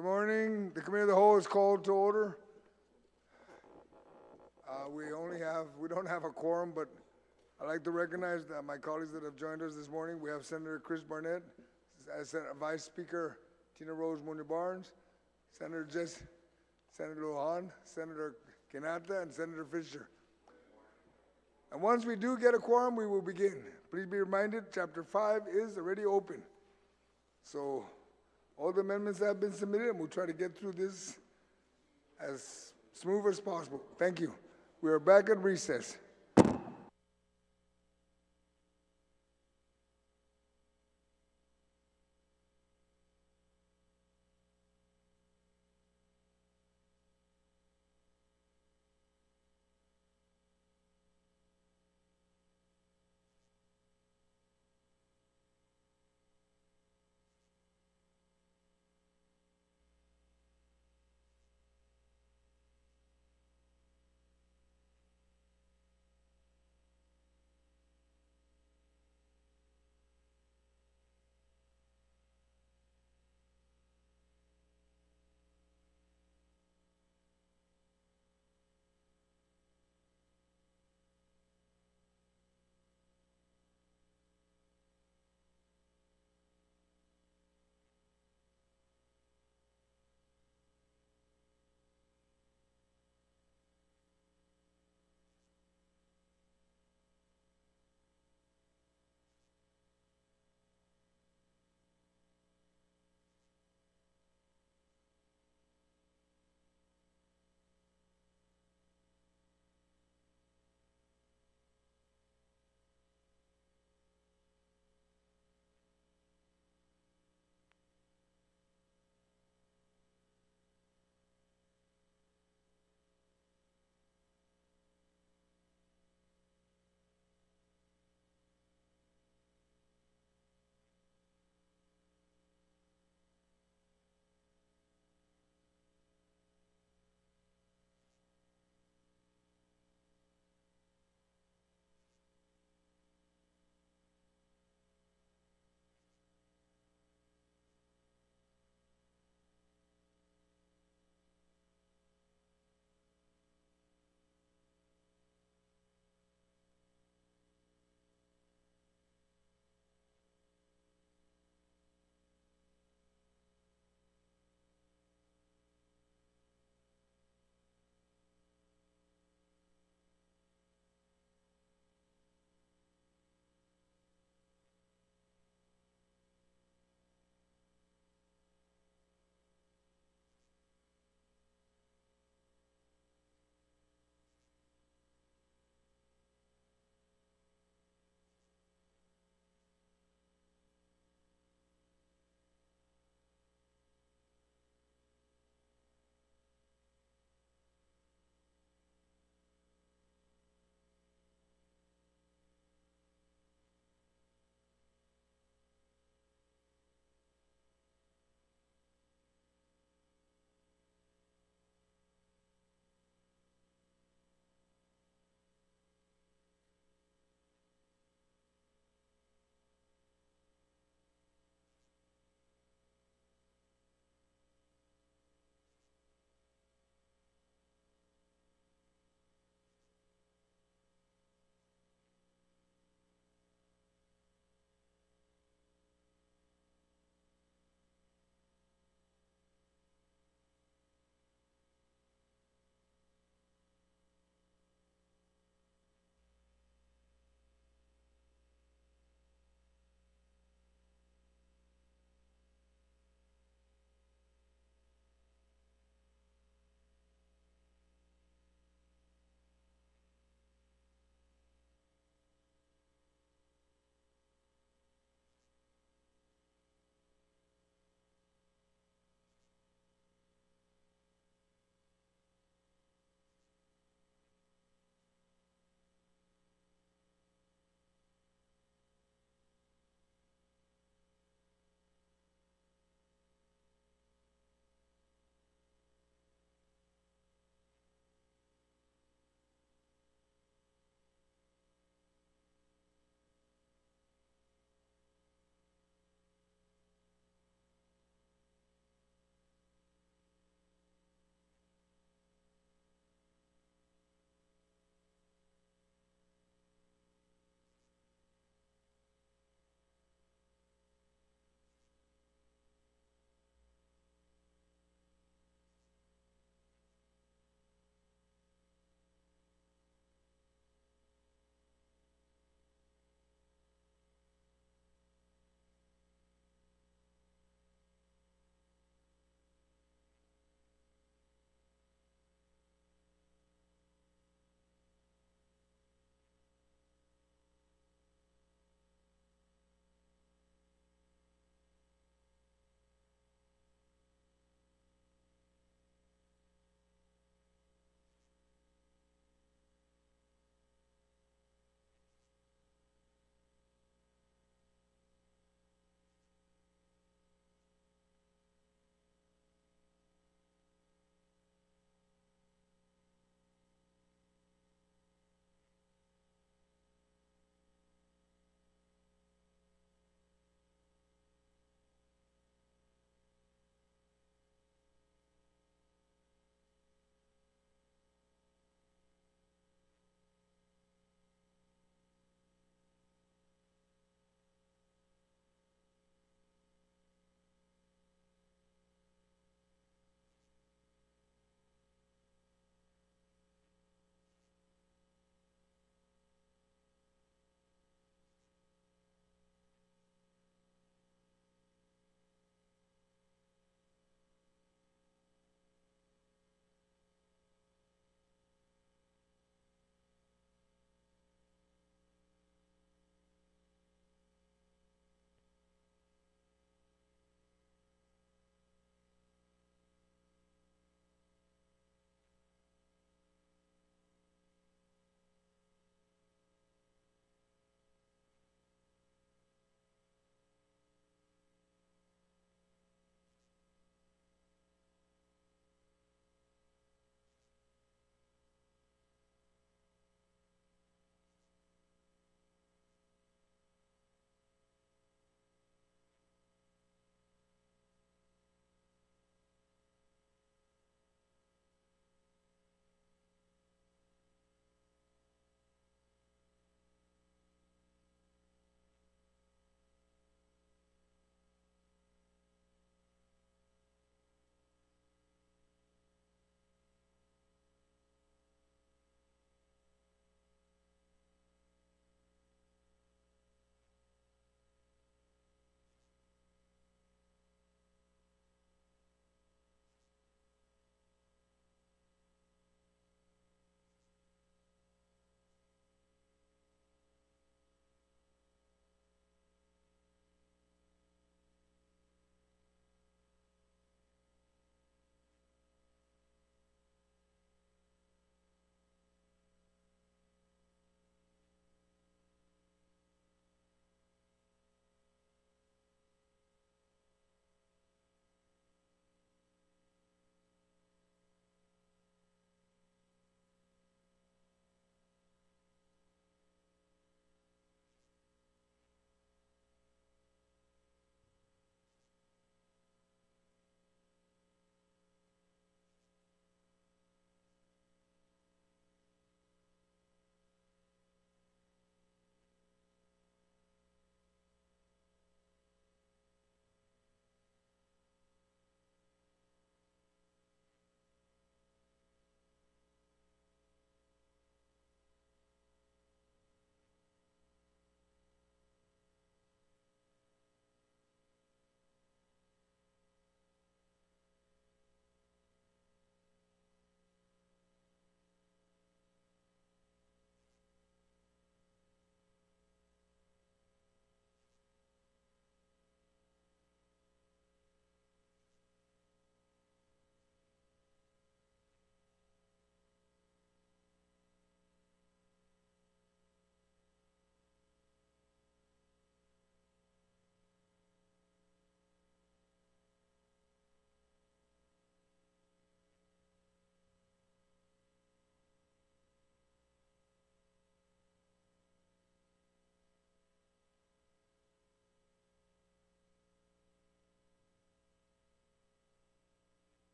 Good morning. The Committee of the Whole is called to order. We don't have a quorum, but I'd like to recognize my colleagues that have joined us this morning. We have Senator Chris Barnett, Vice Speaker Tina Rose Munoz-Barnes, Senator Guåhan, Senator Kenata, and Senator Fisher. And once we do get a quorum, we will begin. Please be reminded, Chapter 5 is already open. So all the amendments have been submitted, and we'll try to get through this as smooth as possible. Thank you. We are back at recess.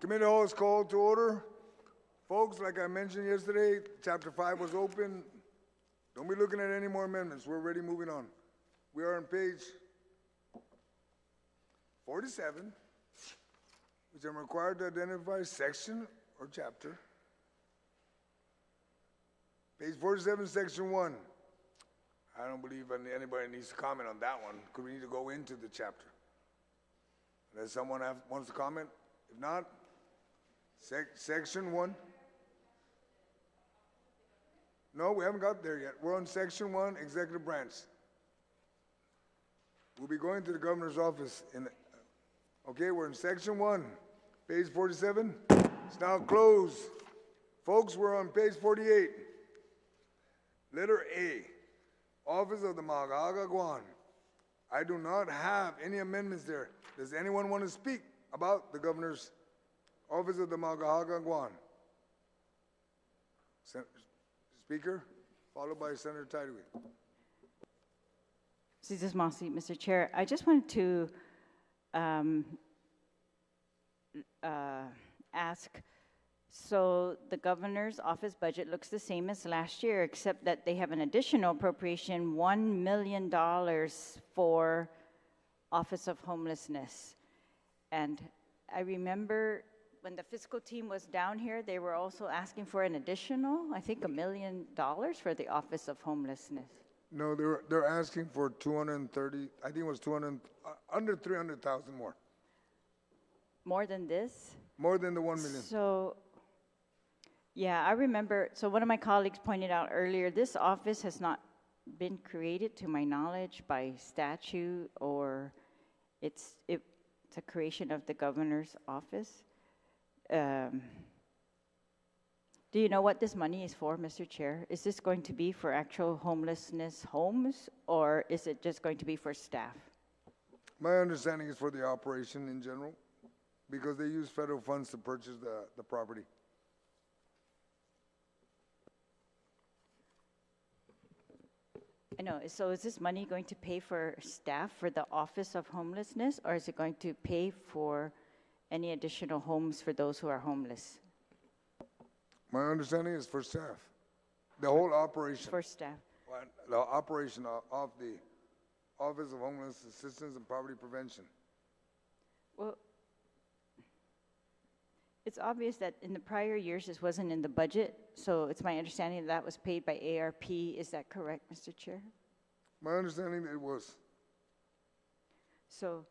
Committee hall is called to order. Folks, like I mentioned yesterday, Chapter 5 was open. Don't be looking at any more amendments. We're already moving on. We are on page 47, which I'm required to identify section or chapter. Page 47, section 1. I don't believe anybody needs to comment on that one, because we need to go into the chapter. Unless someone wants to comment. If not, section 1. No, we haven't got there yet. We're on section 1, executive branch. We'll be going to the governor's office. Okay, we're in section 1, page 47. It's now closed. Folks, we're on page 48. Letter A, Office of the Maga'hågan, Guåhan. I do not have any amendments there. Does anyone want to speak about the governor's Office of the Maga'hågan, Guåhan? Speaker, followed by Senator Tideway. Mr. Chair, I just wanted to ask, so the governor's office budget looks the same as last year, except that they have an additional appropriation, $1 million for Office of Homelessness. And I remember when the fiscal team was down here, they were also asking for an additional, I think, $1 million for the Office of Homelessness. No, they're asking for 230. I think it was 200, under 300,000 more. More than this? More than the 1 million. So, yeah, I remember. So one of my colleagues pointed out earlier, this office has not been created, to my knowledge, by statute, or it's a creation of the governor's office. Do you know what this money is for, Mr. Chair? Is this going to be for actual homelessness homes, or is it just going to be for staff? My understanding is for the operation in general, because they use federal funds to purchase the property. I know, so is this money going to pay for staff for the Office of Homelessness, or is it going to pay for any additional homes for those who are homeless? My understanding is for staff. The whole operation. For staff. The operation of the Office of Homeless Assistance and Poverty Prevention. Well, it's obvious that in the prior years this wasn't in the budget, so it's my understanding that was paid by ARP. Is that correct, Mr. Chair? My understanding it was. So,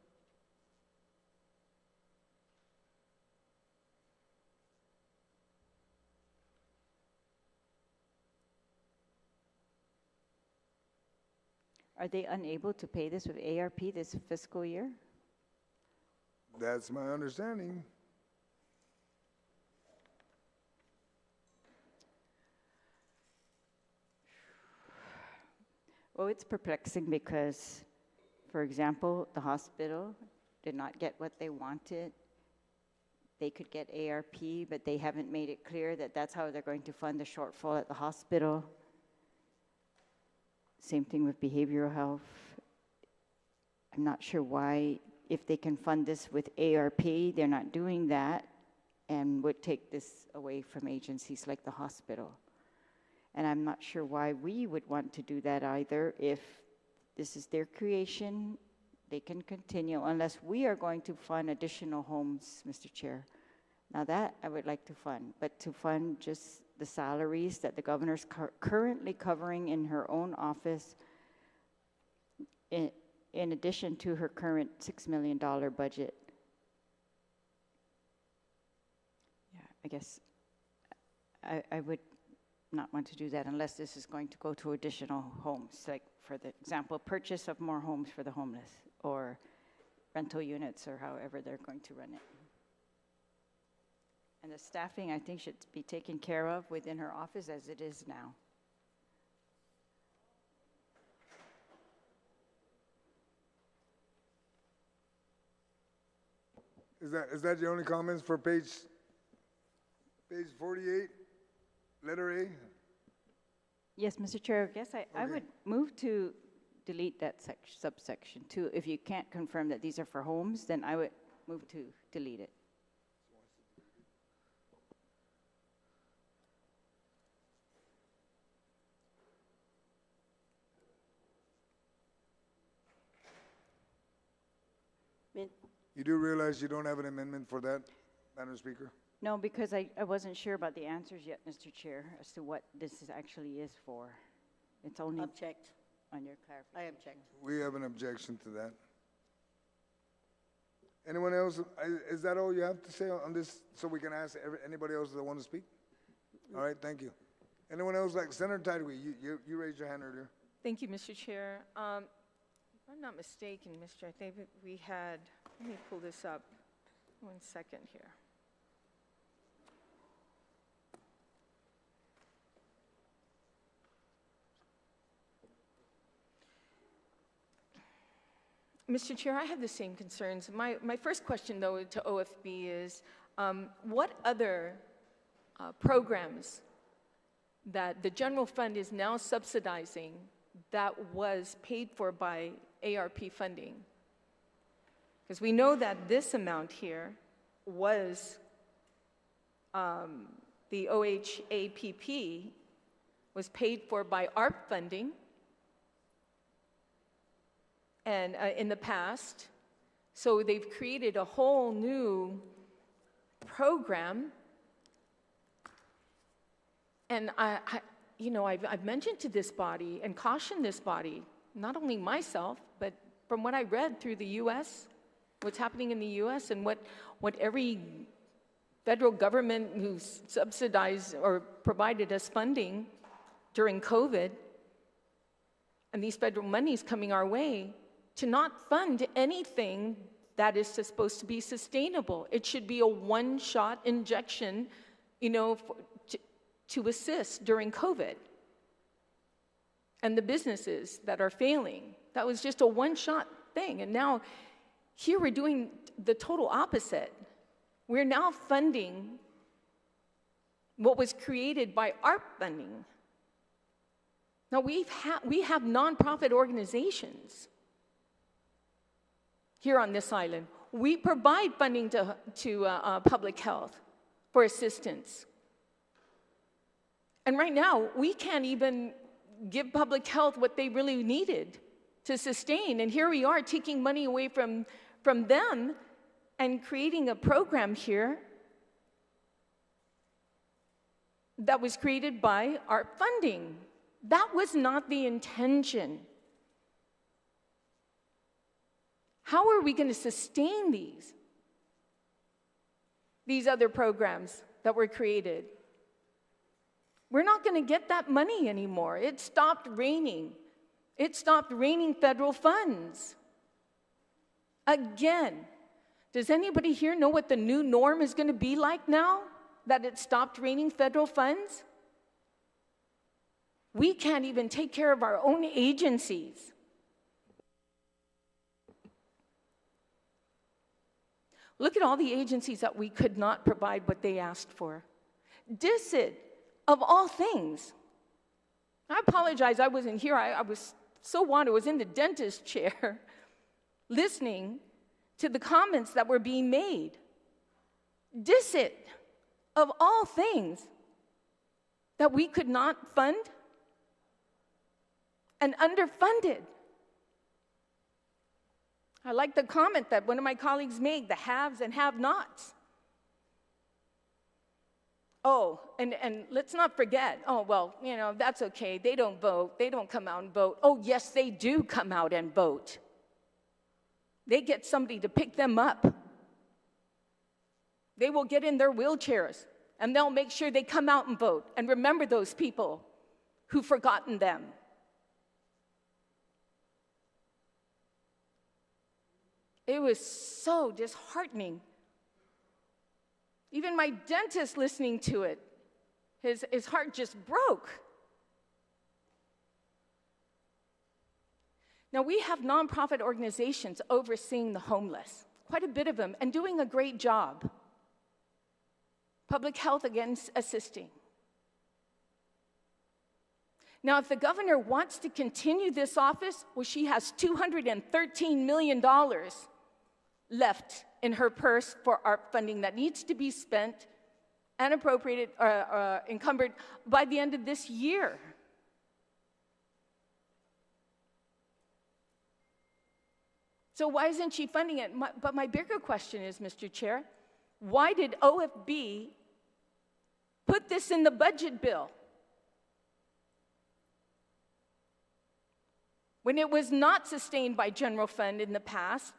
are they unable to pay this with ARP this fiscal year? That's my understanding. Well, it's perplexing because, for example, the hospital did not get what they wanted. They could get ARP, but they haven't made it clear that that's how they're going to fund the shortfall at the hospital. Same thing with behavioral health. I'm not sure why, if they can fund this with ARP, they're not doing that and would take this away from agencies like the hospital. And I'm not sure why we would want to do that either. If this is their creation, they can continue unless we are going to fund additional homes, Mr. Chair. Now that I would like to fund, but to fund just the salaries that the governor's currently covering in her own office in addition to her current $6 million budget. Yeah, I guess I would not want to do that unless this is going to go to additional homes, like for the example, purchase of more homes for the homeless or rental units or however they're going to run it. And the staffing, I think, should be taken care of within her office as it is now. Is that your only comments for page 48, letter A? Yes, Mr. Chair, yes, I would move to delete that subsection 2. If you can't confirm that these are for homes, then I would move to delete it. Min- You do realize you don't have an amendment for that, Madam Speaker? No, because I wasn't sure about the answers yet, Mr. Chair, as to what actually is for. It's only Object. on your clarification. I object. We have an objection to that. Anyone else? Is that all you have to say on this, so we can ask anybody else that want to speak? All right, thank you. Anyone else? Like Senator Tideway, you raised your hand earlier. Thank you, Mr. Chair. If I'm not mistaken, Mr. I think we had, let me pull this up 1 second here. Mr. Chair, I have the same concerns. My first question, though, to OFB is, what other programs that the general fund is now subsidizing that was paid for by ARP funding? Because we know that this amount here was, the OHAPP was paid for by ARP funding, and in the past, so they've created a whole new program. And I've mentioned to this body and cautioned this body, not only myself, but from what I read through the U.S., what's happening in the U.S. and what every federal government who's subsidized or provided us funding during COVID, and these federal monies coming our way, to not fund anything that is supposed to be sustainable. It should be a one-shot injection, to assist during COVID. And the businesses that are failing, that was just a one-shot thing. And now, here we're doing the total opposite. We're now funding what was created by ARP funding. Now, we have nonprofit organizations here on this island. We provide funding to public health for assistance. And right now, we can't even give public health what they really needed to sustain. And here we are taking money away from them and creating a program here that was created by ARP funding. That was not the intention. How are we going to sustain these other programs that were created? We're not going to get that money anymore. It stopped raining. It stopped raining federal funds. Again, does anybody here know what the new norm is going to be like now that it stopped raining federal funds? We can't even take care of our own agencies. Look at all the agencies that we could not provide what they asked for. DICID, of all things. I apologize, I wasn't here. I was so wanted. I was in the dentist chair listening to the comments that were being made. DICID, of all things, that we could not fund and underfunded. I like the comment that one of my colleagues made, the haves and have-nots. Oh, and let's not forget, that's okay. They don't vote. They don't come out and vote. Oh, yes, they do come out and vote. They get somebody to pick them up. They will get in their wheelchairs, and they'll make sure they come out and vote and remember those people who've forgotten them. It was so disheartening. Even my dentist listening to it, his heart just broke. Now, we have nonprofit organizations overseeing the homeless, quite a bit of them, and doing a great job. Public Health, again, assisting. Now, if the governor wants to continue this office, well, she has $213 million left in her purse for ARP funding that needs to be spent and appropriated, encumbered by the end of this year. So why isn't she funding it? But my bigger question is, Mr. Chair, why did OFB put this in the budget bill when it was not sustained by general fund in the past,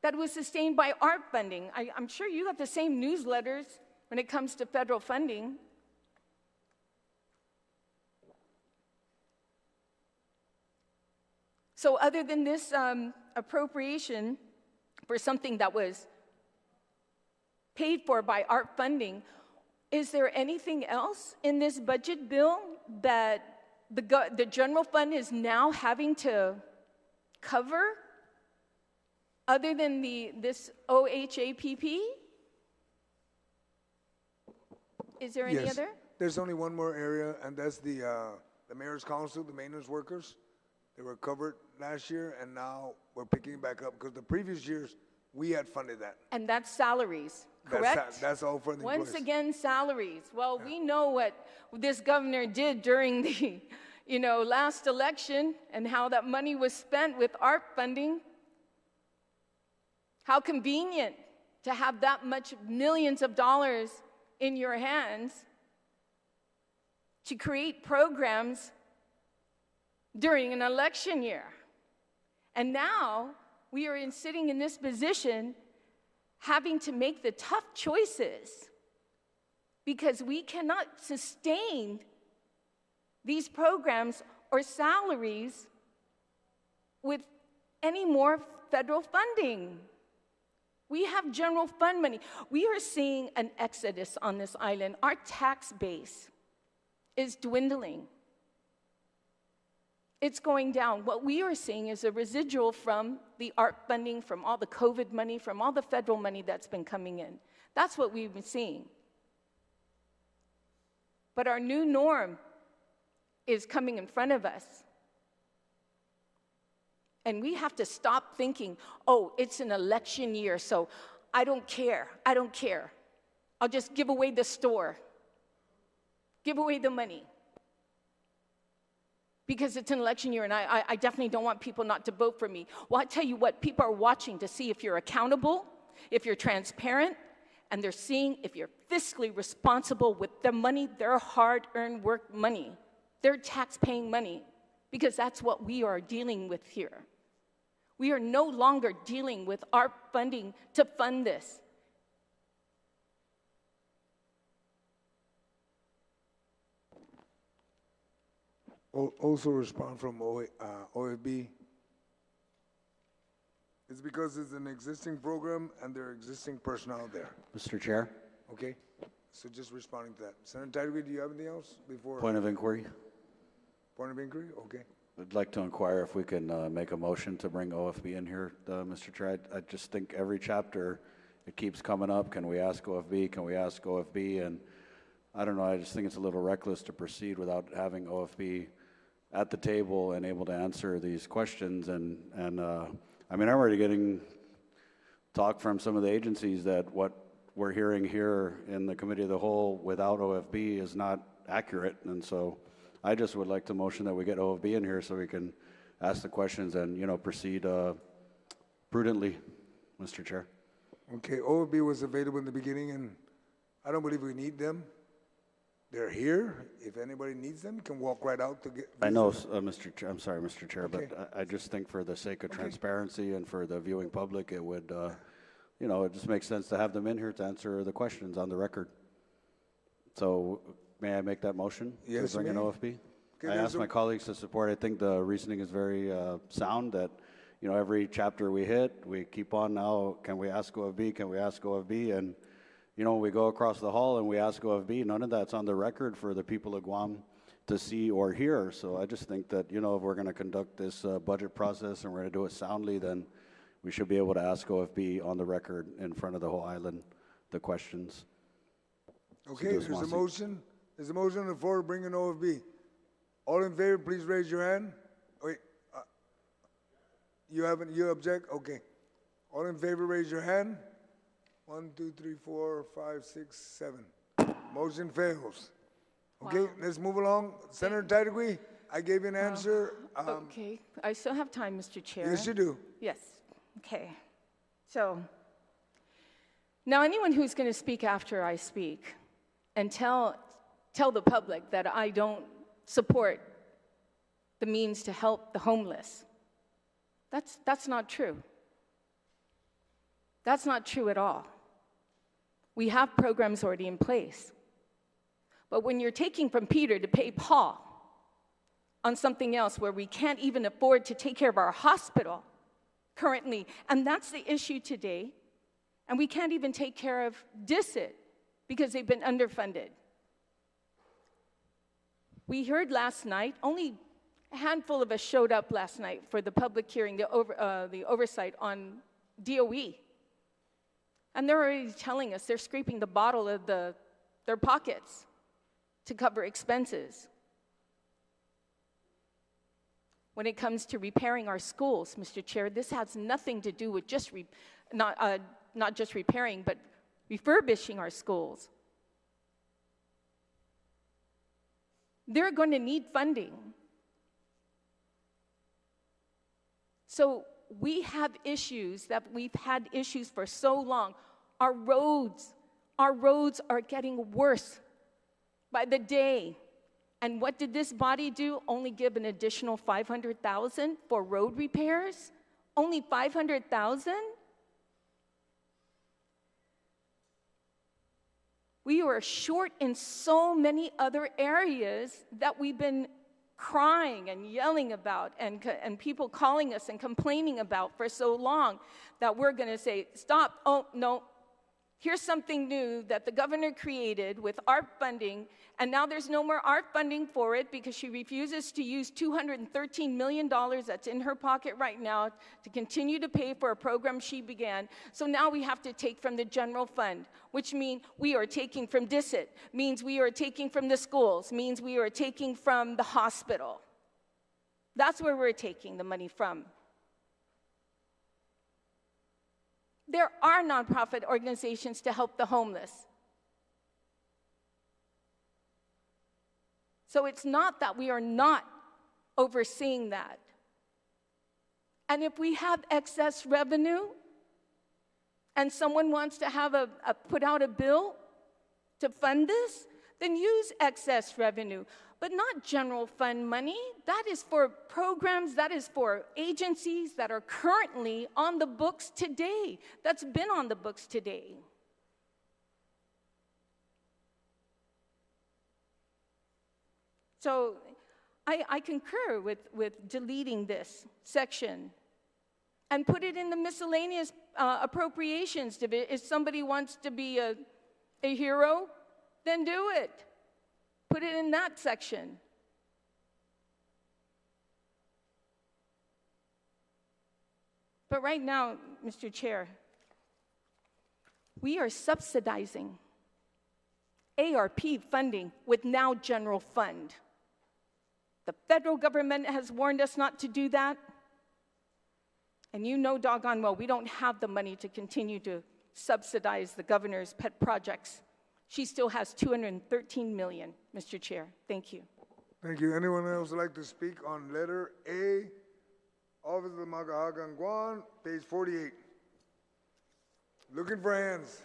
that was sustained by ARP funding? I'm sure you got the same newsletters when it comes to federal funding. So other than this appropriation for something that was paid for by ARP funding, is there anything else in this budget bill that the general fund is now having to cover other than this OHAPP? Is there any Yes. other? There's only one more area, and that's the Mayor's Council, the maintenance workers. They were covered last year, and now we're picking it back up because the previous years, we had funded that. And that's salaries, correct? That's all for the employees. Once again, salaries. Well, we know what this governor did during the, last election and how that money was spent with ARP funding. How convenient to have that much millions of dollars in your hands to create programs during an election year. And now we are sitting in this position having to make the tough choices because we cannot sustain these programs or salaries with any more federal funding. We have general fund money. We are seeing an exodus on this island. Our tax base is dwindling. It's going down. What we are seeing is a residual from the ARP funding, from all the COVID money, from all the federal money that's been coming in. That's what we've been seeing. But our new norm is coming in front of us. And we have to stop thinking, oh, it's an election year, so I don't care. I don't care. I'll just give away the store, give away the money. Because it's an election year, and I definitely don't want people not to vote for me. Well, I tell you what, people are watching to see if you're accountable, if you're transparent, and they're seeing if you're fiscally responsible with their money, their hard-earned work money, their tax-paying money, because that's what we are dealing with here. We are no longer dealing with our funding to fund this. Also respond from OFB. It's because it's an existing program and there are existing personnel there. Mr. Chair, Okay? So just responding to that. Senator Tyree, do you have anything else before? point of inquiry. Point of inquiry? Okay. I'd like to inquire if we can make a motion to bring OFB in here, Mr. Chair. I just think every chapter, it keeps coming up. Can we ask OFB? Can we ask OFB? And I don't know, I just think it's a little reckless to proceed without having OFB at the table and able to answer these questions. And I mean, I'm already getting talk from some of the agencies that what we're hearing here in the Committee of the Whole without OFB is not accurate. And so I just would like to motion that we get OFB in here so we can ask the questions and, proceed prudently, Mr. Chair. Okay, OFB was available in the beginning, and I don't believe we need them. They're here. If anybody needs them, can walk right out to get. I know, Mr. Chair, I'm sorry, Mr. Chair, Okay. but I just think for the sake of transparency and for the viewing public, it would, it just makes sense to have them in here to answer the questions on the record. So may I make that motion? Yes, To bring in you may. OFB? Okay, I there's ask my colleagues to support. I think the reasoning is very sound that, every chapter we hit, we keep on now, can we ask OFB? Can we ask OFB? And we go across the hall and we ask OFB, none of that's on the record for the people of Guam to see or hear. So I just think that, if we're going to conduct this budget process and we're going to do it soundly, then we should be able to ask OFB on the record in front of the whole island the questions. Okay, Those there's a Masi. motion. There's a motion on the floor to bring in OFB. All in favor, please raise your hand. Wait, you object? Okay. All in favor, raise your hand. 1, 2, 3, 4, 5, 6, 7. Motion fails. Okay, Wow. let's move along. Senator Tyree, I gave you an answer. Okay, I still have time, Mr. Chair. Yes, you do. Yes. Okay, so now anyone who's going to speak after I speak and tell the public that I don't support the means to help the homeless, that's not true. That's not true at all. We have programs already in place. But when you're taking from Peter to pay Paul on something else where we can't even afford to take care of our hospital currently, and that's the issue today, and we can't even take care of DICIT because they've been underfunded. We heard last night, only a handful of us showed up last night for the public hearing, the oversight on DOE. And they're already telling us they're scraping the bottom of their pockets to cover expenses. When it comes to repairing our schools, Mr. Chair, this has nothing to do with just not just repairing, but refurbishing our schools. They're going to need funding. So we have issues that we've had issues for so long. Our roads are getting worse by the day. And what did this body do? Only give an additional $500,000 for road repairs? Only $500,000? We are short in so many other areas that we've been crying and yelling about and people calling us and complaining about for so long that we're going to say, stop, oh, no. Here's something new that the governor created with ARP funding, and now there's no more ARP funding for it because she refuses to use $213 million that's in her pocket right now to continue to pay for a program she began. So now we have to take from the general fund, which means we are taking from DICIT, means we are taking from the schools, means we are taking from the hospital. That's where we're taking the money from. There are nonprofit organizations to help the homeless. So it's not that we are not overseeing that. And if we have excess revenue and someone wants to have put out a bill to fund this, then use excess revenue, but not general fund money. That is for programs, that is for agencies that are currently on the books today, that's been on the books today. So I concur with deleting this section and put it in the miscellaneous appropriations. If somebody wants to be a hero, then do it. Put it in that section. But right now, Mr. Chair, we are subsidizing ARP funding with now general fund. The federal government has warned us not to do that. And you know doggone well, we don't have the money to continue to subsidize the governor's pet projects. She still has $213 million, Mr. Chair. Thank you. Thank you. Anyone else would like to speak on letter A, Office of the I Maga'hågan, Guåhan, page 48? Looking for hands.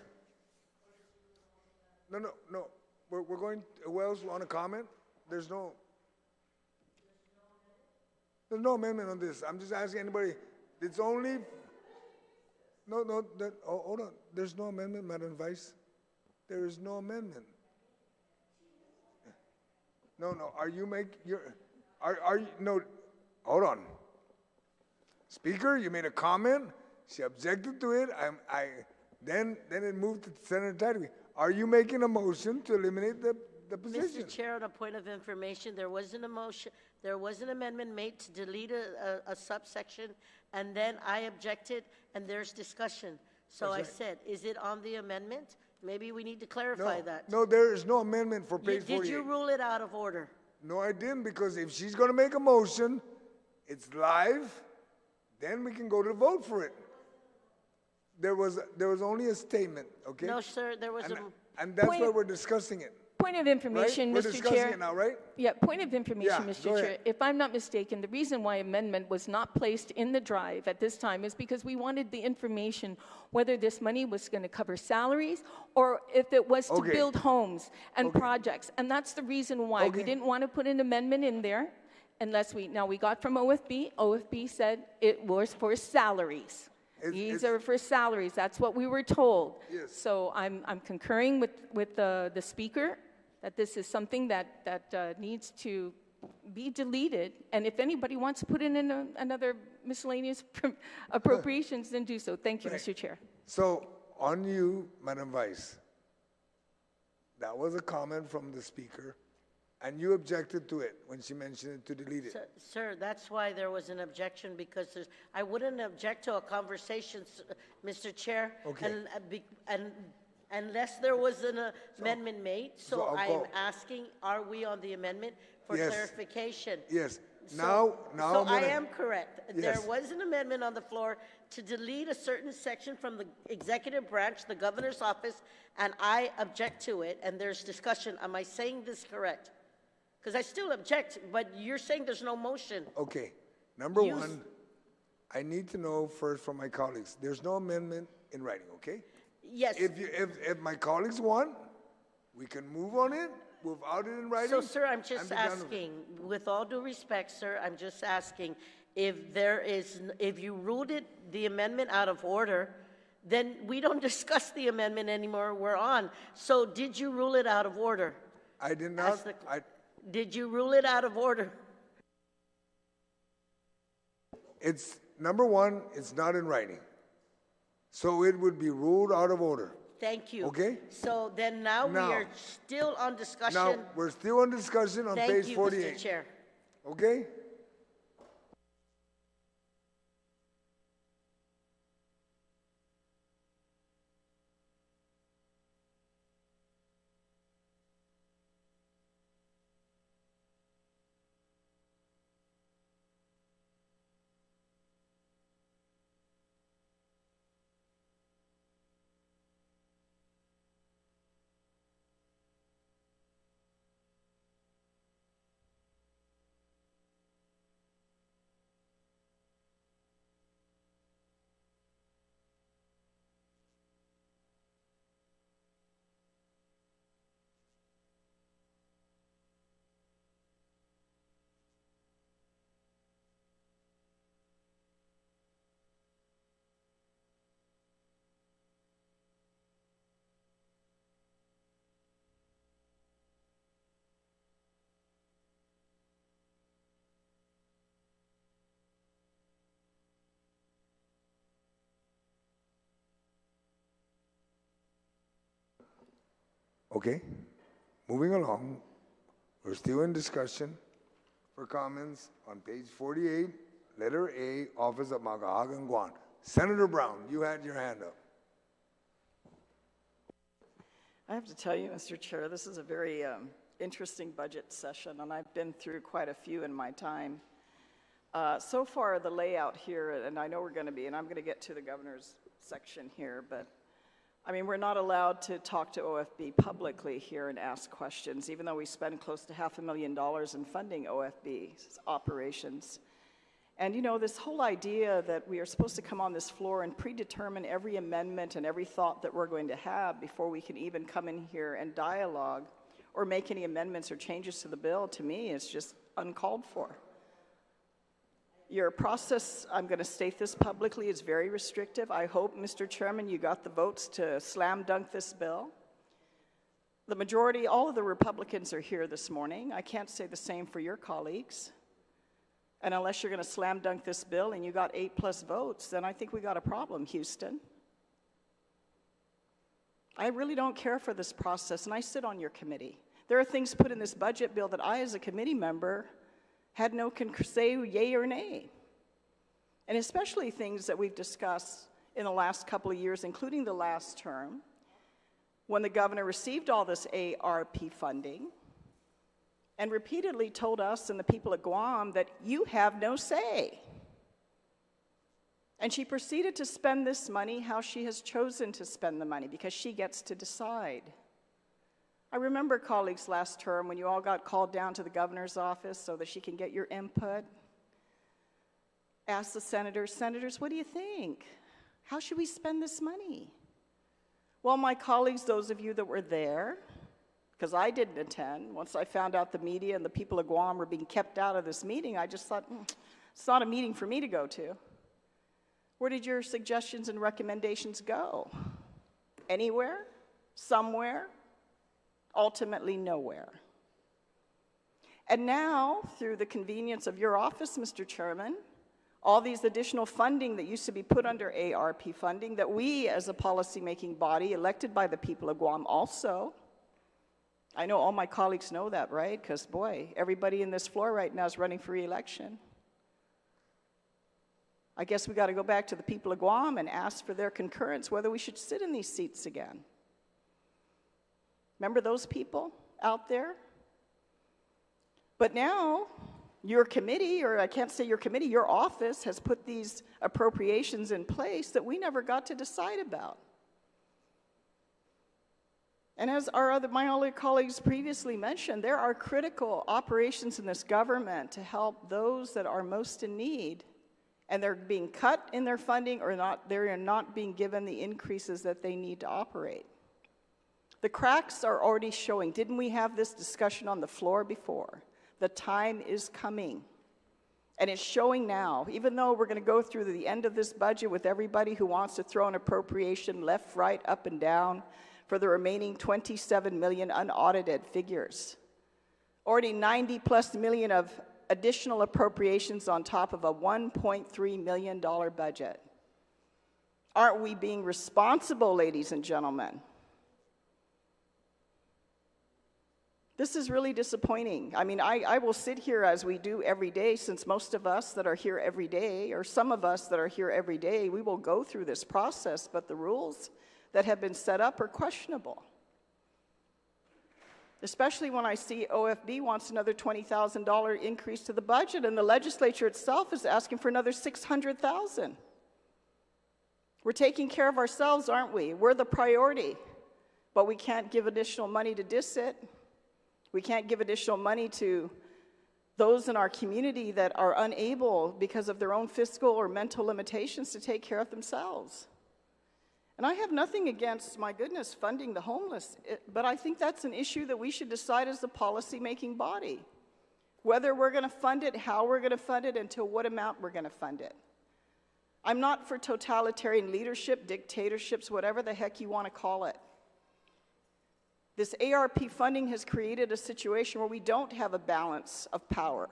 No. We're going, who else want to comment? There's no amendment on this. I'm just asking anybody. It's only, hold on. There's no amendment, Madam Vice. There is no amendment. No, are you no, hold on. Speaker, you made a comment. She objected to it. Then it moved to Senator Tadby. Are you making a motion to eliminate the position? Mr. Chair, on a point of information, there was an amendment made to delete a subsection, and then I objected, and there's discussion. So I said, is it on the amendment? Maybe we need to clarify that. No, there is no amendment for page 48. Did you rule it out of order? No, I didn't, because if she's going to make a motion, it's live, then we can go to vote for it. There was only a statement, okay? No, sir, there was And that's Point- why we're discussing it. Point of information, We're Mr. discussing Chair. it now, right? Yeah, point of information, Yeah, Mr. go Chair. ahead. If I'm not mistaken, the reason why amendment was not placed in the drive at this time is because we wanted the information whether this money was going to cover salaries or if it was to Okay. build homes and Okay. projects. And that's the reason why. We Okay. didn't want to put an amendment in there unless now we got from OFB. OFB said it was for salaries. These are for salaries. That's what we were told. Yes. So I'm concurring with the speaker that this is something that needs to be deleted. And if anybody wants to put in another miscellaneous appropriations, then do so. Thank you, Mr. Chair. So, on you, Madam Vice, that was a comment from the speaker, and you objected to it when she mentioned it to delete it. Sir, that's why there was an objection, because I wouldn't object to a conversation, Mr. Chair. Okay. And unless there was an amendment made, so so I'll I'm call. asking, are we on the amendment for Yes. clarification? Yes. So Now I'm I gonna- am correct. Yes. There was an amendment on the floor to delete a certain section from the executive branch, the governor's office, and I object to it, and there's discussion. Am I saying this correct? Because I still object, but you're saying there's no motion. Okay. Number You- one, I need to know first from my colleagues, there's no amendment in writing, okay? Yes. If my colleagues want, we can move on it without it in writing. So, sir, I'm and just be done with it. asking, with all due respect, sir, I'm just asking, if you ruled the amendment out of order, then we don't discuss the amendment anymore, we're on. So did you rule it out of order? I did not, Ask the- Did you rule it out of order? it's, number one, it's not in writing. So it would be ruled out of order. Thank you. Okay. So then now we Now- are still on discussion. Now, we're still on discussion on Thank page you, 48. Mr. Chair. Okay? Okay, moving along, we're still in discussion for comments on page 48, letter A, Office of Maga'hågan, Guam. Senator Brown, you had your hand up. I have to tell you, Mr. Chair, this is a very interesting budget session, and I've been through quite a few in my time. So far, the layout here, and I know we're going to be, and I'm going to get to the governor's section here, but I mean, we're not allowed to talk to OFB publicly here and ask questions, even though we spend close to $500,000 in funding OFB's operations. And you know, this whole idea that we are supposed to come on this floor and predetermine every amendment and every thought that we're going to have before we can even come in here and dialogue or make any amendments or changes to the bill, to me, is just uncalled for. Your process, I'm going to state this publicly, is very restrictive. I hope, Mr. Chairman, you got the votes to slam dunk this bill. The majority, all of the Republicans are here this morning. I can't say the same for your colleagues. And unless you're going to slam dunk this bill and you got 8+ votes, then I think we got a problem, Houston. I really don't care for this process, and I sit on your committee. There are things put in this budget bill that I, as a committee member, had no say yay or nay. And especially things that we've discussed in the last couple of years, including the last term, when the governor received all this ARP funding and repeatedly told us and the people at Guam that you have no say. And she proceeded to spend this money how she has chosen to spend the money, because she gets to decide. I remember, colleagues, last term when you all got called down to the governor's office so that she can get your input. Ask the senators, what do you think? How should we spend this money? Well, my colleagues, those of you that were there, because I didn't attend, once I found out the media and the people of Guam were being kept out of this meeting, I just thought, it's not a meeting for me to go to. Where did your suggestions and recommendations go? Anywhere? Somewhere? Ultimately nowhere. And now, through the convenience of your office, Mr. Chairman, all these additional funding that used to be put under ARP funding that we as a policy-making body elected by the people of Guam also, I know all my colleagues know that, right? Because boy, everybody in this floor right now is running for re-election. I guess we got to go back to the people of Guam and ask for their concurrence whether we should sit in these seats again. Remember those people out there? But now, your committee, or I can't say your committee, your office has put these appropriations in place that we never got to decide about. And as my other colleagues previously mentioned, there are critical operations in this government to help those that are most in need, and they're being cut in their funding or not, they're not being given the increases that they need to operate. The cracks are already showing. Didn't we have this discussion on the floor before? The time is coming, and it's showing now. Even though we're going to go through the end of this budget with everybody who wants to throw an appropriation left, right, up, and down for the remaining 27 million unaudited figures. Already 90+ million of additional appropriations on top of a $1.3 million budget. Aren't we being responsible, ladies and gentlemen? This is really disappointing. I mean, I will sit here as we do every day, since most of us that are here every day, or some of us that are here every day, we will go through this process, but the rules that have been set up are questionable. Especially when I see OFB wants another $20,000 increase to the budget, and the legislature itself is asking for another $600,000. We're taking care of ourselves, aren't we? We're the priority, but we can't give additional money to DISIT. We can't give additional money to those in our community that are unable, because of their own fiscal or mental limitations, to take care of themselves. And I have nothing against, my goodness, funding the homeless, but I think that's an issue that we should decide as the policy-making body. Whether we're going to fund it, how we're going to fund it, and to what amount we're going to fund it. I'm not for totalitarian leadership, dictatorships, whatever the heck you want to call it. This ARP funding has created a situation where we don't have a balance of power.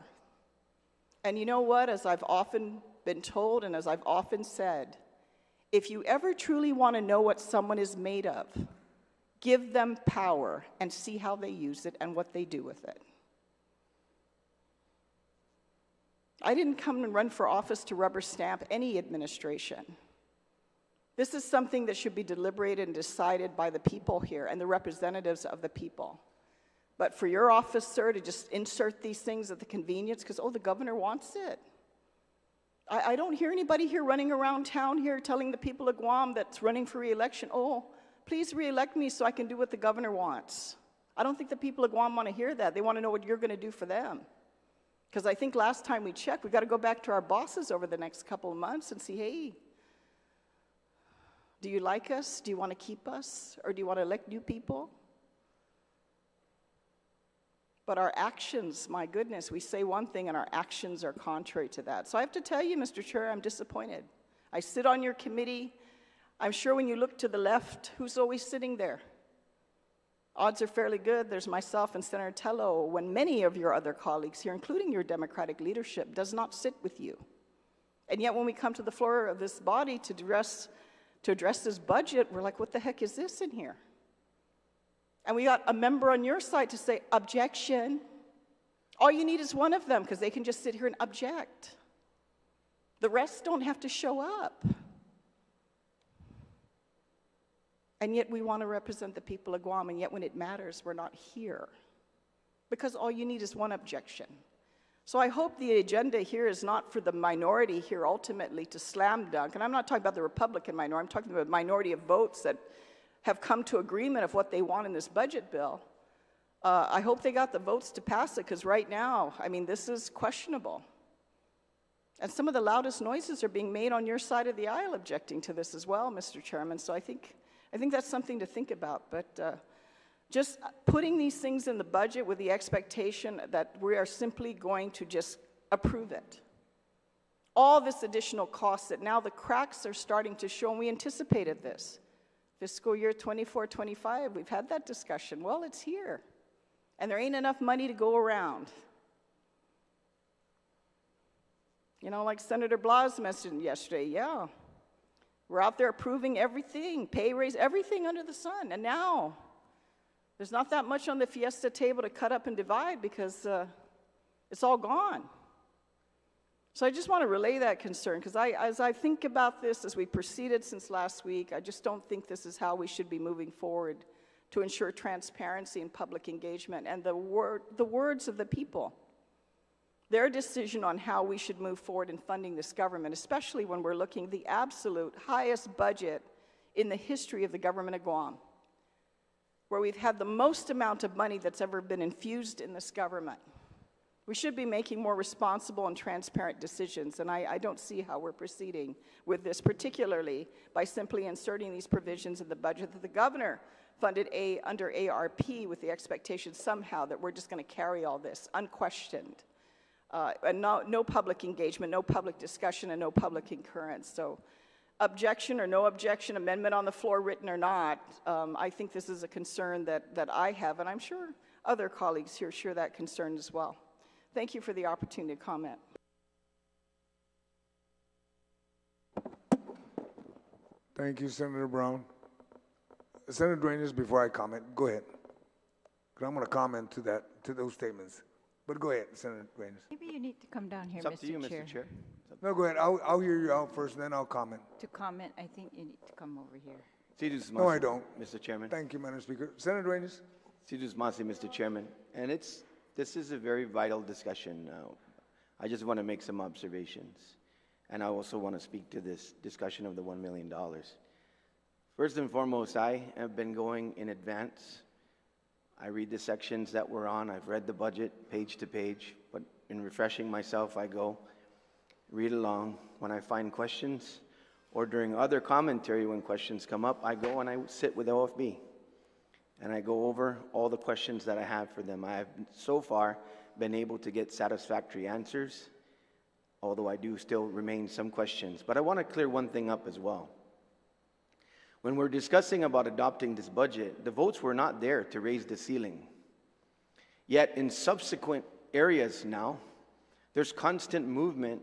And you know what, as I've often been told and as I've often said, if you ever truly want to know what someone is made of, give them power and see how they use it and what they do with it. I didn't come and run for office to rubber stamp any administration. This is something that should be deliberated and decided by the people here and the representatives of the people. But for your office, sir, to just insert these things at the convenience because, oh, the governor wants it. I don't hear anybody here running around town here telling the people of Guam that's running for re-election, oh, please re-elect me so I can do what the governor wants. I don't think the people of Guam want to hear that. They want to know what you're going to do for them. Because I think last time we checked, we've got to go back to our bosses over the next couple of months and see, hey, do you like us? Do you want to keep us? Or do you want to elect new people? But our actions, my goodness, we say one thing and our actions are contrary to that. So I have to tell you, Mr. Chair, I'm disappointed. I sit on your committee. I'm sure when you look to the left, who's always sitting there? Odds are fairly good. There's myself and Senator Tello, when many of your other colleagues here, including your Democratic leadership, does not sit with you. And yet when we come to the floor of this body to address this budget, we're like, what the heck is this in here? And we got a member on your side to say, objection. All you need is one of them, because they can just sit here and object. The rest don't have to show up. And yet we want to represent the people of Guam, and yet when it matters, we're not here. Because all you need is one objection. So I hope the agenda here is not for the minority here ultimately to slam dunk. And I'm not talking about the Republican minority. I'm talking about a minority of votes that have come to agreement of what they want in this budget bill. I hope they got the votes to pass it, because right now, I mean, this is questionable. And some of the loudest noises are being made on your side of the aisle objecting to this as well, Mr. Chairman. So I think that's something to think about. But just putting these things in the budget with the expectation that we are simply going to just approve it. All this additional cost that now the cracks are starting to show, and we anticipated this. Fiscal year 24-25, we've had that discussion. Well, it's here. And there ain't enough money to go around. You know, like Senator Blas mentioned yesterday, yeah. We're out there approving everything, pay raise, everything under the sun. And now, there's not that much on the Fiesta table to cut up and divide because it's all gone. So I just want to relay that concern, because as I think about this, as we proceeded since last week, I just don't think this is how we should be moving forward to ensure transparency and public engagement and the words of the people. Their decision on how we should move forward in funding this government, especially when we're looking at the absolute highest budget in the history of the government of Guam, where we've had the most amount of money that's ever been infused in this government. We should be making more responsible and transparent decisions, and I don't see how we're proceeding with this, particularly by simply inserting these provisions in the budget that the governor funded under ARP with the expectation somehow that we're just going to carry all this unquestioned. And no public engagement, no public discussion, and no public concurrence. So objection or no objection, amendment on the floor, written or not, I think this is a concern that I have, and I'm sure other colleagues here share that concern as well. Thank you for the opportunity to comment. Thank you, Senator Brown. Senator Duenas, before I comment, go ahead. 'Cause I'm going to comment to those statements. But go ahead, Senator Duenas. Maybe you need to come down here, It's up to you, Mr. Chair. Mr. Chair. No, go ahead. I'll hear you out first, and then I'll comment. To comment, I think you need to come over here. Sidus No, I Masi, don't. Mr. Chairman. Thank you, Madam Speaker. Senator Duenas? Sidus Masi, Mr. Chairman. And this is a very vital discussion. I just want to make some observations. And I also want to speak to this discussion of the $1 million. First and foremost, I have been going in advance. I read the sections that we're on. I've read the budget page to page. But in refreshing myself, I go read along. When I find questions, or during other commentary when questions come up, I go and I sit with OFB. And I go over all the questions that I have for them. I have so far been able to get satisfactory answers, although I do still remain some questions. But I want to clear one thing up as well. When we're discussing about adopting this budget, the votes were not there to raise the ceiling. Yet in subsequent areas now, there's constant movement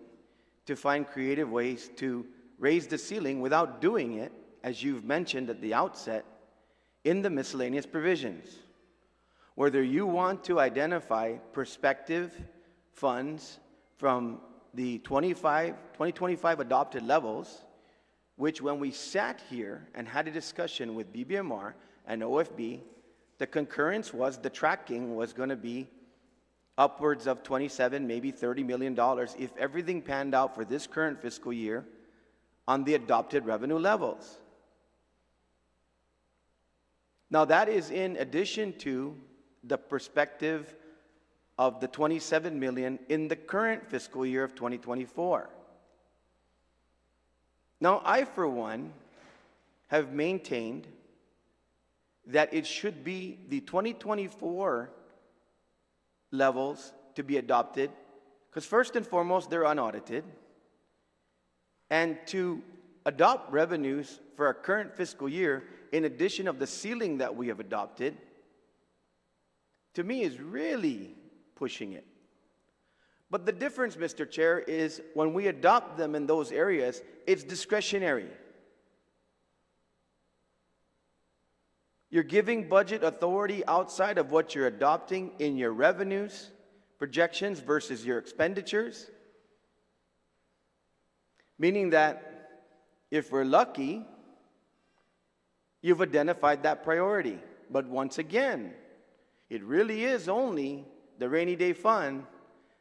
to find creative ways to raise the ceiling without doing it, as you've mentioned at the outset, in the miscellaneous provisions. Whether you want to identify prospective funds from the 2025 adopted levels, which when we sat here and had a discussion with BBMR and OFB, the concurrence was the tracking was going to be upwards of $27, maybe $30 million if everything panned out for this current fiscal year on the adopted revenue levels. Now that is in addition to the perspective of the $27 million in the current fiscal year of 2024. Now I, for one, have maintained that it should be the 2024 levels to be adopted, because first and foremost, they're unaudited. And to adopt revenues for our current fiscal year, in addition of the ceiling that we have adopted, to me is really pushing it. But the difference, Mr. Chair, is when we adopt them in those areas, it's discretionary. You're giving budget authority outside of what you're adopting in your revenues, projections versus your expenditures. Meaning that if we're lucky, you've identified that priority. But once again, it really is only the rainy day fund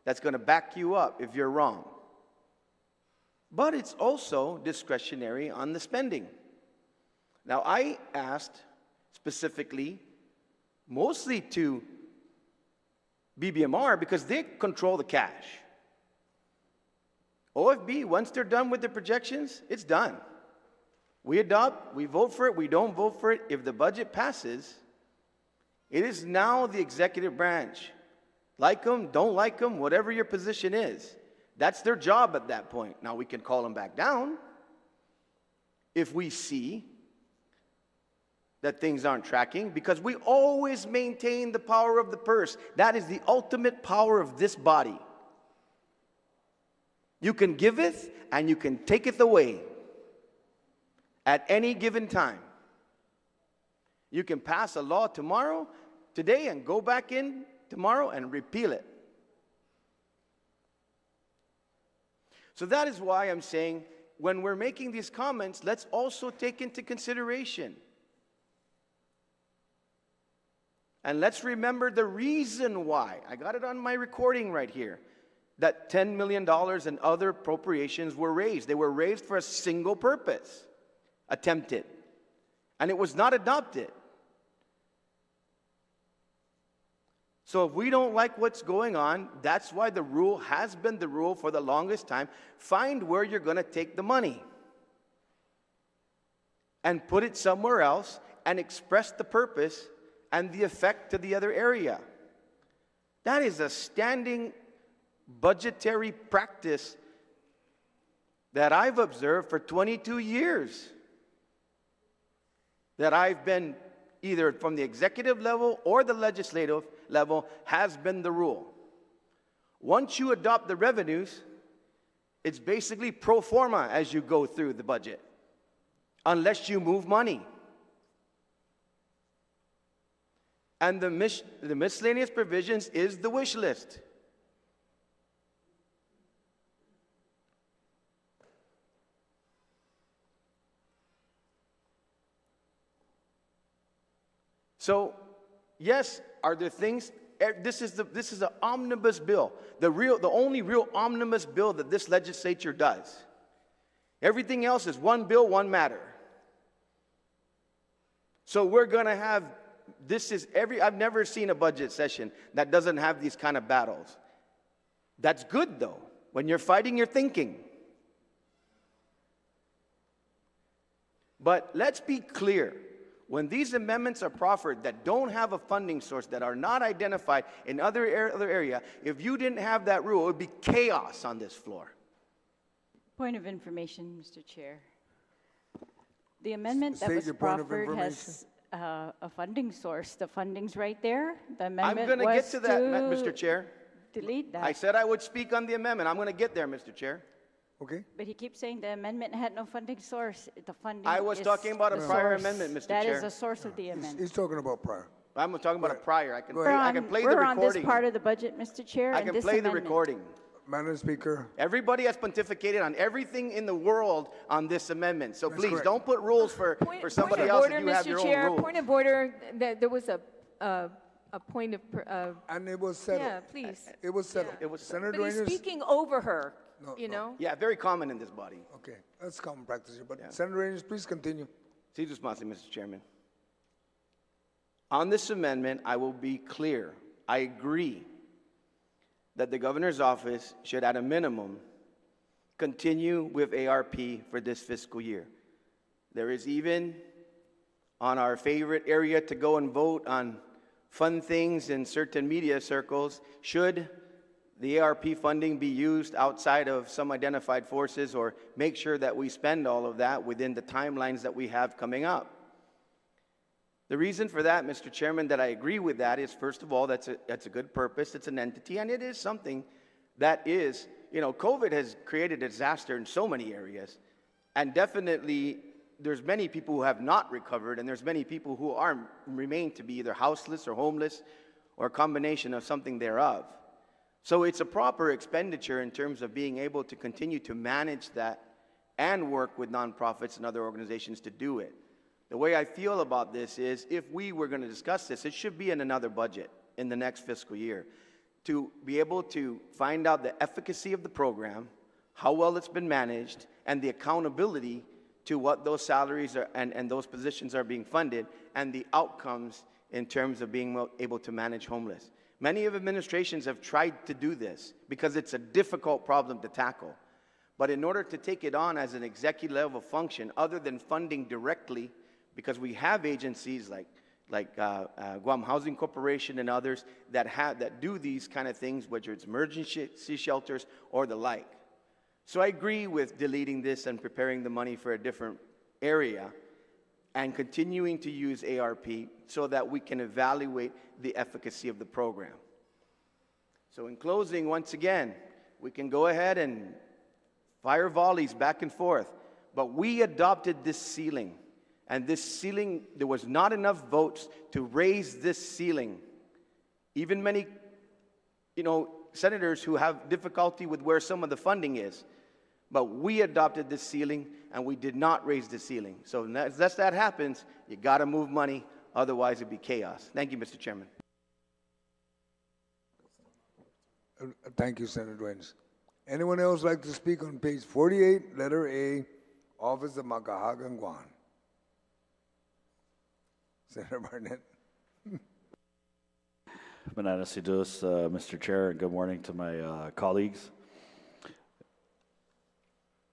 that's going to back you up if you're wrong. But it's also discretionary on the spending. Now, I asked specifically, mostly to BBMR because they control the cash. OFB, once they're done with the projections, it's done. We adopt, we vote for it, we don't vote for it. If the budget passes, it is now the executive branch. Like them, don't like them, whatever your position is. That's their job at that point. Now we can call them back down if we see that things aren't tracking, because we always maintain the power of the purse. That is the ultimate power of this body. You can giveth and you can taketh away at any given time. You can pass a law today, and go back in tomorrow and repeal it. So that is why I'm saying, when we're making these comments, let's also take into consideration. And let's remember the reason why. I got it on my recording right here. That $10 million and other appropriations were raised. They were raised for a single purpose. Attempted. And it was not adopted. So if we don't like what's going on, that's why the rule has been the rule for the longest time. Find where you're going to take the money. And put it somewhere else and express the purpose and the effect to the other area. That is a standing budgetary practice that I've observed for 22 years. That I've been either from the executive level or the legislative level has been the rule. Once you adopt the revenues, it's basically pro forma as you go through the budget, unless you move money. And the miscellaneous provisions is the wish list. So, yes, are there things? This is an omnibus bill. The only real omnibus bill that this legislature does. Everything else is one bill, one matter. So we're going to have. I've never seen a budget session that doesn't have these kind of battles. That's good, though. When you're fighting, you're thinking. But let's be clear. When these amendments are proffered that don't have a funding source, that are not identified in other area, if you didn't have that rule, it would be chaos on this floor. Point of information, Mr. Chair. The amendment that State was your point of proffered information. has a funding source. The funding's right there. The amendment I'm going to get was to that, Mr. Chair. delete that. I said I would speak on the amendment. I'm going to get there, Mr. Chair. Okay? But he keeps saying the amendment had no funding source. The funding I was is talking about a the prior source. amendment, Mr. That Chair. is the source of the amendment. He's talking about prior. I'm talking about a prior. I can We're play the on this recording. part of the budget, Mr. Chair, I and can this play the amendment. recording. Madam Speaker, Everybody has pontificated on everything in the world on this amendment. So please, correct. don't put rules for somebody else if you have your own rules. Point of order, that there was a point of, and it was settled. yeah, please. It was settled. It was Senator But he's Dueñas. speaking over her, No, you no. know? Yeah, very common in this body. Okay, that's common practice here. But Yeah. Senator Dueñas, please continue. Please respond, Mr. Chairman. On this amendment, I will be clear. I agree that the governor's office should, at a minimum, continue with ARP for this fiscal year. There is even on our favorite area to go and vote on fun things in certain media circles, should the ARP funding be used outside of some identified forces, or make sure that we spend all of that within the timelines that we have coming up. The reason for that, Mr. Chairman, that I agree with that is, first of all, that's a good purpose. It's an entity, and it is something that is, COVID has created a disaster in so many areas. And definitely, there's many people who have not recovered, and there's many people who remain to be either houseless or homeless, or a combination of something thereof. So it's a proper expenditure in terms of being able to continue to manage that and work with nonprofits and other organizations to do it. The way I feel about this is, if we were going to discuss this, it should be in another budget in the next fiscal year, to be able to find out the efficacy of the program, how well it's been managed, and the accountability to what those salaries are and those positions are being funded, and the outcomes in terms of being able to manage homeless. Many of administrations have tried to do this because it's a difficult problem to tackle. But in order to take it on as an executive level function, other than funding directly, because we have agencies like Guam Housing Corporation and others that do these kind of things, whether it's emergency shelters or the like. So I agree with deleting this and preparing the money for a different area and continuing to use ARP so that we can evaluate the efficacy of the program. So in closing, once again, we can go ahead and fire volleys back and forth, but we adopted this ceiling. And this ceiling, there was not enough votes to raise this ceiling. Even many, senators who have difficulty with where some of the funding is. But we adopted this ceiling, and we did not raise the ceiling. So unless that happens, you got to move money, otherwise it'd be chaos. Thank you, Mr. Chairman. Thank you, Senator Duenas. Anyone else like to speak on page 48, letter A, Office of Maga'hågan, Guåhan? Senator Barnett. Mananasidus, Mr. Chair, and good morning to my colleagues.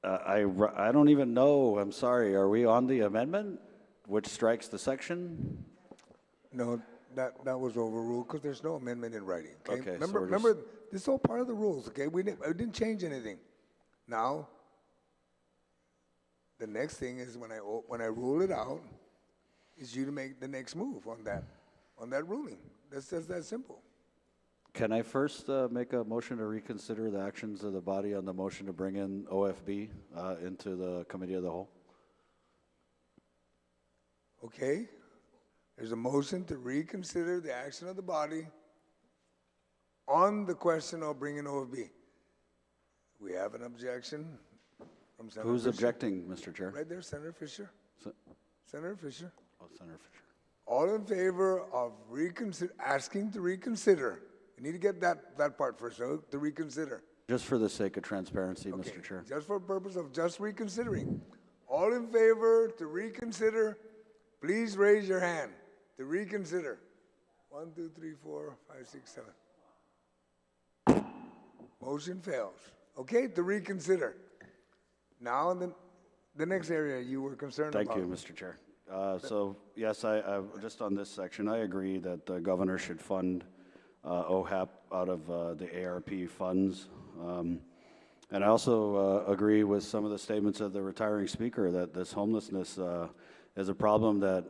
I don't even know, I'm sorry, are we on the amendment which strikes the section? No, that was overruled because there's no amendment in writing. Okay. Okay, so Remember, this is all part of the rules. Okay, we didn't change anything. Now, the next thing is when I rule it out, is you to make the next move on that ruling. That's just that simple. Can I first make a motion to reconsider the actions of the body on the motion to bring in OFB into the committee of the whole? Okay. There's a motion to reconsider the action of the body on the question of bringing OFB. We have an objection from Senator Who's Fisher. objecting, Mr. Chair? Right there, Senator Fisher. Senator Fisher. Oh, Senator Fisher. All in favor of asking to reconsider? You need to get that part first, no? To reconsider. Just for the sake of transparency, Okay, Mr. Chair. just for the purpose of just reconsidering. All in favor to reconsider, please raise your hand to reconsider. 1, 2, 3, 4, 5, 6, 7. Motion fails. Okay, to reconsider. Now, the next area you were concerned about. Thank you, Mr. Chair. So, yes, I just on this section, I agree that the governor should fund OHAP out of the ARP funds. And I also agree with some of the statements of the retiring speaker that this homelessness is a problem that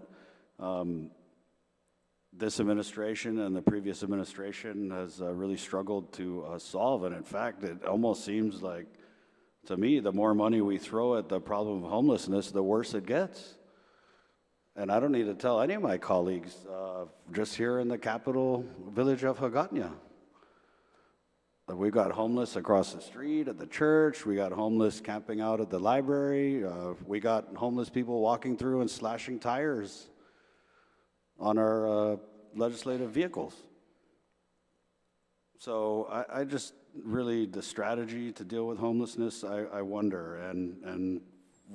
this administration and the previous administration has really struggled to solve. And in fact, it almost seems like, to me, the more money we throw at the problem of homelessness, the worse it gets. And I don't need to tell any of my colleagues, just here in the capital village of Hagåtña, that we got homeless across the street at the church, we got homeless camping out at the library, we got homeless people walking through and slashing tires on our legislative vehicles. So I just really, the strategy to deal with homelessness, I wonder. And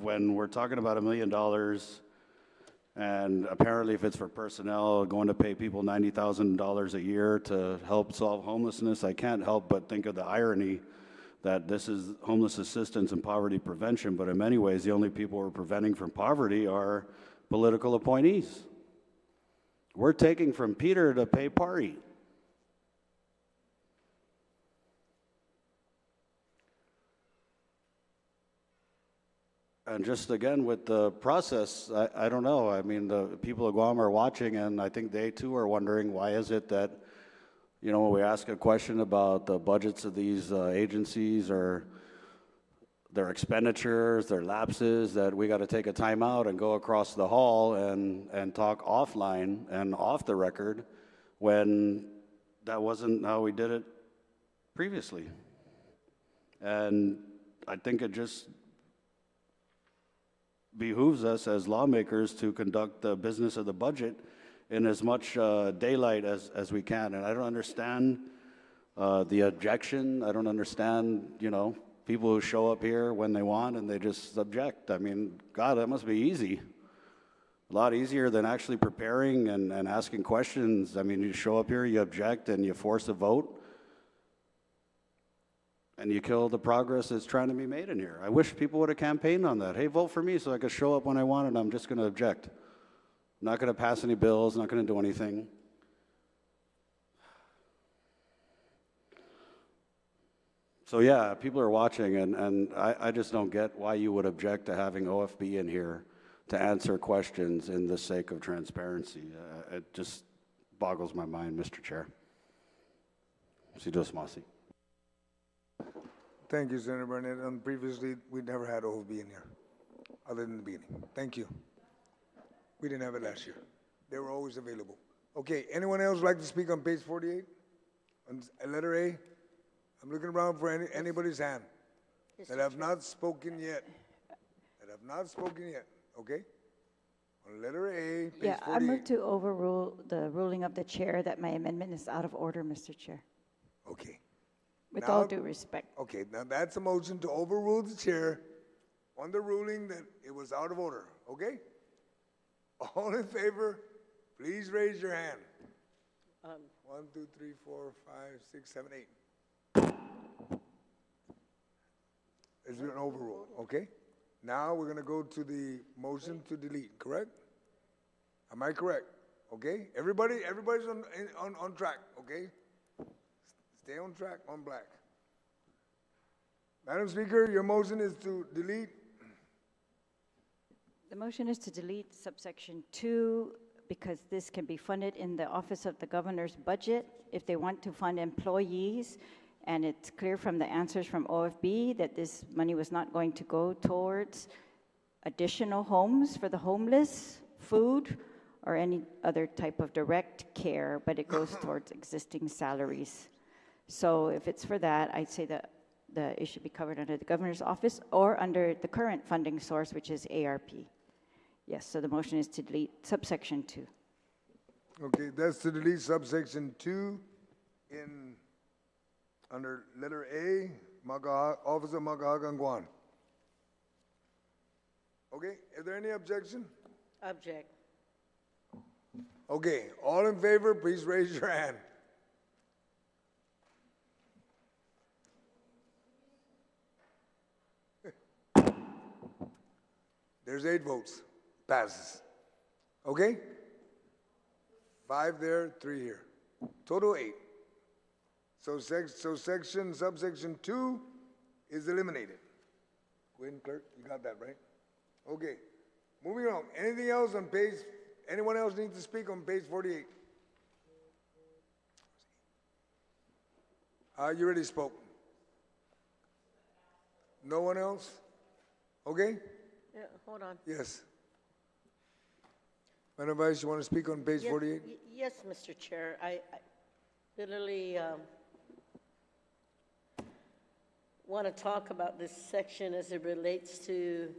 when we're talking about $1 million, and apparently if it's for personnel, going to pay people $90,000 a year to help solve homelessness, I can't help but think of the irony that this is homeless assistance and poverty prevention, but in many ways the only people we're preventing from poverty are political appointees. We're taking from Peter to pay Pari. And just again with the process, I don't know. I mean, the people of Guam are watching, and I think they too are wondering why is it that, when we ask a question about the budgets of these agencies or their expenditures, their lapses, that we got to take a time out and go across the hall and talk offline and off the record when that wasn't how we did it previously. And I think it just behooves us as lawmakers to conduct the business of the budget in as much daylight as we can. And I don't understand the objection. I don't understand, people who show up here when they want and they just object. I mean, God, that must be easy. a lot easier than actually preparing and asking questions. I mean, you show up here, you object, and you force a vote, and you kill the progress that's trying to be made in here. I wish people would have campaigned on that. Hey, vote for me so I could show up when I want, and I'm just going to object. I'm not going to pass any bills, not going to do anything. So yeah, people are watching, and I just don't get why you would object to having OFB in here to answer questions in the sake of transparency. It just boggles my mind, Mr. Chair. Si Dios masi. Thank you, Senator Barnett. And previously, we never had OFB in here, other than the beginning. Thank you. We didn't have it last year. They were always available. Okay, anyone else like to speak on page 48? On letter A? I'm looking around for anybody's hand that have not spoken yet. That have not spoken yet, okay? On letter A, page 48. Yeah, I move to overrule the ruling of the chair that my amendment is out of order, Mr. Chair. Okay. With Now- all due respect. Okay, now that's a motion to overrule the chair on the ruling that it was out of order, okay? All in favor, please raise your hand. 1, 2, 3, 4, 5, 6, 7, 8. It's been overruled, okay? Now we're gonna go to the motion to delete, correct? Am I correct? Okay? Everybody's on track, okay? Stay on track, on black. Madam Speaker, your motion is to delete. The motion is to delete subsection 2 because this can be funded in the Office of the Governor's budget if they want to fund employees. And it's clear from the answers from OFB that this money was not going to go towards additional homes for the homeless, food, or any other type of direct care, but it goes towards existing salaries. So if it's for that, I'd say that it should be covered under the Governor's office or under the current funding source, which is ARP. Yes, so the motion is to delete subsection 2. Okay, that's to delete subsection 2 in, under letter A, Office of Maga'hågan, Guåhan. Okay, is there any objection? Object. Okay, all in favor, please raise your hand. There's 8 votes. Passes. Okay? 5 there, 3 here. Total 8. So subsection 2 is eliminated. Gwen, clerk, you got that, right? Okay. Moving on. Anything else on page, anyone else need to speak on page 48? You already spoke. No one else? Okay? Yeah, hold on. Yes. Madam Vice, you want to speak on page 48? Yes, Mr. Chair. I literally want to talk about this section as it relates to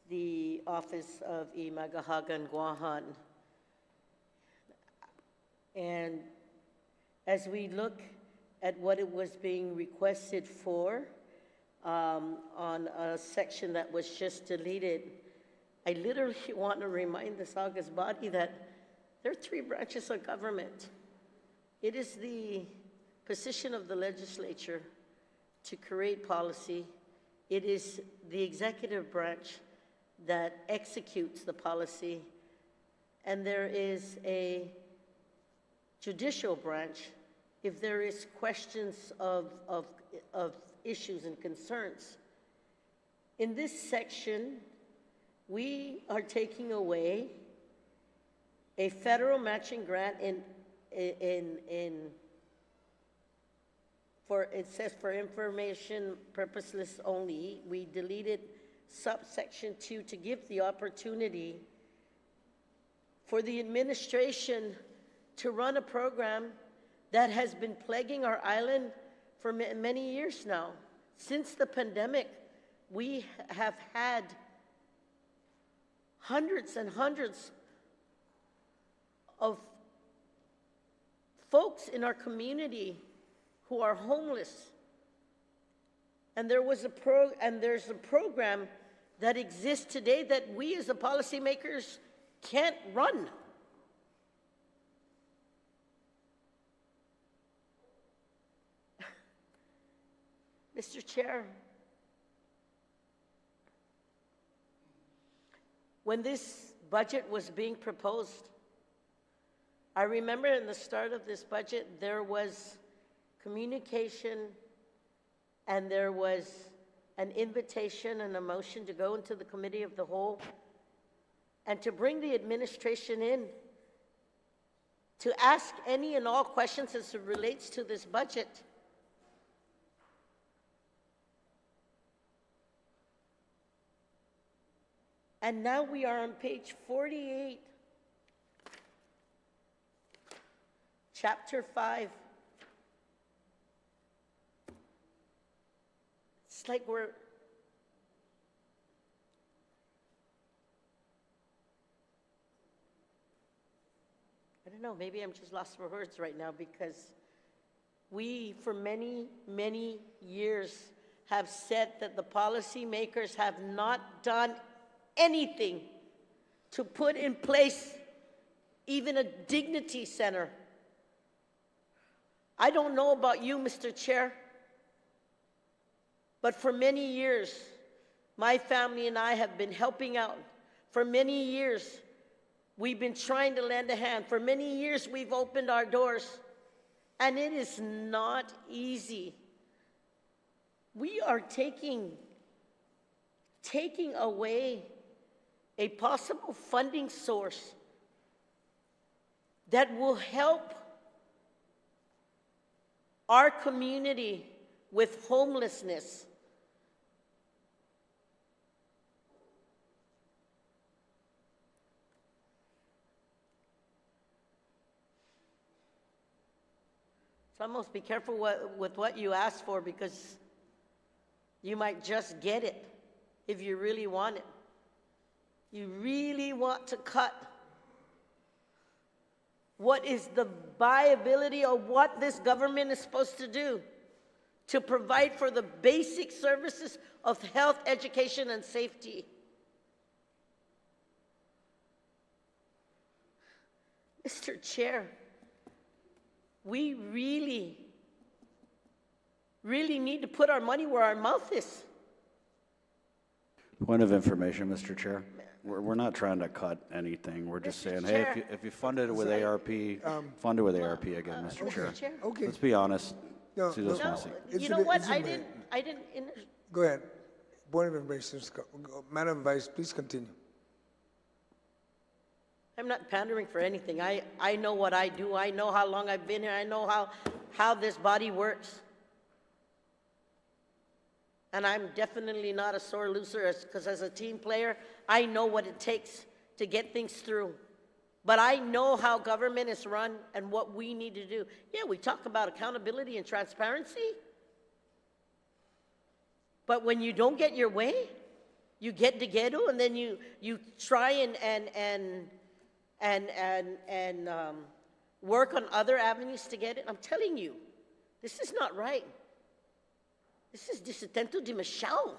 the office of I Maga'hågan, Guåhan. And as we look at what it was being requested for on a section that was just deleted, I literally want to remind this august body that there are 3 branches of government. It is the position of the legislature to create policy. It is the executive branch that executes the policy. And there is a judicial branch if there is questions of issues and concerns. In this section, we are taking away a federal matching grant it says for information purposes only. We deleted subsection 2 to give the opportunity for the administration to run a program that has been plaguing our island for many years now. Since the pandemic, we have had hundreds and hundreds of folks in our community who are homeless. And there's a program that exists today that we as the policymakers can't run. Mr. Chair, when this budget was being proposed, I remember in the start of this budget, there was communication and there was an invitation and a motion to go into the committee of the whole and to bring the administration in to ask any and all questions as it relates to this budget. And now we are on page 48, chapter 5. It's like we're I don't know, maybe I'm just lost for words right now, because we, for many, many years, have said that the policymakers have not done anything to put in place even a dignity center. I don't know about you, Mr. Chair, but for many years, my family and I have been helping out. For many years, we've been trying to lend a hand. For many years, we've opened our doors, and it is not easy. We are taking away a possible funding source that will help our community with homelessness. So I must be careful with what you ask for, because you might just get it if you really want it. You really want to cut. What is the viability of what this government is supposed to do to provide for the basic services of health, education, and safety? Mr. Chair, we really need to put our money where our mouth is. Point of information, Mr. Chair. We're not trying to cut anything. We're just saying, hey, if you fund it with ARP, fund it with ARP again, Mr. Chair. Okay. Let's be honest. No, See those no. messy. You know what? I didn't. Go ahead. Point of information. Madam Vice, please continue. I'm not pandering for anything. I know what I do. I know how long I've been here. I know how this body works. And I'm definitely not a sore loser, because as a team player, I know what it takes to get things through. But I know how government is run and what we need to do. Yeah, we talk about accountability and transparency. But when you don't get your way, you get together, and then you try and work on other avenues to get it. I'm telling you, this is not right. This is disintento de Michelle.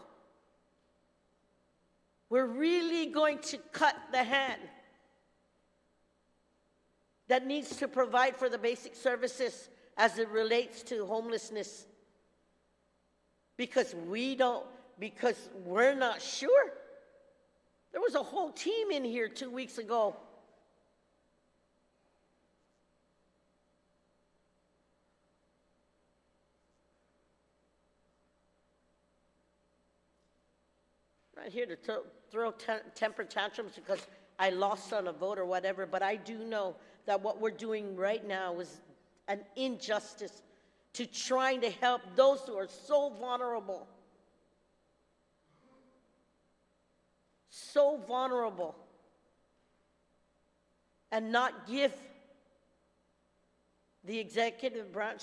We're really going to cut the hand that needs to provide for the basic services as it relates to homelessness, because we're not sure. There was a whole team in here 2 weeks ago. Not here to throw temper tantrums because I lost on a vote or whatever, but I do know that what we're doing right now is an injustice to trying to help those who are so vulnerable. So vulnerable. And not give the executive branch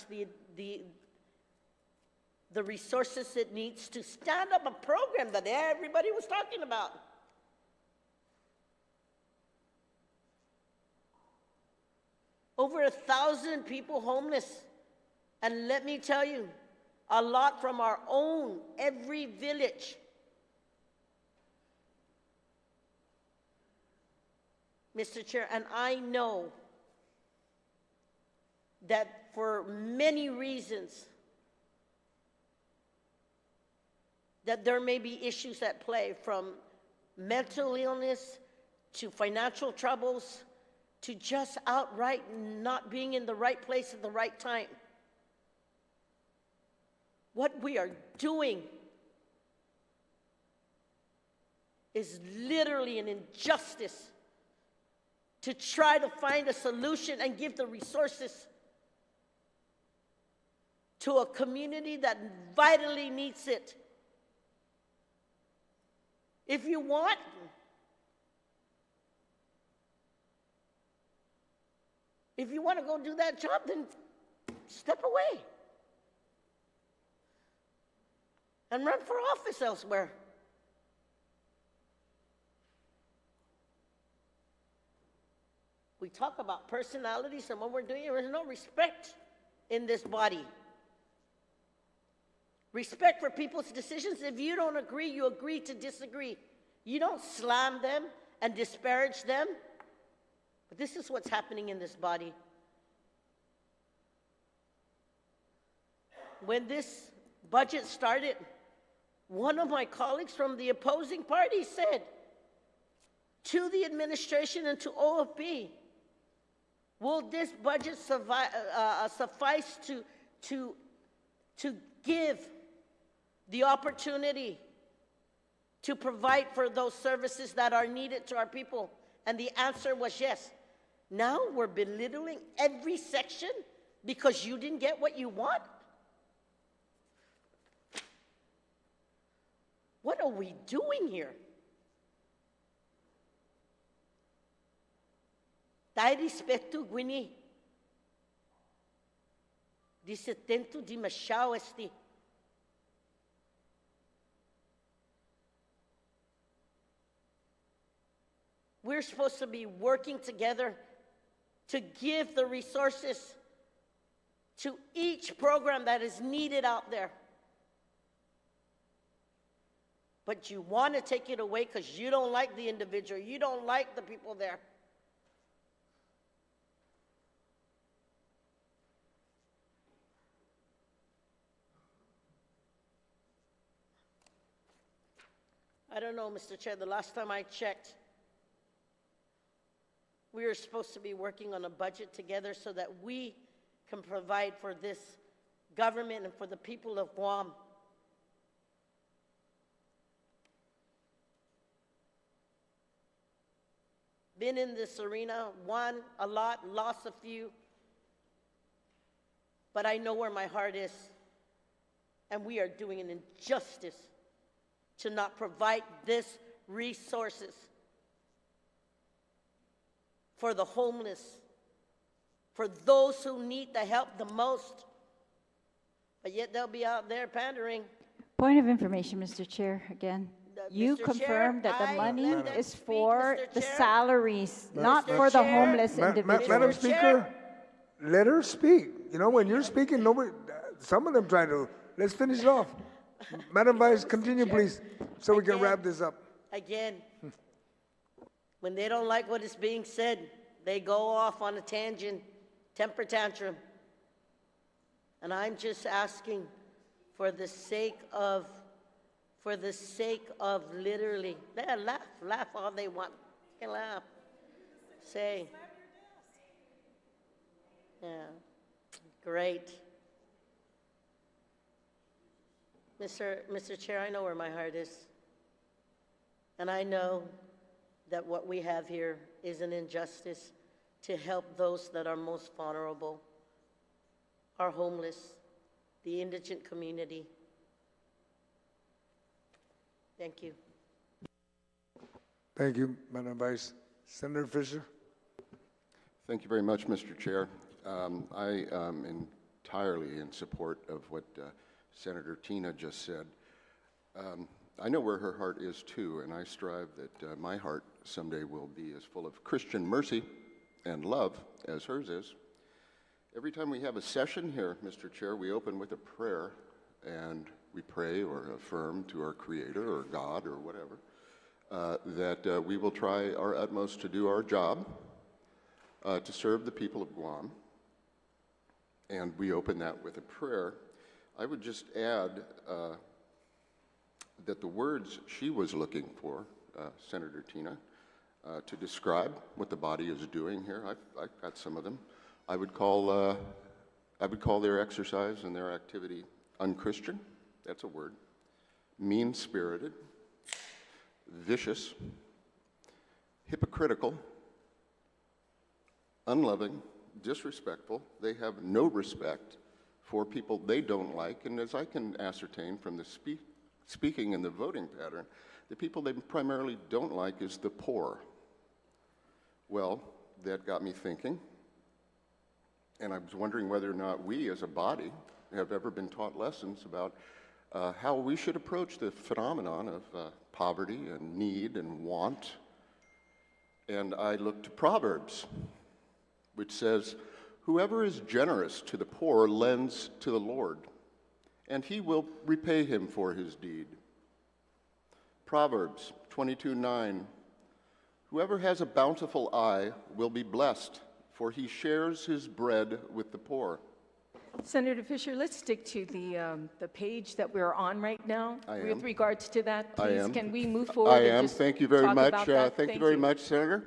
the resources it needs to stand up a program that everybody was talking about. Over 1,000 people homeless. And let me tell you, a lot from our own, every village. Mr. Chair, and I know that for many reasons that there may be issues at play, from mental illness to financial troubles to just outright not being in the right place at the right time. What we are doing is literally an injustice to try to find a solution and give the resources to a community that vitally needs it. If you want, to go do that job, then step away and run for office elsewhere. We talk about personalities and what we're doing. There is no respect in this body. Respect for people's decisions. If you don't agree, you agree to disagree. You don't slam them and disparage them. But this is what's happening in this body. When this budget started, one of my colleagues from the opposing party said to the administration and to OFB, will this budget suffice to give the opportunity to provide for those services that are needed to our people? And the answer was yes. Now we're belittling every section because you didn't get what you want? What are we doing here? Dai respeto, Gwini. Dice tento di machao esti. We're supposed to be working together to give the resources to each program that is needed out there. But you want to take it away because you don't like the individual, you don't like the people there. I don't know, Mr. Chair, the last time I checked, we were supposed to be working on a budget together so that we can provide for this government and for the people of Guam. Been in this arena, won a lot, lost a few, but I know where my heart is, and we are doing an injustice to not provide this resources for the homeless, for those who need the help the most, but yet they'll be out there pandering. Point of information, Mr. Chair, again. You Mr. confirmed Chair, that the I money let them is speak, for Mr. the Chair. salaries, not Mr. for the Chair. homeless individuals. Madam Mr. Speaker, Chair. let her speak. You know, when you're speaking, nobody, some of them try to, let's finish it off. Madam Vice, continue, please, so we can Again. wrap this up. Again, when they don't like what is being said, they go off on a tangent, temper tantrum. And I'm just asking for the sake of literally, they laugh all they want. You can laugh. Say. Yeah, great. Mr. Chair, I know where my heart is. And I know that what we have here is an injustice to help those that are most vulnerable, our homeless, the indigent community. Thank you. Thank you, Madam Vice. Senator Fisher? Thank you very much, Mr. Chair. I am entirely in support of what Senator Tina just said. I know where her heart is too, and I strive that my heart someday will be as full of Christian mercy and love as hers is. Every time we have a session here, Mr. Chair, we open with a prayer, and we pray or affirm to our Creator or God or whatever. that we will try our utmost to do our job to serve the people of Guam. And we open that with a prayer. I would just add that the words she was looking for, Senator Tina, to describe what the body is doing here, I've got some of them. I would call their exercise and their activity unchristian. That's a word. Mean-spirited, vicious, hypocritical, unloving, disrespectful. They have no respect for people they don't like, and as I can ascertain from the speaking and the voting pattern, the people they primarily don't like is the poor. Well, that got me thinking, and I was wondering whether or not we as a body have ever been taught lessons about how we should approach the phenomenon of poverty and need and want. And I looked to Proverbs, which says, "Whoever is generous to the poor lends to the Lord, and he will repay him for his deed." Proverbs 22:9, "Whoever has a bountiful eye will be blessed, for he shares his bread with the poor." Senator Fisher, let's stick to the page that we're on right now. I am. With regards to that, I please, am. can we move forward? I and am. just Thank you very talk much. about that? Thank you very much, Senator.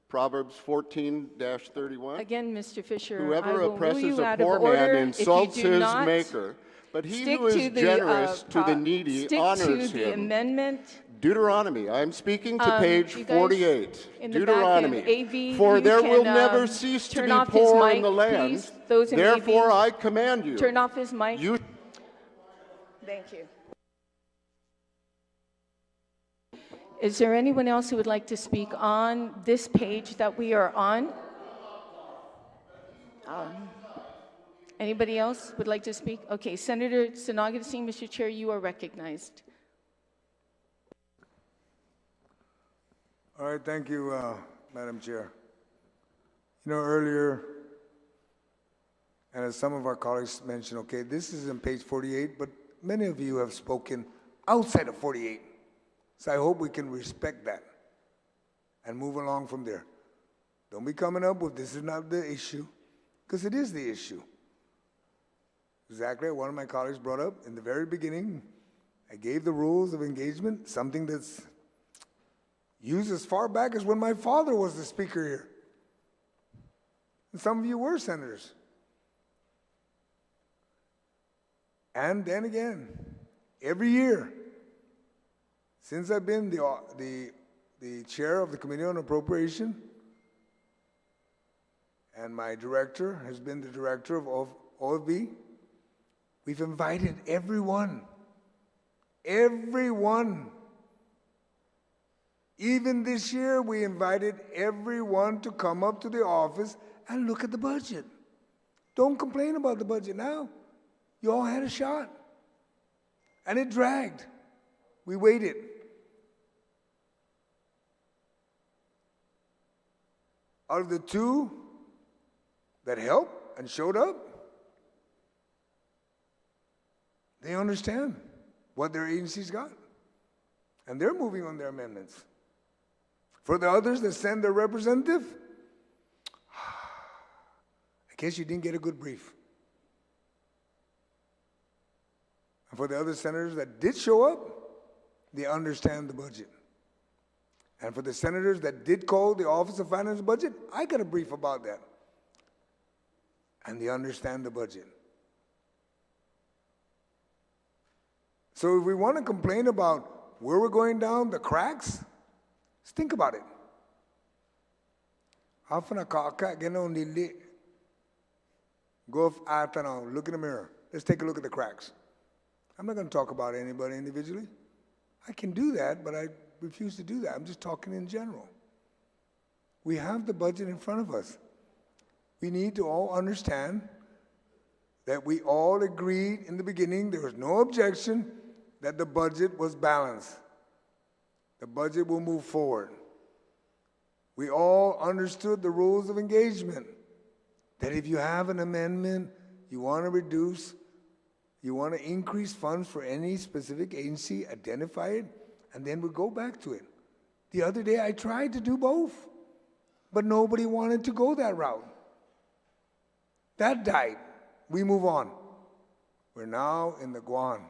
Proverbs 14-31. Again, Mr. Fisher, I "Whoever will rule oppresses you a out of poor order man if you insults do his not maker, but he stick who is to the, generous to the needy honors stick to the him." amendment. Deuteronomy, I'm speaking to page you guys 48. in the back Deuteronomy. end, AV, "For you there will can, never cease to turn be off his poor mic, in the land. please. Those in Therefore AV, I command you." Turn off his mic. You Thank you. Is there anyone else who would like to speak on this page that we are on? Anybody else would like to speak? Okay, Senator Sinaga-Singh, Mr. Chair, you are recognized. All right, thank you, Madam Chair. You know, earlier, and as some of our colleagues mentioned, okay, this is on page 48, but many of you have spoken outside of 48. So I hope we can respect that and move along from there. Don't be coming up with this is not the issue, because it is the issue. Exactly what one of my colleagues brought up in the very beginning. I gave the rules of engagement, something that's used as far back as when my father was the speaker here. And some of you were senators. And then again, every year, since I've been the chair of the Committee on Appropriation, and my director has been the director of OFB, we've invited everyone. Even this year, we invited everyone to come up to the office and look at the budget. Don't complain about the budget now. You all had a shot. And it dragged. We waited. Out of the two that helped and showed up, they understand what their agencies got. And they're moving on their amendments. For the others that send their representative, I guess you didn't get a good brief. And for the other senators that did show up, they understand the budget. And for the senators that did call the Office of Finance and Budget, I got a brief about that. And they understand the budget. So if we want to complain about where we're going down the cracks, let's think about it. Go look in the mirror. Let's take a look at the cracks. I'm not going to talk about anybody individually. I can do that, but I refuse to do that. I'm just talking in general. We have the budget in front of us. We need to all understand that we all agreed in the beginning, there was no objection, that the budget was balanced. The budget will move forward. We all understood the rules of engagement, that if you have an amendment, you want to reduce, you want to increase funds for any specific agency, identify it, and then we go back to it. The other day, I tried to do both, but nobody wanted to go that route. That died. We move on. We're now in the Guåhan.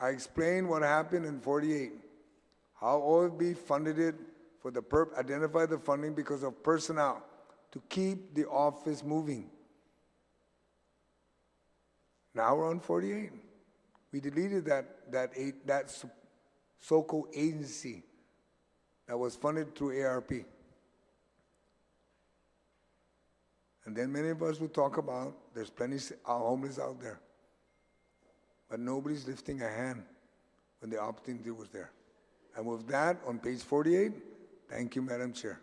I explained what happened in 48, how OFB funded it for the identified the funding because of personnel to keep the office moving. Now we're on 48. We deleted that so-called agency that was funded through ARP. And then many of us will talk about there's plenty of homeless out there. But nobody's lifting a hand when the opportunity was there. And with that, on page 48, thank you, Madam Chair.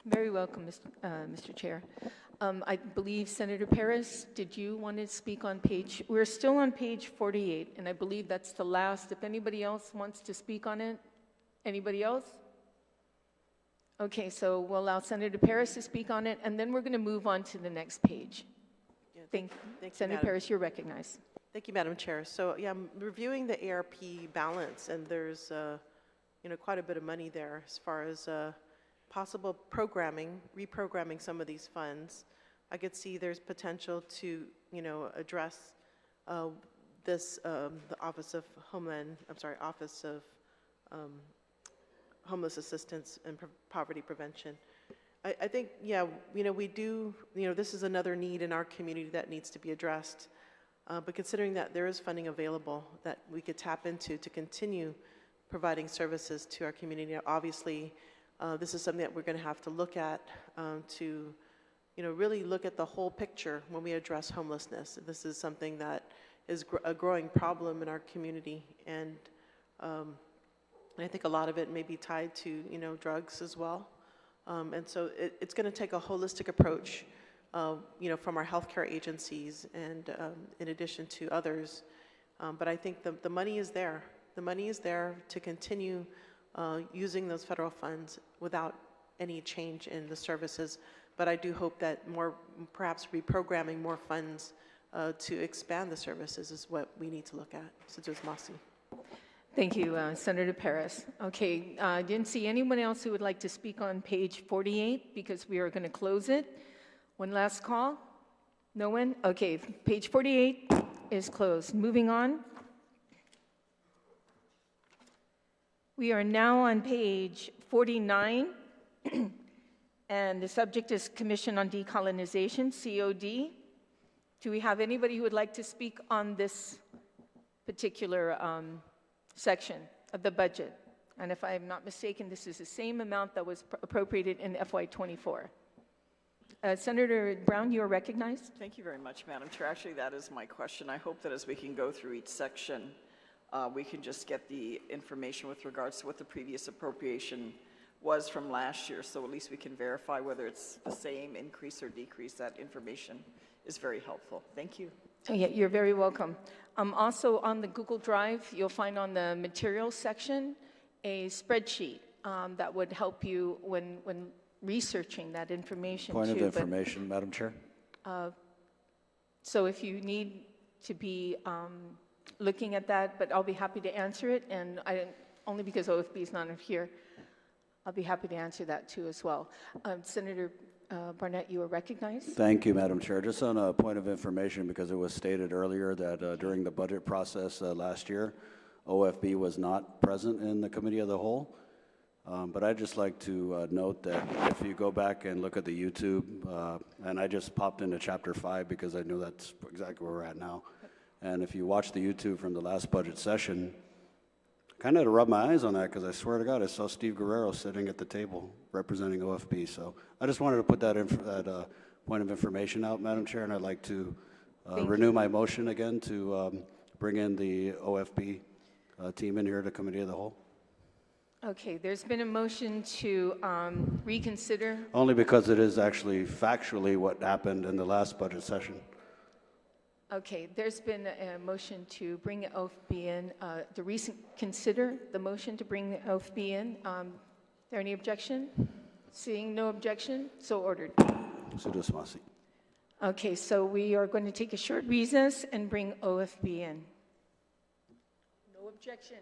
Very welcome, Mr. Chair. I believe Senator Perez, did you want to speak on page? We're still on page 48, and I believe that's the last. If anybody else wants to speak on it, anybody else? Okay, so we'll allow Senator Perez to speak on it, and then we're going to move on to the next page. Yeah, Thank you. Madam- Senator Perez, you're recognized. Thank you, Madam Chair. So, yeah, I'm reviewing the ARP balance, and there's, quite a bit of money there as far as possible programming, reprogramming some of these funds. I could see there's potential to, address this, the Office of Homeless Assistance and Poverty Prevention. I think, yeah, we do, this is another need in our community that needs to be addressed. But considering that there is funding available that we could tap into to continue providing services to our community, obviously, this is something that we're going to have to look at to, really look at the whole picture when we address homelessness. This is something that is a growing problem in our community, and I think a lot of it may be tied to, drugs as well. And so it's going to take a holistic approach, from our healthcare agencies and in addition to others. But I think the money is there. The money is there to continue using those federal funds without any change in the services. But I do hope that perhaps reprogramming more funds to expand the services is what we need to look at. So just Masi. Thank you, Senator Perez. Okay, I didn't see anyone else who would like to speak on page 48 because we are going to close it. One last call? No one? Okay, page 48 is closed. Moving on. We are now on page 49, and the subject is Commission on Decolonization, COD. Do we have anybody who would like to speak on this particular section of the budget? And if I am not mistaken, this is the same amount that was appropriated in FY24. Senator Brown, you are recognized. Thank you very much, Madam Chair. Actually, that is my question. I hope that as we can go through each section, we can just get the information with regards to what the previous appropriation was from last year, so at least we can verify whether it's the same increase or decrease. That information is very helpful. Thank you. Oh, yeah, you're very welcome. Also on the Google Drive, you'll find on the materials section a spreadsheet that would help you when researching that information. Point of information, Madam Chair. So if you need to be looking at that, but I'll be happy to answer it, and only because OFB is not here, I'll be happy to answer that too as well. Senator Barnett, you are recognized. Thank you, Madam Chair. Just on a point of information, because it was stated earlier that during the budget process last year, OFB was not present in the Committee of the Whole. But I'd just like to note that if you go back and look at the YouTube, and I just popped into Chapter 5 because I knew that's exactly where we're at now. And if you watch the YouTube from the last budget session, I kind of had to rub my eyes on that because I swear to God, I saw Steve Guerrero sitting at the table representing OFB. So I just wanted to put that point of information out, Madam Chair, and I'd like to renew my motion again to bring in the OFB team in here to Committee of the Whole. Okay, there's been a motion to reconsider. Only because it is actually factually what happened in the last budget session. Okay, there's been a motion to bring the OFB in, to reconsider the motion to bring the OFB in. Is there any objection? Seeing no objection, so ordered. Okay, so we are going to take a short recess and bring OFB in. No objection.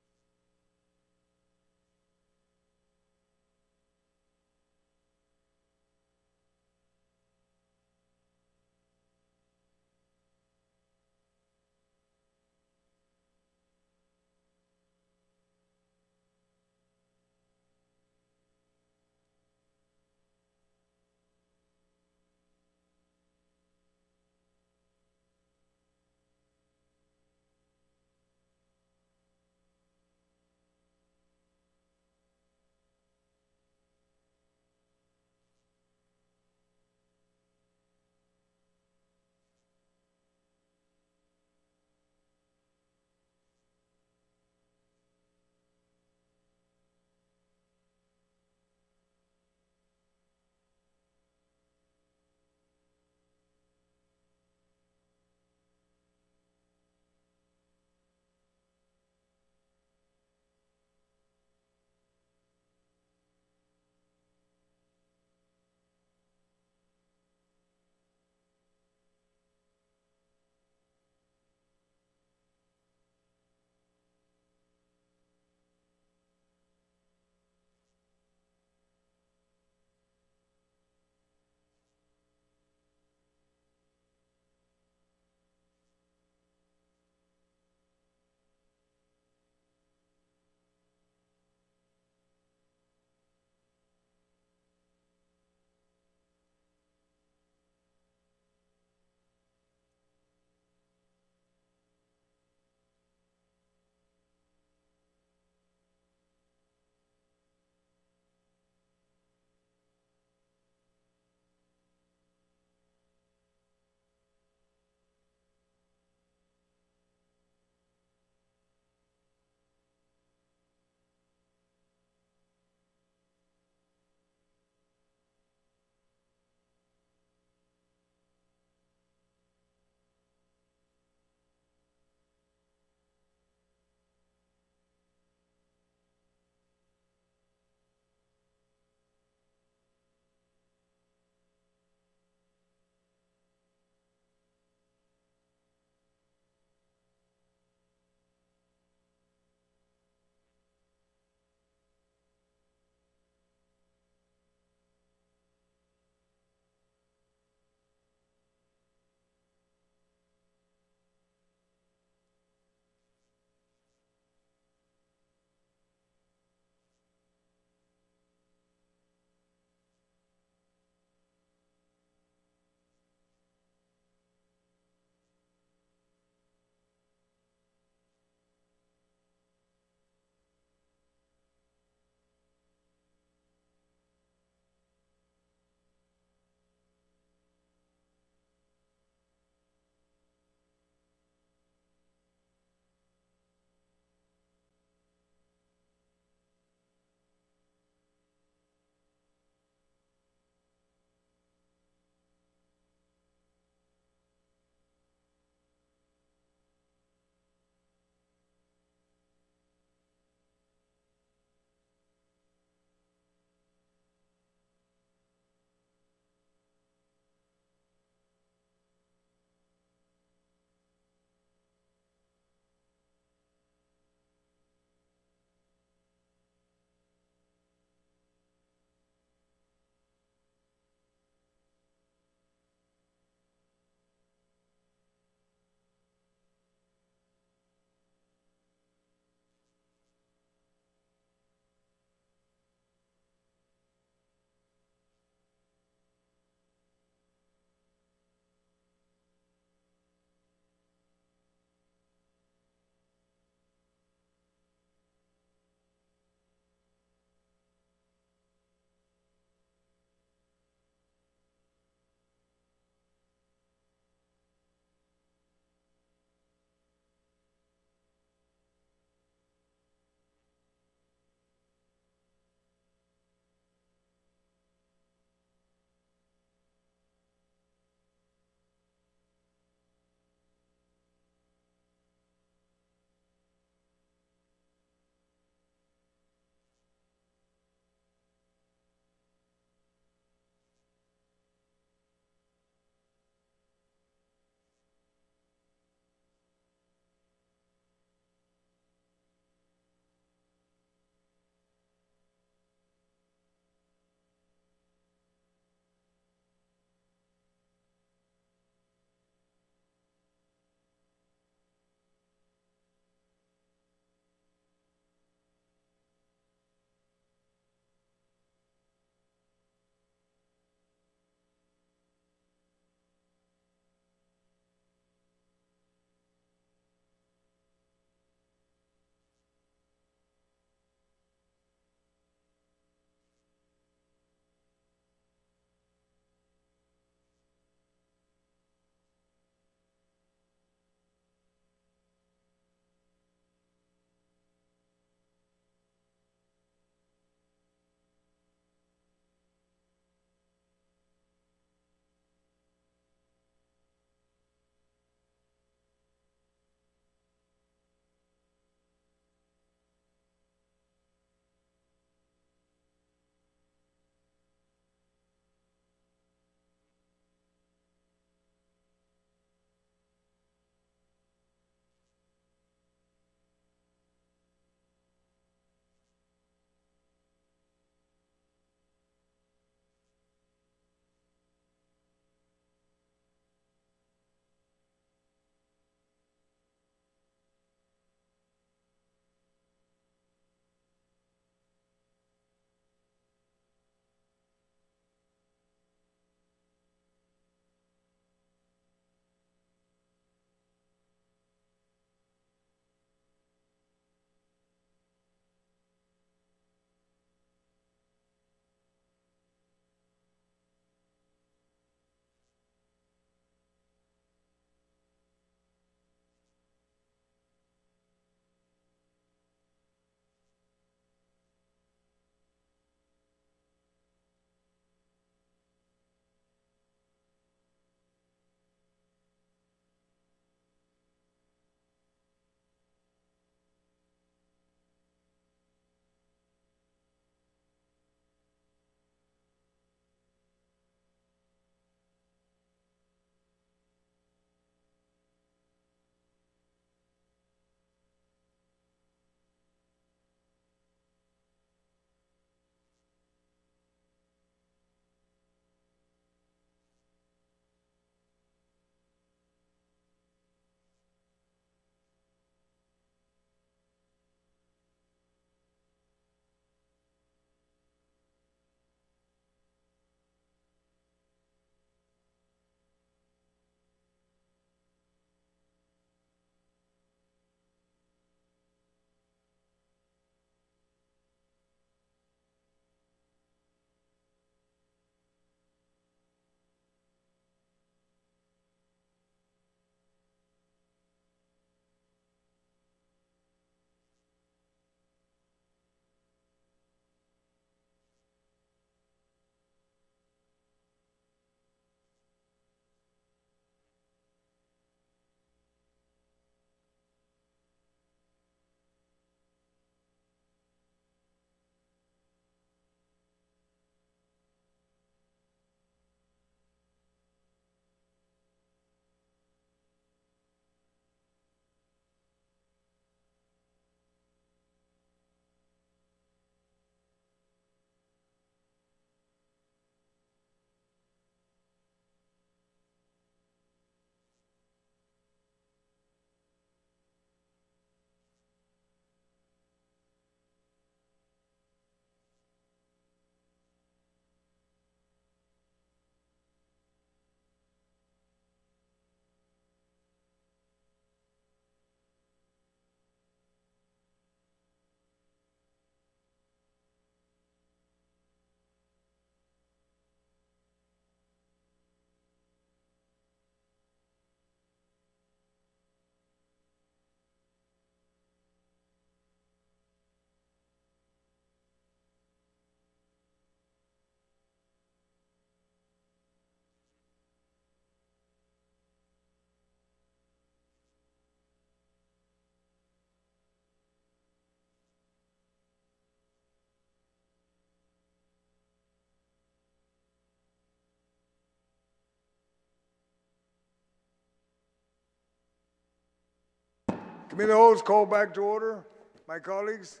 Committee holds call back to order. My colleagues,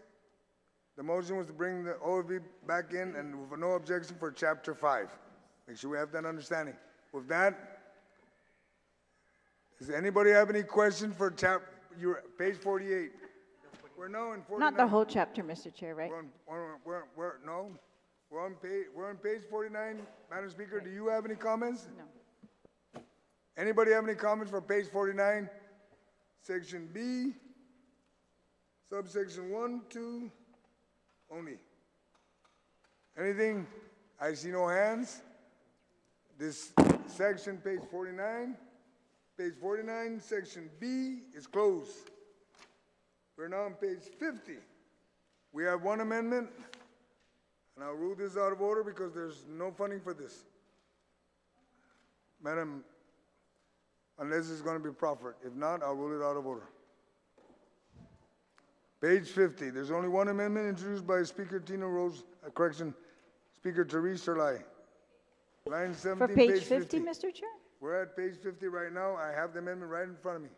the motion was to bring the OFB back in and with no objection for Chapter 5. Make sure we have that understanding. With that, does anybody have any questions for page 48? We're now in 49. Not the whole chapter, Mr. Chair, right? We're on page 49. Madam Speaker, do you have any comments? No. Anybody have any comments for page 49? Section B, subsection 1, 2, only. Anything? I see no hands. This section, page 49, section B is closed. We're now on page 50. We have one amendment, and I'll rule this out of order because there's no funding for this. Madam, unless it's going to be proffered. If not, I'll rule it out of order. Page 50, there's only one amendment introduced by Speaker Tina Rose, Speaker Therese Serlai. Line 17, For page 50, Mr. Chair? We're at page 50 right now. I have the amendment right in front of me.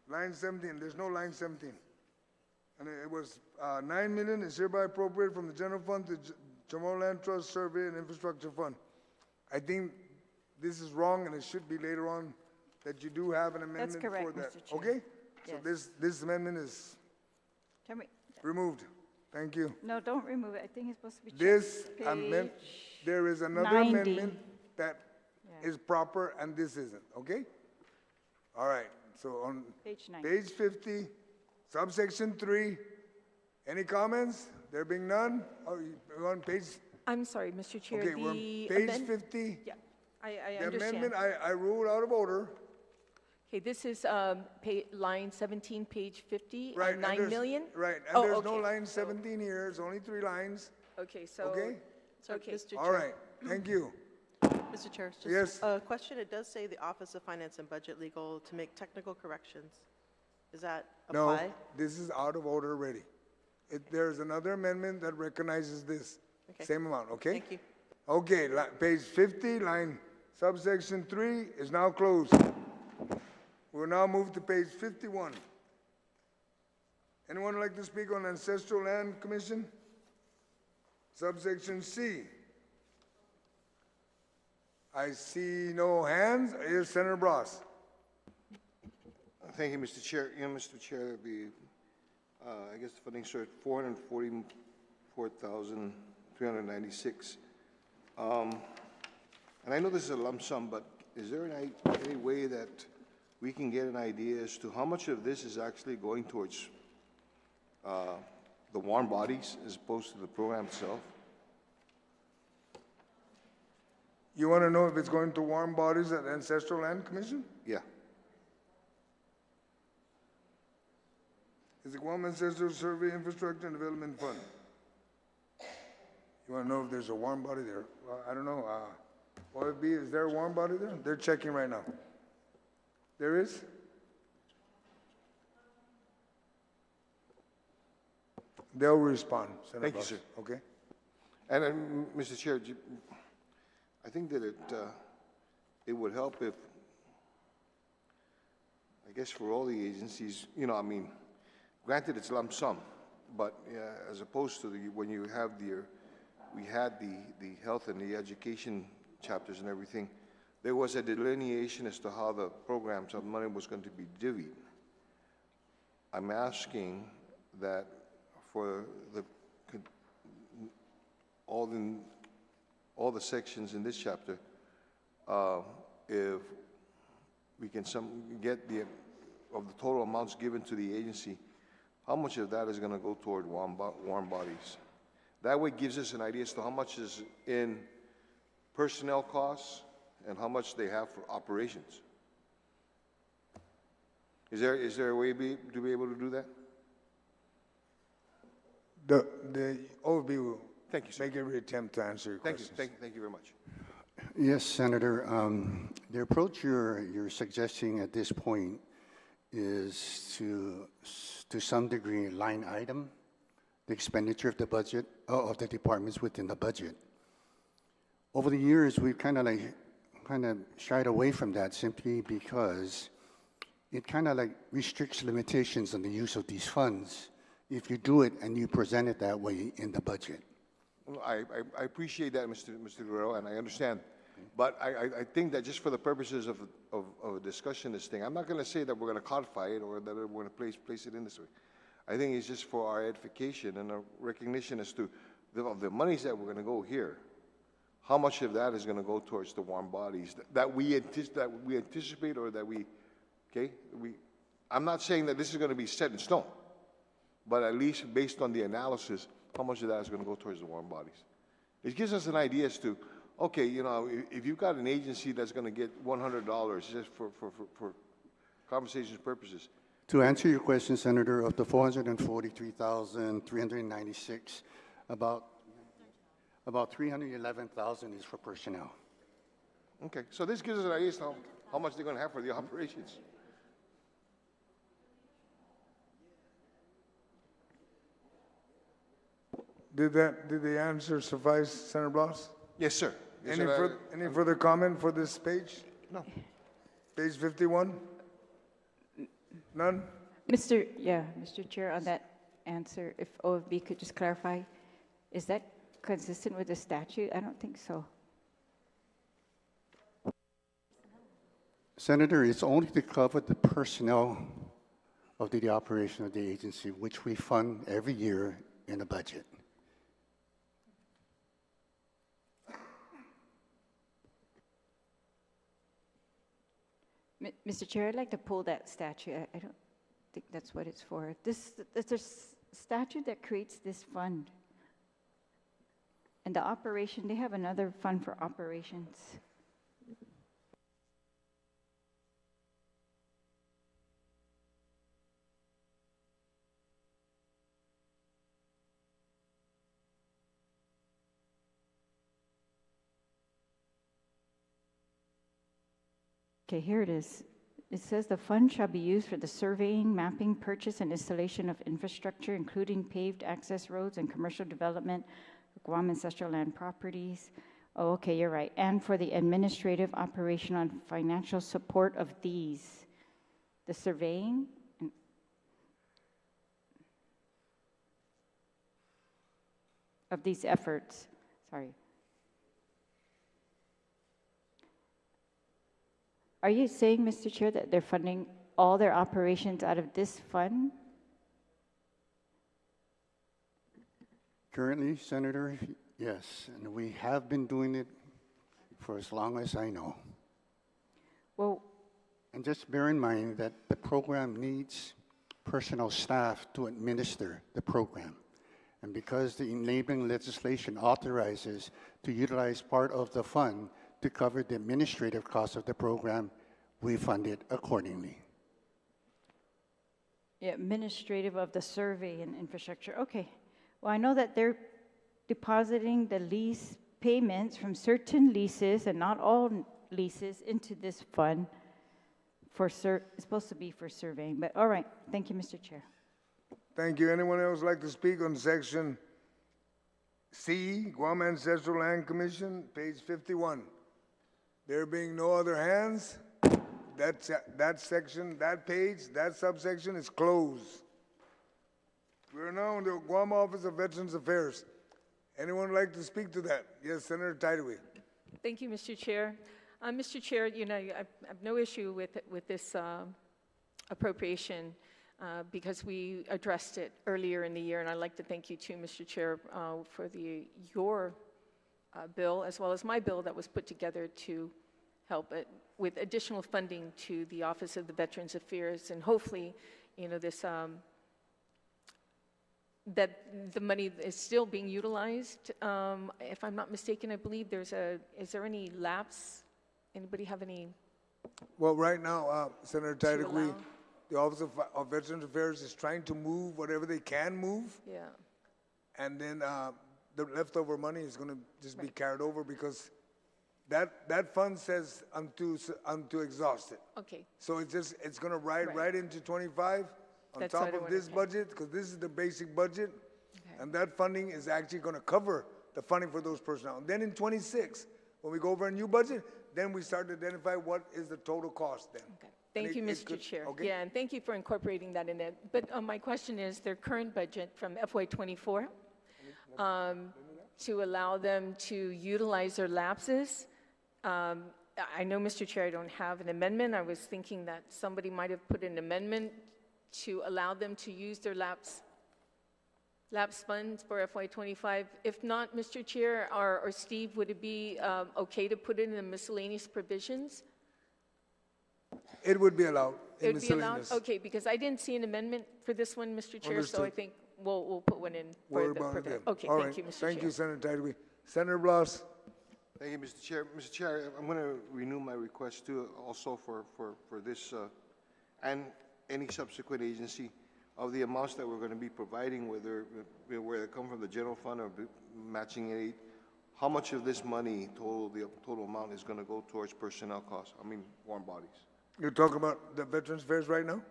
Line 17, there's no line 17. And it was 9 million is hereby appropriated from the general fund to Chamorro Land Trust Survey and Infrastructure Fund. I think this is wrong, and it should be later on that you do have an amendment That's correct, for that. Mr. Chair. Okay? Yes. So this amendment is Can we, removed. Thank you. no, don't remove it. I think it's supposed to be checked. This amendment, there is another 90. amendment that is proper, and this isn't, okay? All right, so on Page 90. page 50, subsection 3, any comments? There being none? Oh, we're on page, I'm sorry, Mr. Chair. okay, we're on the page amend- 50. Yeah, I The understand. amendment, I ruled out of order. Okay, this is line 17, page 50, Right. 9 there's- million? Right, and Oh, there's no okay. line 17 here, it's only 3 lines, Okay, so. okay? So, Okay. Mr. All Chair, right, thank you. Mr. Chair, Yes. just a question. It does say the Office of Finance and Budget Legal to make technical corrections. Does that No, apply? this is out of order already. There's another amendment that recognizes this, Okay. same amount, okay? Thank you. Okay, page 50, line subsection 3 is now closed. We'll now move to page 51. Anyone like to speak on Ancestral Land Commission? Subsection C. I see no hands. Yes, Senator Bras. Thank you, Mr. Chair. Mr. Chair, I guess the funding source, 444,396. And I know this is a lump sum, but is there any way that we can get an idea as to how much of this is actually going towards the warm bodies as opposed to the program itself? You want to know if it's going to warm bodies at Ancestral Land Commission? Yeah. Is it Guam Ancestral Survey Infrastructure and Development Fund? You want to know if there's a warm body there? Well, I don't know. OFB, is there a warm body there? They're checking right now. There is? They'll respond, Senator Thank you, Bras. sir. Okay? And, Mr. Chair, I think that it would help if, I guess for all the agencies, granted it's lump sum, but as opposed to when you have we had the health and the education chapters and everything, there was a delineation as to how the programs of money was going to be divvied. I'm asking that for all the sections in this chapter, if we can get of the total amounts given to the agency, how much of that is going to go toward warm bodies? That way gives us an idea as to how much is in personnel costs and how much they have for operations. Is there a way to be able to do that? The OFB will Thank you, sir. make every attempt to answer your questions. Thank you very much. Yes, Senator. The approach you're suggesting at this point is to some degree line item the expenditure of the budget of the departments within the budget. Over the years, we've kind of shied away from that simply because it kind of like restricts limitations on the use of these funds if you do it and you present it that way in the budget. Well, I appreciate that, Mr. Guerrero, and I understand. But I think that just for the purposes of discussion this thing, I'm not going to say that we're going to codify it or that we're going to place it in this way. I think it's just for our edification and a recognition as to the monies that we're going to go here, how much of that is going to go towards the warm bodies that we anticipate or that we, okay? I'm not saying that this is going to be set in stone, but at least based on the analysis, how much of that is going to go towards the warm bodies. It gives us an idea as to, okay, you know, if you've got an agency that's going to get $100 just for conversation purposes. To answer your question, Senator, of the 443,396, about 311,000 is for personnel. Okay, so this gives us an idea as to how much they're going to have for the operations. Did the answer suffice, Senator Blas? Yes, sir. Yes, Any, sir. any further comment for this page? No. Page 51? None? Mr. Chair, on that answer, if OFB could just clarify, is that consistent with the statute? I don't think so. Senator, it's only to cover the personnel of the operation of the agency, which we fund every year in a budget. Mr. Chair, I'd like to pull that statute. I don't think that's what it's for. There's a statute that creates this fund. And the operation, they have another fund for operations. Okay, here it is. It says the fund shall be used for the surveying, mapping, purchase, and installation of infrastructure, including paved access roads and commercial development of Guam ancestral land properties. Oh, okay, you're right. And for the administrative operation on financial support of these. The surveying of these efforts. Sorry. Are you saying, Mr. Chair, that they're funding all their operations out of this fund? Currently, Senator, yes, and we have been doing it for as long as I know. Well, and just bear in mind that the program needs personal staff to administer the program. And because the enabling legislation authorizes to utilize part of the fund to cover the administrative costs of the program, we fund it accordingly. Yeah, administrative of the survey and infrastructure. Okay. Well, I know that they're depositing the lease payments from certain leases and not all leases into this fund for it's supposed to be for surveying. But all right. Thank you, Mr. Chair. Thank you. Anyone else like to speak on section C, Guam Ancestral Land Commission, page 51? There being no other hands, that section, that page, that subsection is closed. We're now in the Guam Office of Veterans Affairs. Anyone like to speak to that? Yes, Senator Tideway. Thank you, Mr. Chair. Mr. Chair, you know, I have no issue with this appropriation because we addressed it earlier in the year, and I'd like to thank you too, Mr. Chair, for your bill as well as my bill that was put together to help it with additional funding to the Office of the Veterans Affairs, and hopefully, you know, this that the money is still being utilized. If I'm not mistaken, I believe is there any lapse? Anybody have any? Well, right now, Senator Tideway, the Office of Veterans Affairs is trying to move whatever they can move. Yeah. And then the leftover money is going to just be carried over because that fund says unto exhausted. Okay. So it's going to ride right into 25 on top of this budget because this is the basic budget, and that funding is actually going to cover the funding for those personnel. And then in 26, when we go over a new budget, then we start to identify what is the total cost then. Okay. Thank you, it Mr. could- Chair. okay. Yeah, and thank you for incorporating that in it. But my question is, their current budget from FY24, to allow them to utilize their lapses. I know, Mr. Chair, I don't have an amendment. I was thinking that somebody might have put an amendment to allow them to use their lapse funds for FY25. If not, Mr. Chair, or Steve, would it be okay to put it in the miscellaneous provisions? It would be allowed It in would be allowed? miscellaneous. Okay, because I didn't see an amendment for this one, Mr. Chair, so I Understood. think we'll put one in for Worry the about it purpose. then. Okay, All thank right. you, Mr. Chair. Thank you, Senator Tyree. Senator Blas. Thank you, Mr. Chair. Mr. Chair, I'm going to renew my request too, also for this and any subsequent agency of the amounts that we're going to be providing, whether they come from the general fund or matching aid. How much of this money, the total amount, is going to go towards personnel costs? I mean, warm bodies. You're talking about the Veterans Affairs right now?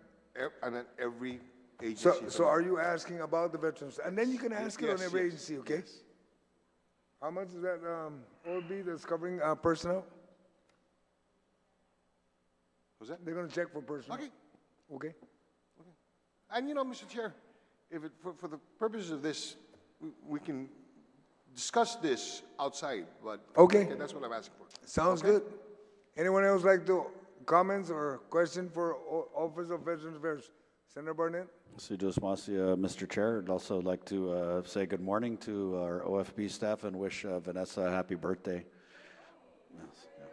And then every agency. So are you asking about the Veterans? And then you can ask it on Yes, every yes, agency, okay? yes. How much is that OB that's covering personnel? Was that? They're going to check for personnel. Okay. Okay. And you know, Mr. Chair, if it, for the purposes of this, we can discuss this outside, but Okay. that's what I'm asking for. Sounds Okay. good. Anyone else like to comments or question for Office of Veterans Affairs? Senator Barnett? So just Mr. Chair, I'd also like to say good morning to our OFB staff and wish Vanessa a happy birthday. Yes, yeah.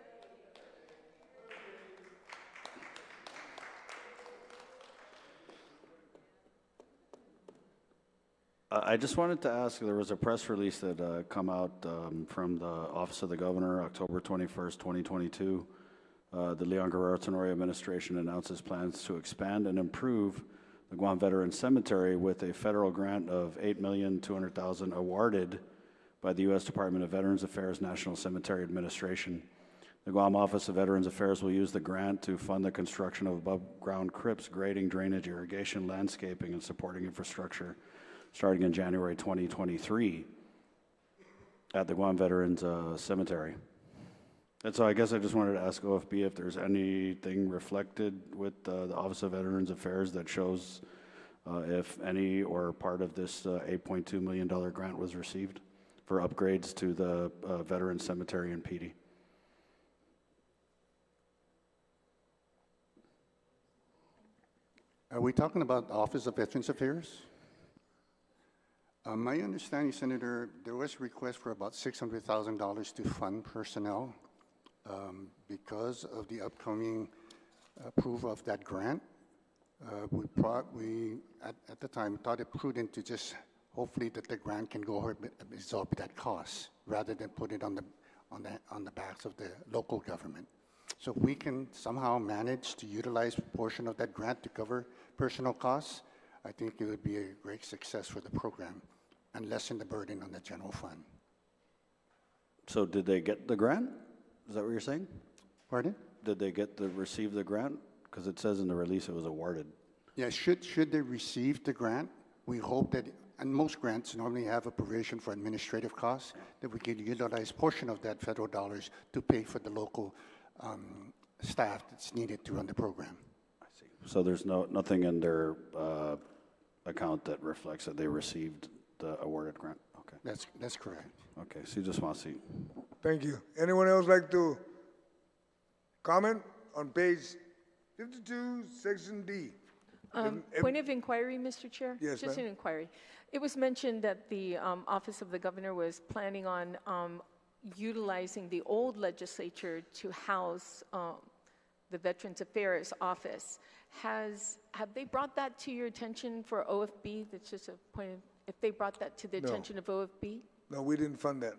I just wanted to ask, there was a press release that come out from the Office of the Governor, October 21st, 2022. The Leon Guerrero Tenorio administration announces plans to expand and improve the Guam Veteran Cemetery with a federal grant of $8,200,000 awarded by the U.S. Department of Veterans Affairs National Cemetery Administration. The Guam Office of Veterans Affairs will use the grant to fund the construction of above-ground crypts, grading, drainage, irrigation, landscaping, and supporting infrastructure starting in January 2023 at the Guam Veterans Cemetery. And so I guess I just wanted to ask OFB if there's anything reflected with the Office of Veterans Affairs that shows if any or part of this $8.2 million grant was received for upgrades to the Veterans Cemetery in PD. Are we talking about the Office of Veterans Affairs? My understanding, Senator, there was a request for about $600,000 to fund personnel because of the upcoming approval of that grant. We at the time thought it prudent to just hopefully that the grant can go ahead and absorb that cost rather than put it on the backs of the local government. So if we can somehow manage to utilize a portion of that grant to cover personal costs, I think it would be a great success for the program and lessen the burden on the general fund. So did they get the grant? Is that what you're saying? Pardon? Did they receive the grant? Because it says in the release it was awarded. Yeah, should they receive the grant, we hope that, and most grants normally have a provision for administrative costs, that we can utilize portion of that federal dollars to pay for the local staff that's needed to run the program. I see. So there's nothing in their account that reflects that they received the awarded grant? Okay. That's correct. Okay, so you just want to see. Thank you. Anyone else like to comment on page 52, section D? Point of inquiry, Mr. Chair? Yes, Just ma'am. an inquiry. It was mentioned that the Office of the Governor was planning on utilizing the old legislature to house the Veterans Affairs Office. Have they brought that to your attention for OFB? That's just a point of, if they brought that to the No. attention of OFB? No, we didn't fund that.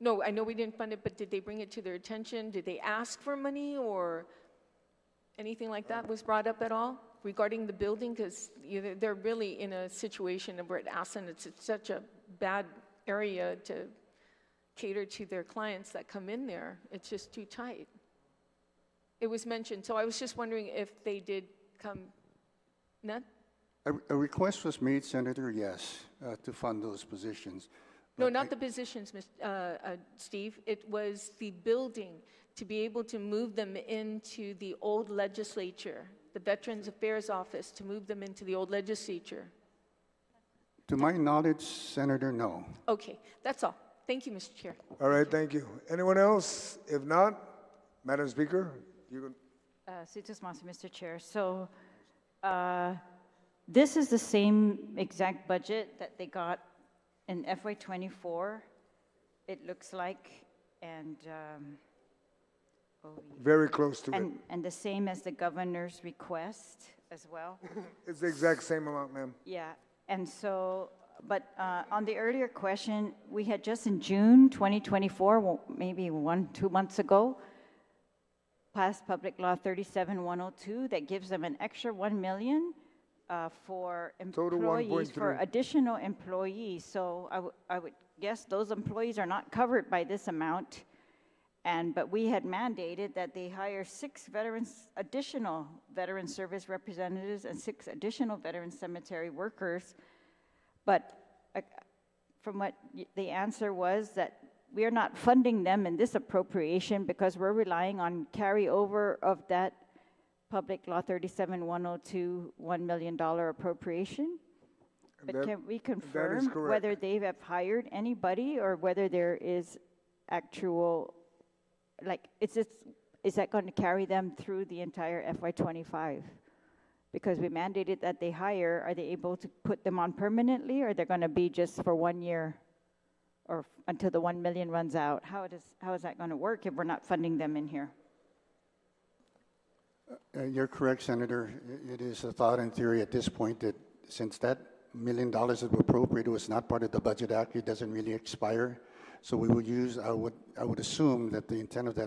No, I know we didn't fund it, but did they bring it to their attention? Did they ask for money or anything like that was brought up at all regarding the building? Because they're really in a situation where at Assen, it's such a bad area to cater to their clients that come in there. It's just too tight. It was mentioned, so I was just wondering if they did come, none? A request was made, Senator, yes, to fund those positions. No, not the positions, Steve. It was the building, to be able to move them into the old legislature, the Veterans Affairs Office, to move them into the old legislature. To my knowledge, Senator, no. Okay, that's all. Thank you, Mr. Chair. All right, thank you. Anyone else? If not, Madam Speaker, you can. Citrus Masa, Mr. Chair. So this is the same exact budget that they got in FY24, it looks like, and very close to it. and the same as the governor's request as well. It's the exact same amount, ma'am. Yeah, and so, but on the earlier question, we had just in June 2024, well, maybe 2 months ago, passed Public Law 37102 that gives them an extra 1 million for Total employees, for 1.3. additional employees. So I would guess those employees are not covered by this amount. But we had mandated that they hire 6 additional veteran service representatives and 6 additional veteran cemetery workers. But from what the answer was, that we are not funding them in this appropriation because we're relying on carryover of that Public Law 37102 $1 million appropriation. But can we confirm whether they have hired anybody or whether there is actual, like, is that going to carry them through the entire FY25? Because we mandated that they hire, are they able to put them on permanently, or they're going to be just for 1 year or until the 1 million runs out? How is that going to work if we're not funding them in here? You're correct, Senator. It is a thought and theory at this point that since that $1 million that we appropriated was not part of the Budget Act, it doesn't really expire. So we would use, I would assume that the intent of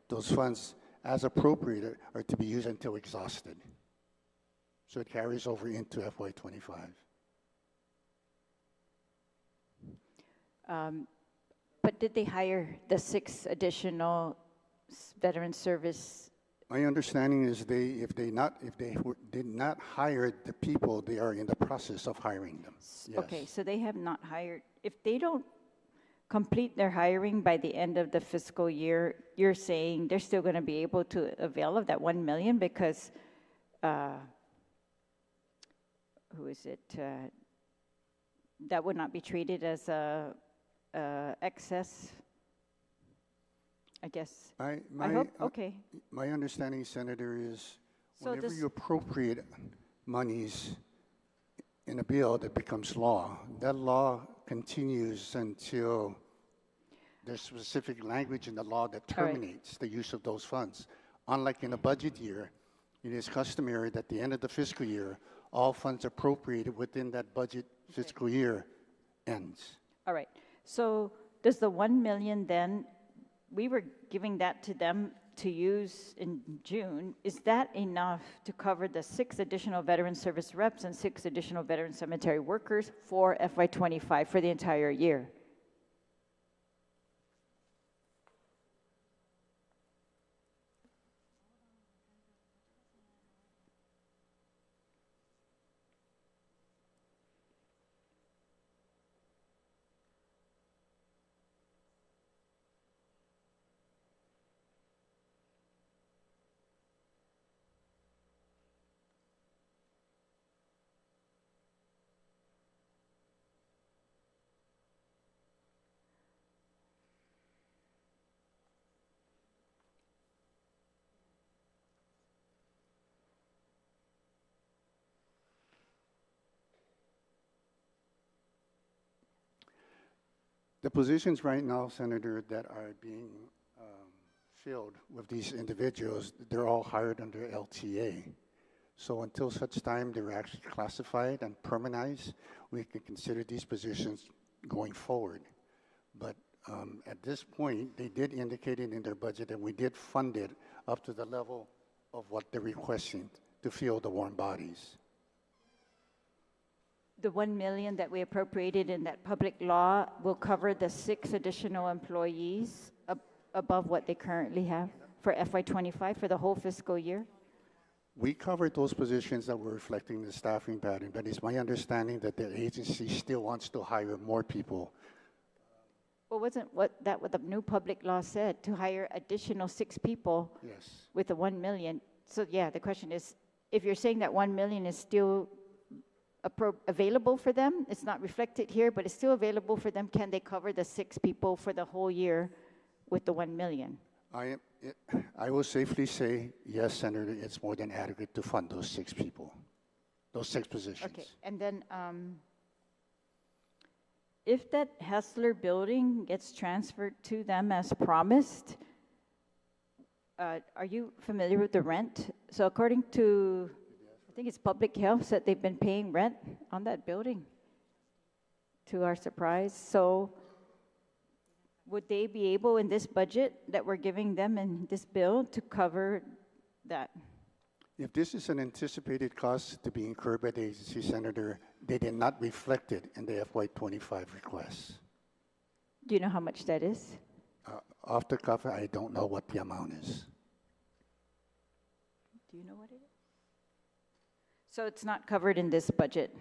those funds as appropriated are to be used until exhausted. So it carries over into FY25. But did they hire the 6 additional veteran service? My understanding is if they did not hire the people, they are in the process of hiring them. Yes. Okay, so they have not hired. If they don't complete their hiring by the end of the fiscal year, you're saying they're still going to be able to avail of that 1 million because, who is it? That would not be treated as a excess, I guess. I hope, okay. My understanding, Senator, is So whenever this- you appropriate monies in a bill that becomes law, that law continues until there's specific language in the law that All right. terminates the use of those funds. Unlike in a budget year, it is customary that at the end of the fiscal year, all funds appropriated within that budget fiscal year ends. All right. So does the 1 million then, we were giving that to them to use in June. Is that enough to cover the 6 additional veteran service reps and 6 additional veteran cemetery workers for FY25 for the entire year? The positions right now, Senator, that are being filled with these individuals, they're all hired under LTA. So until such time they're actually classified and permanized, we can consider these positions going forward. But at this point, they did indicate it in their budget that we did fund it up to the level of what they're requesting to fill the warm bodies. The 1 million that we appropriated in that public law will cover the 6 additional employees above what they currently have for FY25 for the whole fiscal year? We covered those positions that were reflecting the staffing pattern, but it's my understanding that the agency still wants to hire more people Well, wasn't that what the new public law said, to hire additional 6 people Yes. with the 1 million? So yeah, the question is, if you're saying that 1 million is still available for them, it's not reflected here, but it's still available for them, can they cover the 6 people for the whole year with the 1 million? I will safely say, yes, Senator, it's more than adequate to fund those 6 people, those 6 positions. Okay, and then if that Hessler building gets transferred to them as promised, are you familiar with the rent? So according to, I think it's Public Health, said they've been paying rent on that building, to our surprise. So would they be able, in this budget that we're giving them in this bill, to cover that? If this is an anticipated cost to be incurred by the agency, Senator, they did not reflect it in the FY2025 request. Do you know how much that is? Off the cuff, I don't know what the amount is. Do you know what it is? So it's not covered in this budget?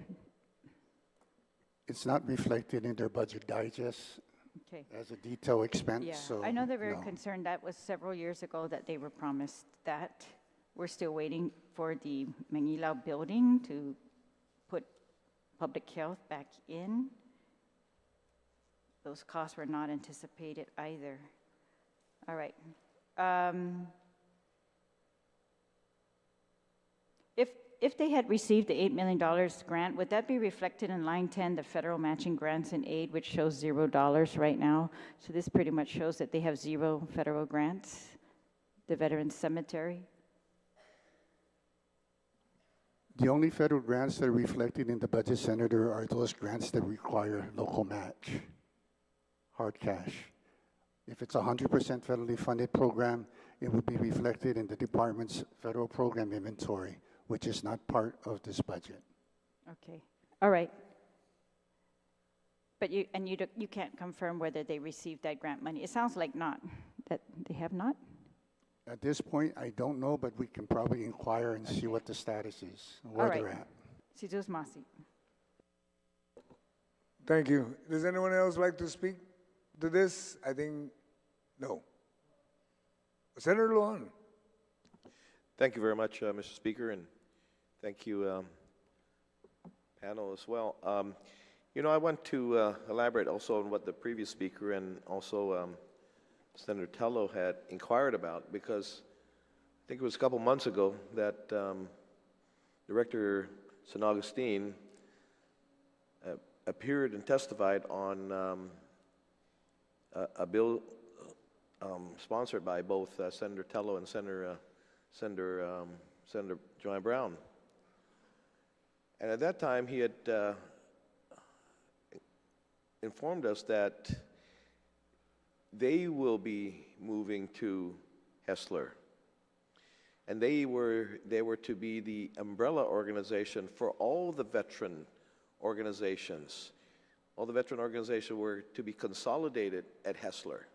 It's not reflected in their budget digest Okay. as a detail expense, Yeah, so I know they're very no. concerned. That was several years ago that they were promised that. We're still waiting for the Manila building to put public health back in. Those costs were not anticipated either. All right. If they had received the $8 million grant, would that be reflected in line 10, the federal matching grants and aid, which shows $0 right now? So this pretty much shows that they have 0 federal grants, the Veterans Cemetery. The only federal grants that are reflected in the budget, Senator, are those grants that require local match, hard cash. If it's a 100% federally funded program, it would be reflected in the department's federal program inventory, which is not part of this budget. Okay, all right. But you can't confirm whether they received that grant money. It sounds like not, that they have not? At this point, I don't know, but we can probably inquire and see what the status is, where they're at. Si Diyos Masi. Thank you. Does anyone else like to speak to this? I think, no. Senator Guåhan. Thank you very much, Mr. Speaker, and thank you, panel as well. You know, I want to elaborate also on what the previous speaker and also Senator Tello had inquired about, because I think it was a couple months ago that Director San Agustin appeared and testified on a bill sponsored by both Senator Tello and Senator Joanne Brown. And at that time, he had informed us that they will be moving to Hessler. And they were to be the umbrella organization for all the veteran organizations. All the veteran organizations were to be consolidated at Hessler.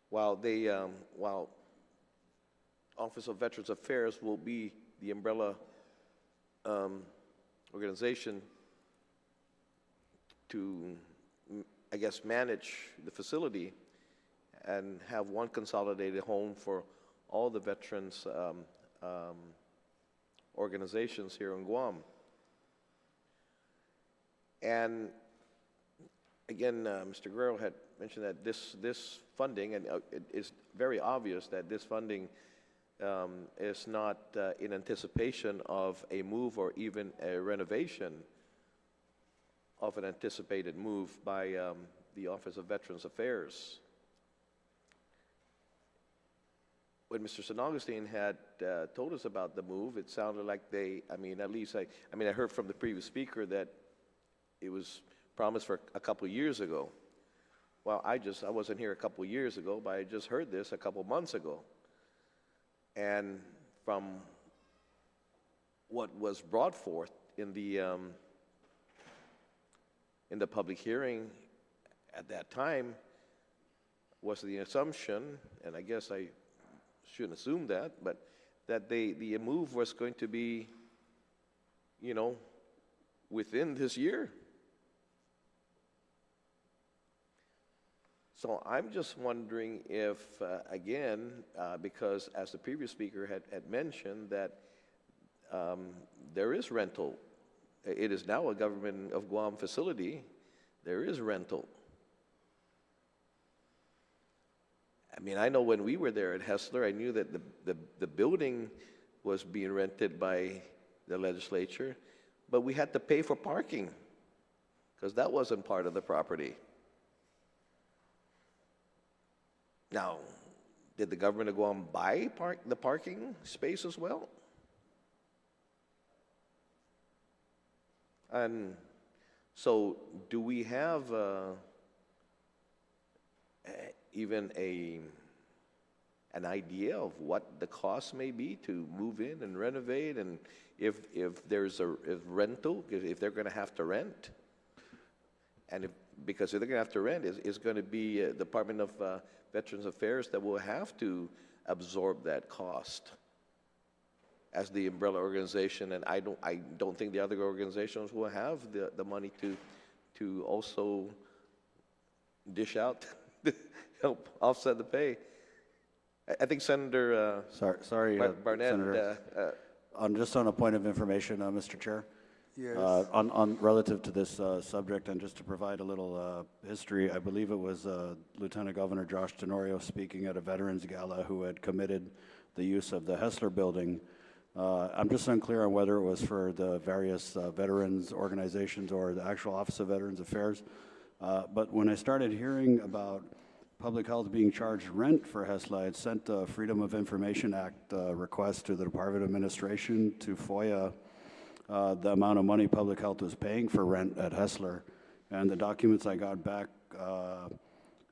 While Office of Veterans Affairs will be the umbrella organization to, I guess, manage the facility and have one consolidated home for all the veterans organizations here in Guam. And again, Mr. Guerrero had mentioned that this funding, and it is very obvious that this funding is not in anticipation of a move or even a renovation of an anticipated move by the Office of Veterans Affairs. When Mr. San Agustin had told us about the move, it sounded like I heard from the previous speaker that it was promised for a couple of years ago. Well, I wasn't here a couple of years ago, but I just heard this a couple of months ago. And from what was brought forth in the public hearing at that time was the assumption, and I guess I shouldn't assume that, but that the move was going to be, within this year. So I'm just wondering if, again, because as the previous speaker had mentioned, that there is rental. It is now a government of Guam facility. There is rental. I mean, I know when we were there at Hessler, I knew that the building was being rented by the legislature, but we had to pay for parking because that wasn't part of the property. Now, did the government of Guam buy the parking space as well? And so, do we have even an idea of what the cost may be to move in and renovate, and if there's if rental, if they're going to have to rent, and because if they're going to have to rent, it's going to be Department of Veterans Affairs that will have to absorb that cost as the umbrella organization, and I don't think the other organizations will have the money to also dish out help offset the pay. I think Senator Sorry, Barnett. Senator. Just on a point of information, Mr. Chair. Yes. On relative to this subject, and just to provide a little history, I believe it was Lieutenant Governor Josh Tenorio speaking at a Veterans Gala who had committed the use of the Hessler building. I'm just unclear on whether it was for the various veterans organizations or the actual Office of Veterans Affairs. But when I started hearing about public health being charged rent for Hessler, I had sent a Freedom of Information Act request to the Department of Administration to FOIA the amount of money public health was paying for rent at Hessler. And the documents I got back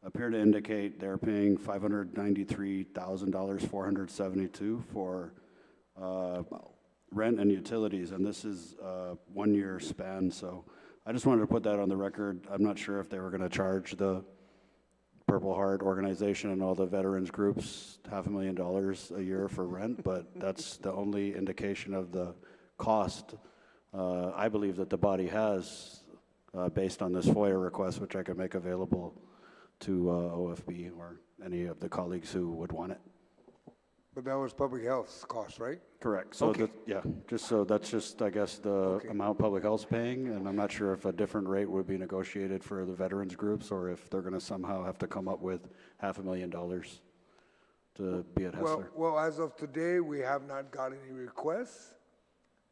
appear to indicate they're paying $593,472 for rent and utilities, and this is a 1 year span. So I just wanted to put that on the record. I'm not sure if they were going to charge the Purple Heart organization and all the veterans groups $500,000 a year for rent, but that's the only indication of the cost I believe that the body has based on this FOIA request, which I can make available to OFB or any of the colleagues who would want it. But that was public health's cost, right? Correct. So Okay. That's just, I guess, the amount public health's paying, and I'm not sure if a different rate would be negotiated for the veterans groups or if they're going to somehow have to come up with $500,000 to be at Hessler. Well, as of today, we have not got any requests,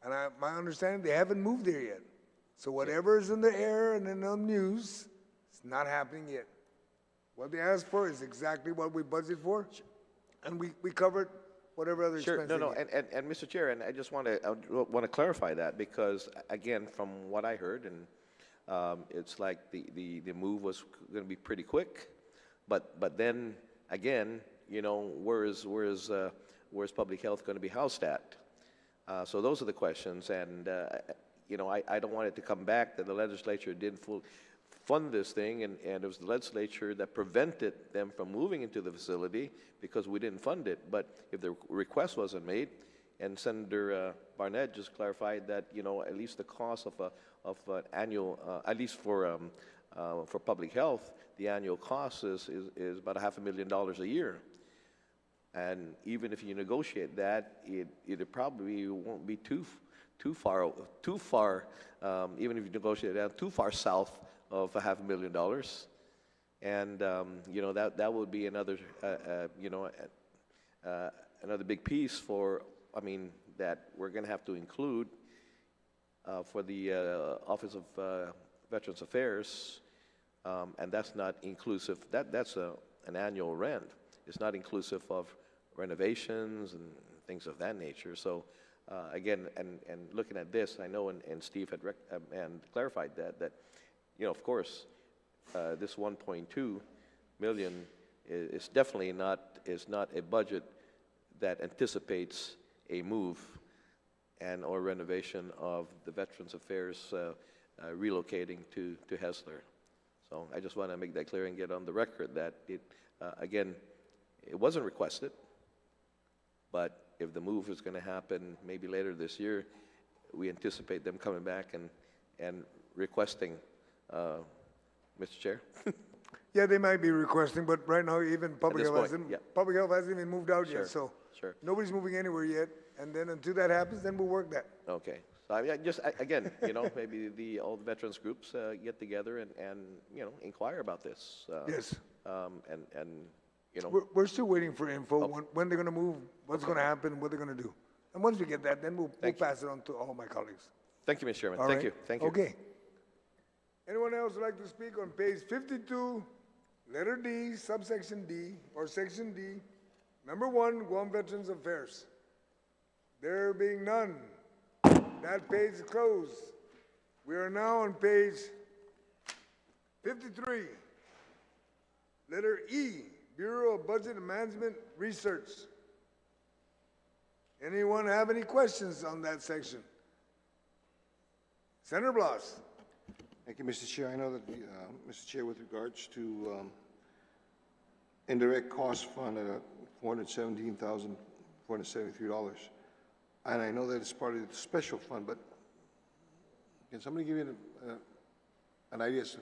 and my understanding, they haven't moved there yet. So whatever is in the air and in the news, it's not happening yet. What they asked for is exactly what we budgeted for, and we covered whatever other Sure, expenses. no, and Mr. Chair, and I just want to clarify that because, again, from what I heard, and it's like the move was going to be pretty quick, but then again, you know, where's public health going to be housed at? So those are the questions, and you know, I don't want it to come back that the legislature didn't fund this thing, and it was the legislature that prevented them from moving into the facility because we didn't fund it. But if the request wasn't made, and Senator Barnett just clarified that, you know, at least the cost of an annual, at least for public health, the annual cost is about $500,000 a year. And even if you negotiate that, it probably won't be too far, even if you negotiate it down, too far south of $500,000, and you know, that would be another you know, another big piece for, I mean, that we're going to have to include for the Office of Veterans Affairs, and that's not inclusive. That's an annual rent. It's not inclusive of renovations and things of that nature. So again, and looking at this, I know, and Steve had clarified that. You know, of course, this 1.2 million is definitely not a budget that anticipates a move and or renovation of the Veterans Affairs relocating to Hessler. So I just want to make that clear and get on the record that again, it wasn't requested, but if the move is going to happen maybe later this year, we anticipate them coming back and requesting. Mr. Chair? Yeah, they might be requesting, but right now, even public this health point, hasn't, yeah. public health hasn't even moved out Sure, yet, so. sure. Nobody's moving anywhere yet, and then until that happens, then we'll work that. Okay. So I mean, again, maybe all the veterans groups get together and inquire about this. Yes. And We're still waiting for info, when they're gonna move, what's gonna happen, what they're gonna do. And once we get that, then we'll pass it on to all my colleagues. thank you, Mr. Chairman. All Thank right? you. Thank you. Okay. Anyone else would like to speak on page 52, letter D, subsection D, or section D, number 1, Guam Veterans Affairs? There being none, that page is closed. We are now on page 53, letter E, Bureau of Budget and Management Research. Anyone have any questions on that section? Senator Blas. Thank you, Mr. Chair. I know that, Mr. Chair, with regards to indirect cost fund at $417,473, and I know that it's part of the special fund, but can somebody give you an idea as to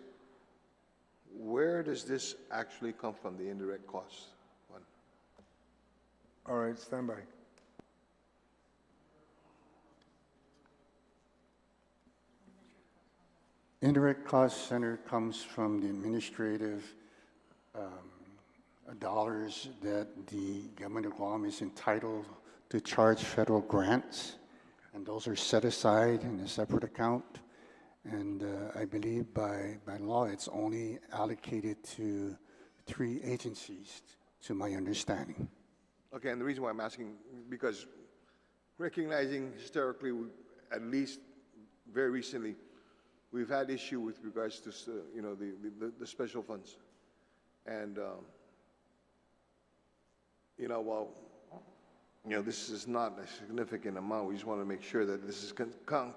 where does this actually come from, the indirect cost fund? All right, stand by. Indirect cost center comes from the administrative dollars that the government of Guam is entitled to charge federal grants, and those are set aside in a separate account. And I believe by law, it's only allocated to 3 agencies, to my understanding. Okay, and the reason why I'm asking, because recognizing historically, at least very recently, we've had issue with regards to, the special funds. And, while, this is not a significant amount, we just want to make sure that this is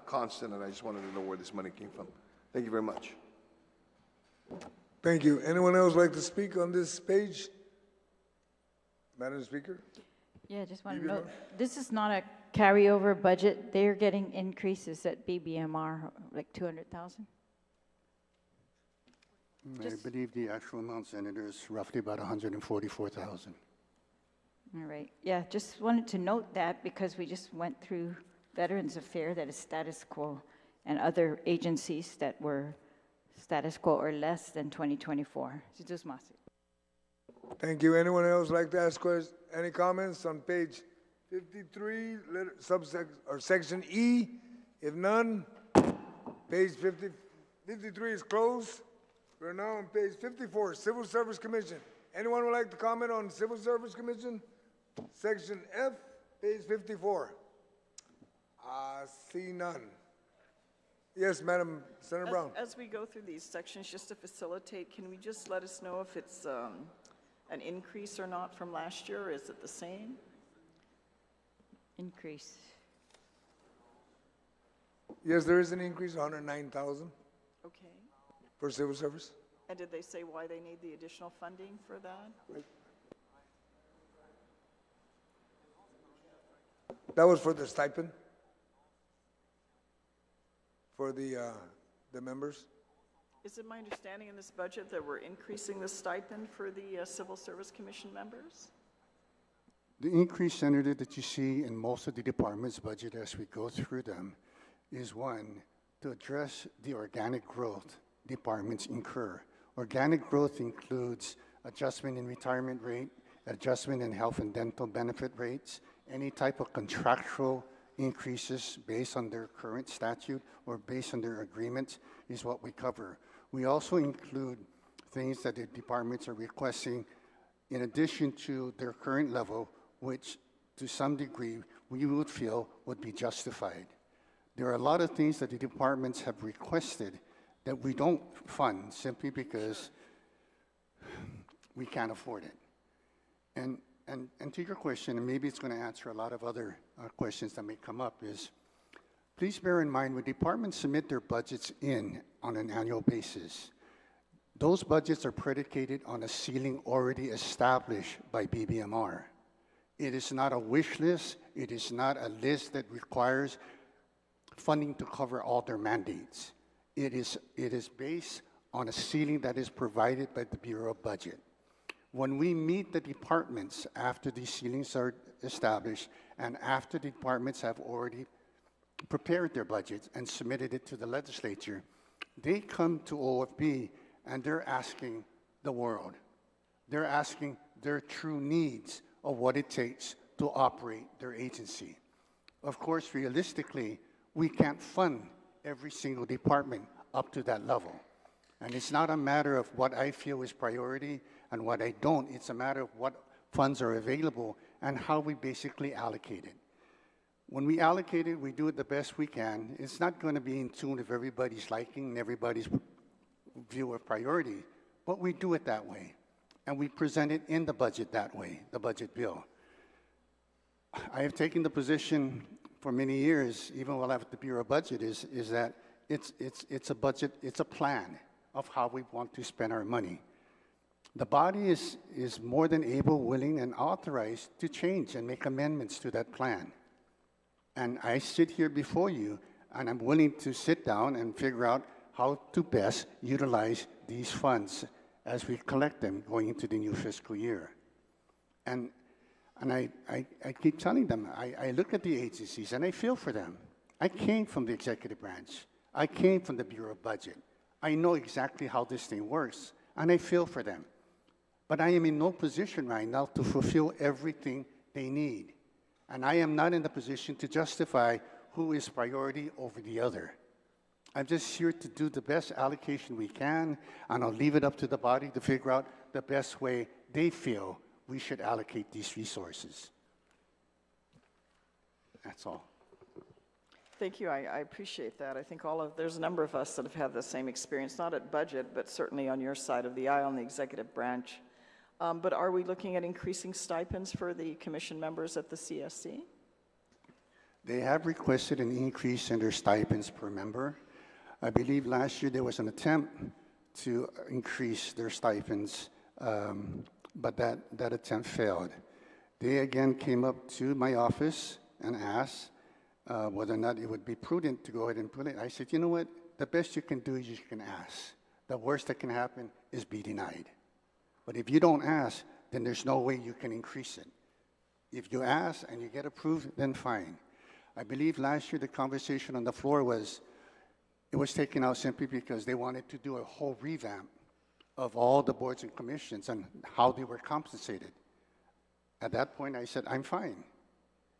constant, and I just wanted to know where this money came from. Thank you very much. Thank you. Anyone else like to speak on this page? Madam Speaker? Yeah, I just want to note, this is not a carryover budget. They're getting increases at BBMR, like 200,000. I believe the actual amount, Senator, is roughly about 144,000. All right. Yeah, just wanted to note that because we just went through Veterans Affairs that is status quo and other agencies that were status quo or less than 2024. Thank you. Anyone else like to ask questions? Any comments on page 53, section E? If none, page 53 is closed. We're now on page 54, Civil Service Commission. Anyone would like to comment on Civil Service Commission? Section F, page 54. See none. Yes, Madam Senator Brown. As we go through these sections, just to facilitate, can we just let us know if it's an increase or not from last year, or is it the same? Increase. Yes, there is an increase, 109,000 Okay. for civil service. And did they say why they need the additional funding for that? That was for the stipend for the members. Is it my understanding in this budget that we're increasing the stipend for the Civil Service Commission members? The increase, Senator, that you see in most of the department's budget as we go through them is, one, to address the organic growth departments incur. Organic growth includes adjustment in retirement rate, adjustment in health and dental benefit rates, any type of contractual increases based on their current statute or based on their agreements is what we cover. We also include things that the departments are requesting in addition to their current level, which to some degree we would feel would be justified. There are a lot of things that the departments have requested that we don't fund simply because we can't afford it. And to your question, and maybe it's going to answer a lot of other questions that may come up, is please bear in mind when departments submit their budgets on an annual basis, those budgets are predicated on a ceiling already established by BBMR. It is not a wish list. It is not a list that requires funding to cover all their mandates. It is based on a ceiling that is provided by the Bureau of Budget. When we meet the departments after these ceilings are established and after the departments have already prepared their budgets and submitted it to the legislature, they come to OFB and they're asking the world. They're asking their true needs of what it takes to operate their agency. Of course, realistically, we can't fund every single department up to that level. And it's not a matter of what I feel is priority and what I don't. It's a matter of what funds are available and how we basically allocate it. When we allocate it, we do it the best we can. It's not going to be in tune with everybody's liking and everybody's view of priority, but we do it that way. And we present it in the budget that way, the budget bill. I have taken the position for many years, even while I was at the Bureau of Budget, is that it's a budget, it's a plan of how we want to spend our money. The body is more than able, willing, and authorized to change and make amendments to that plan. And I sit here before you, and I'm willing to sit down and figure out how to best utilize these funds as we collect them going into the new fiscal year. And I keep telling them, I look at the agencies and I feel for them. I came from the executive branch. I came from the Bureau of Budget. I know exactly how this thing works, and I feel for them. But I am in no position right now to fulfill everything they need. And I am not in the position to justify who is priority over the other. I'm just here to do the best allocation we can, and I'll leave it up to the body to figure out the best way they feel we should allocate these resources. That's all. Thank you. I appreciate that. I think there's a number of us that have had the same experience, not at budget, but certainly on your side of the aisle in the executive branch. But are we looking at increasing stipends for the commission members at the CSC? They have requested an increase in their stipends per member. I believe last year there was an attempt to increase their stipends, but that attempt failed. They again came up to my office and asked whether or not it would be prudent to go ahead and put it. I said, you know what? The best you can do is you can ask. The worst that can happen is be denied. But if you don't ask, then there's no way you can increase it. If you ask and you get approved, then fine. I believe last year the conversation on the floor was, it was taken out simply because they wanted to do a whole revamp of all the boards and commissions and how they were compensated. At that point, I said, I'm fine.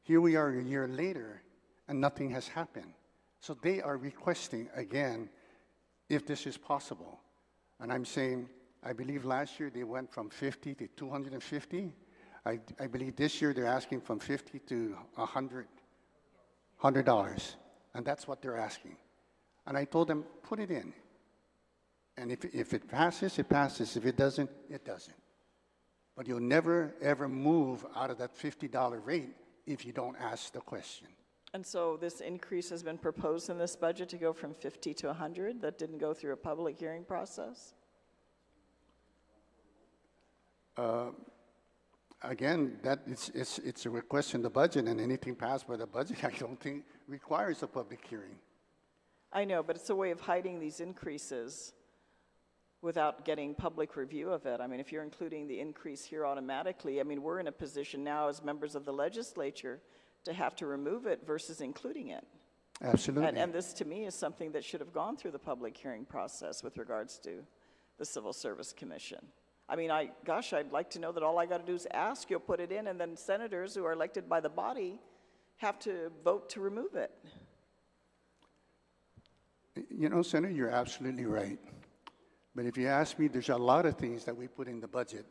Here we are a year later, and nothing has happened. So they are requesting, again, if this is possible. And I'm saying, I believe last year they went from 50 to 250. I believe this year they're asking from 50 to $100. And that's what they're asking. And I told them, put it in. And if it passes, it passes. If it doesn't, it doesn't. But you'll never, ever move out of that $50 rate if you don't ask the question. And so this increase has been proposed in this budget to go from 50 to 100? That didn't go through a public hearing process? Again, it's a request in the budget, and anything passed by the budget I don't think requires a public hearing. I know, but it's a way of hiding these increases without getting public review of it. I mean, if you're including the increase here automatically, I mean, we're in a position now as members of the legislature to have to remove it versus including it. Absolutely. And this, to me, is something that should have gone through the public hearing process with regards to the Civil Service Commission. I mean, I'd like to know that all I got to do is ask, you'll put it in, and then senators who are elected by the body have to vote to remove it. You know, Senator, you're absolutely right. But if you ask me, there's a lot of things that we put in the budget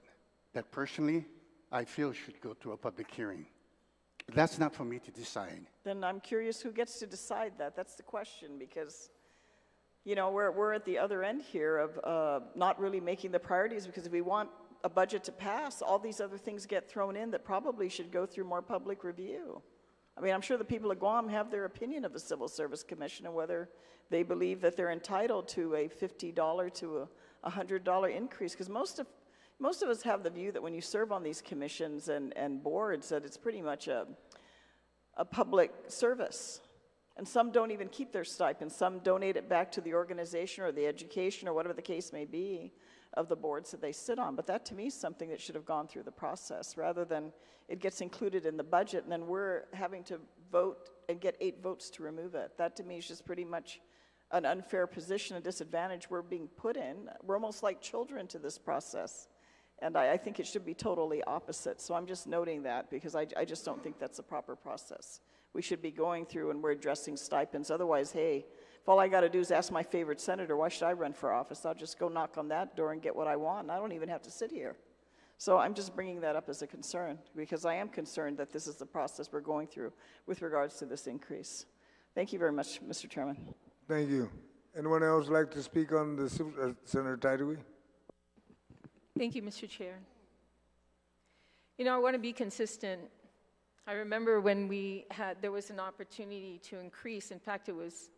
that personally I feel should go to a public hearing. But that's not for me to decide. Then I'm curious who gets to decide that. That's the question, because, you know, we're at the other end here of not really making the priorities, because if we want a budget to pass, all these other things get thrown in that probably should go through more public review. I mean, I'm sure the people of Guam have their opinion of the Civil Service Commission and whether they believe that they're entitled to a $50 to a $100 increase, because most of us have the view that when you serve on these commissions and boards, that it's pretty much a public service. And some don't even keep their stipend. Some donate it back to the organization or the education or whatever the case may be of the boards that they sit on. But that, to me, is something that should have gone through the process rather than it gets included in the budget and then we're having to vote and get 8 votes to remove it. That, to me, is just pretty much an unfair position, a disadvantage we're being put in. We're almost like children to this process. And I think it should be totally opposite. So I'm just noting that because I just don't think that's the proper process. We should be going through and we're addressing stipends. Otherwise, hey, if all I got to do is ask my favorite senator, why should I run for office? I'll just go knock on that door and get what I want. And I don't even have to sit here. So I'm just bringing that up as a concern because I am concerned that this is the process we're going through with regards to this increase. Thank you very much, Mr. Chairman. Thank you. Anyone else like to speak on the Senator Tyree? Thank you, Mr. Chair. You know, I want to be consistent. I remember when there was an opportunity to increase, in fact, it was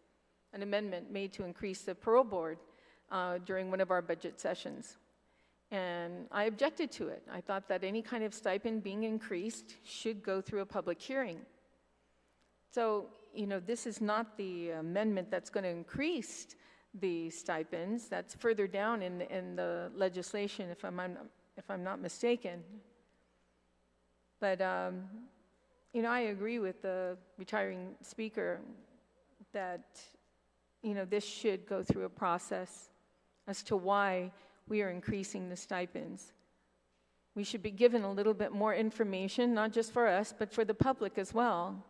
an amendment made to increase the parole board during one of our budget sessions. And I objected to it. I thought that any kind of stipend being increased should go through a public hearing. So, you know, this is not the amendment that's going to increase the stipends. That's further down in the legislation, if I'm not mistaken. But, you know, I agree with the retiring speaker that, you know, this should go through a process as to why we are increasing the stipends. We should be given a little bit more information, not just for us, but for the public as well,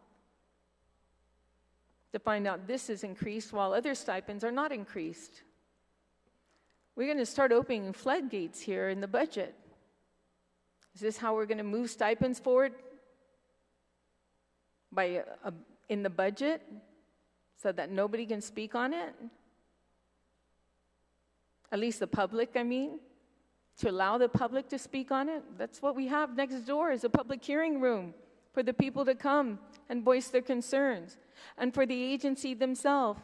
to find out this is increased while other stipends are not increased. We're going to start opening floodgates here in the budget. Is this how we're going to move stipends forward? In the budget so that nobody can speak on it? At least the public, I mean, to allow the public to speak on it. That's what we have next door is a public hearing room for the people to come and voice their concerns and for the agency themselves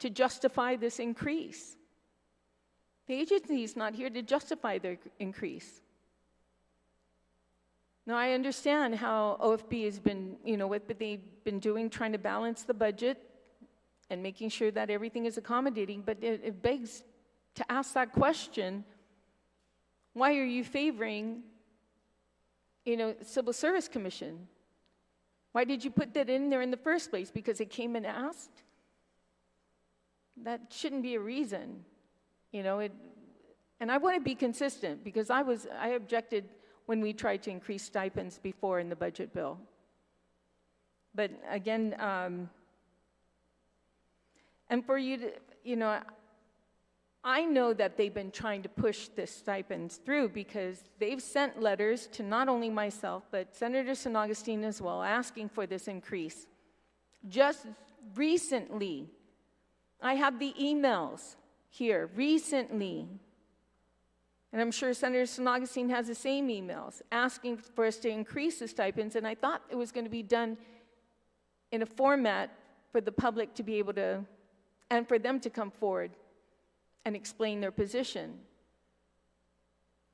to justify this increase. The agency is not here to justify their increase. Now, I understand how OFB has been, you know, what they've been doing, trying to balance the budget and making sure that everything is accommodating, but it begs to ask that question, why are you favoring, you know, Civil Service Commission? Why did you put that in there in the first place? Because it came and asked? That shouldn't be a reason, you know. And I want to be consistent because I objected when we tried to increase stipends before in the budget bill. But again, and for you to, you know, I know that they've been trying to push this stipends through because they've sent letters to not only myself, but Senator San Agustin as well, asking for this increase. Just recently, I have the emails here, recently, and I'm sure Senator San Agustin has the same emails, asking for us to increase the stipends, and I thought it was going to be done in a format for the public to be able to, and for them to come forward and explain their position.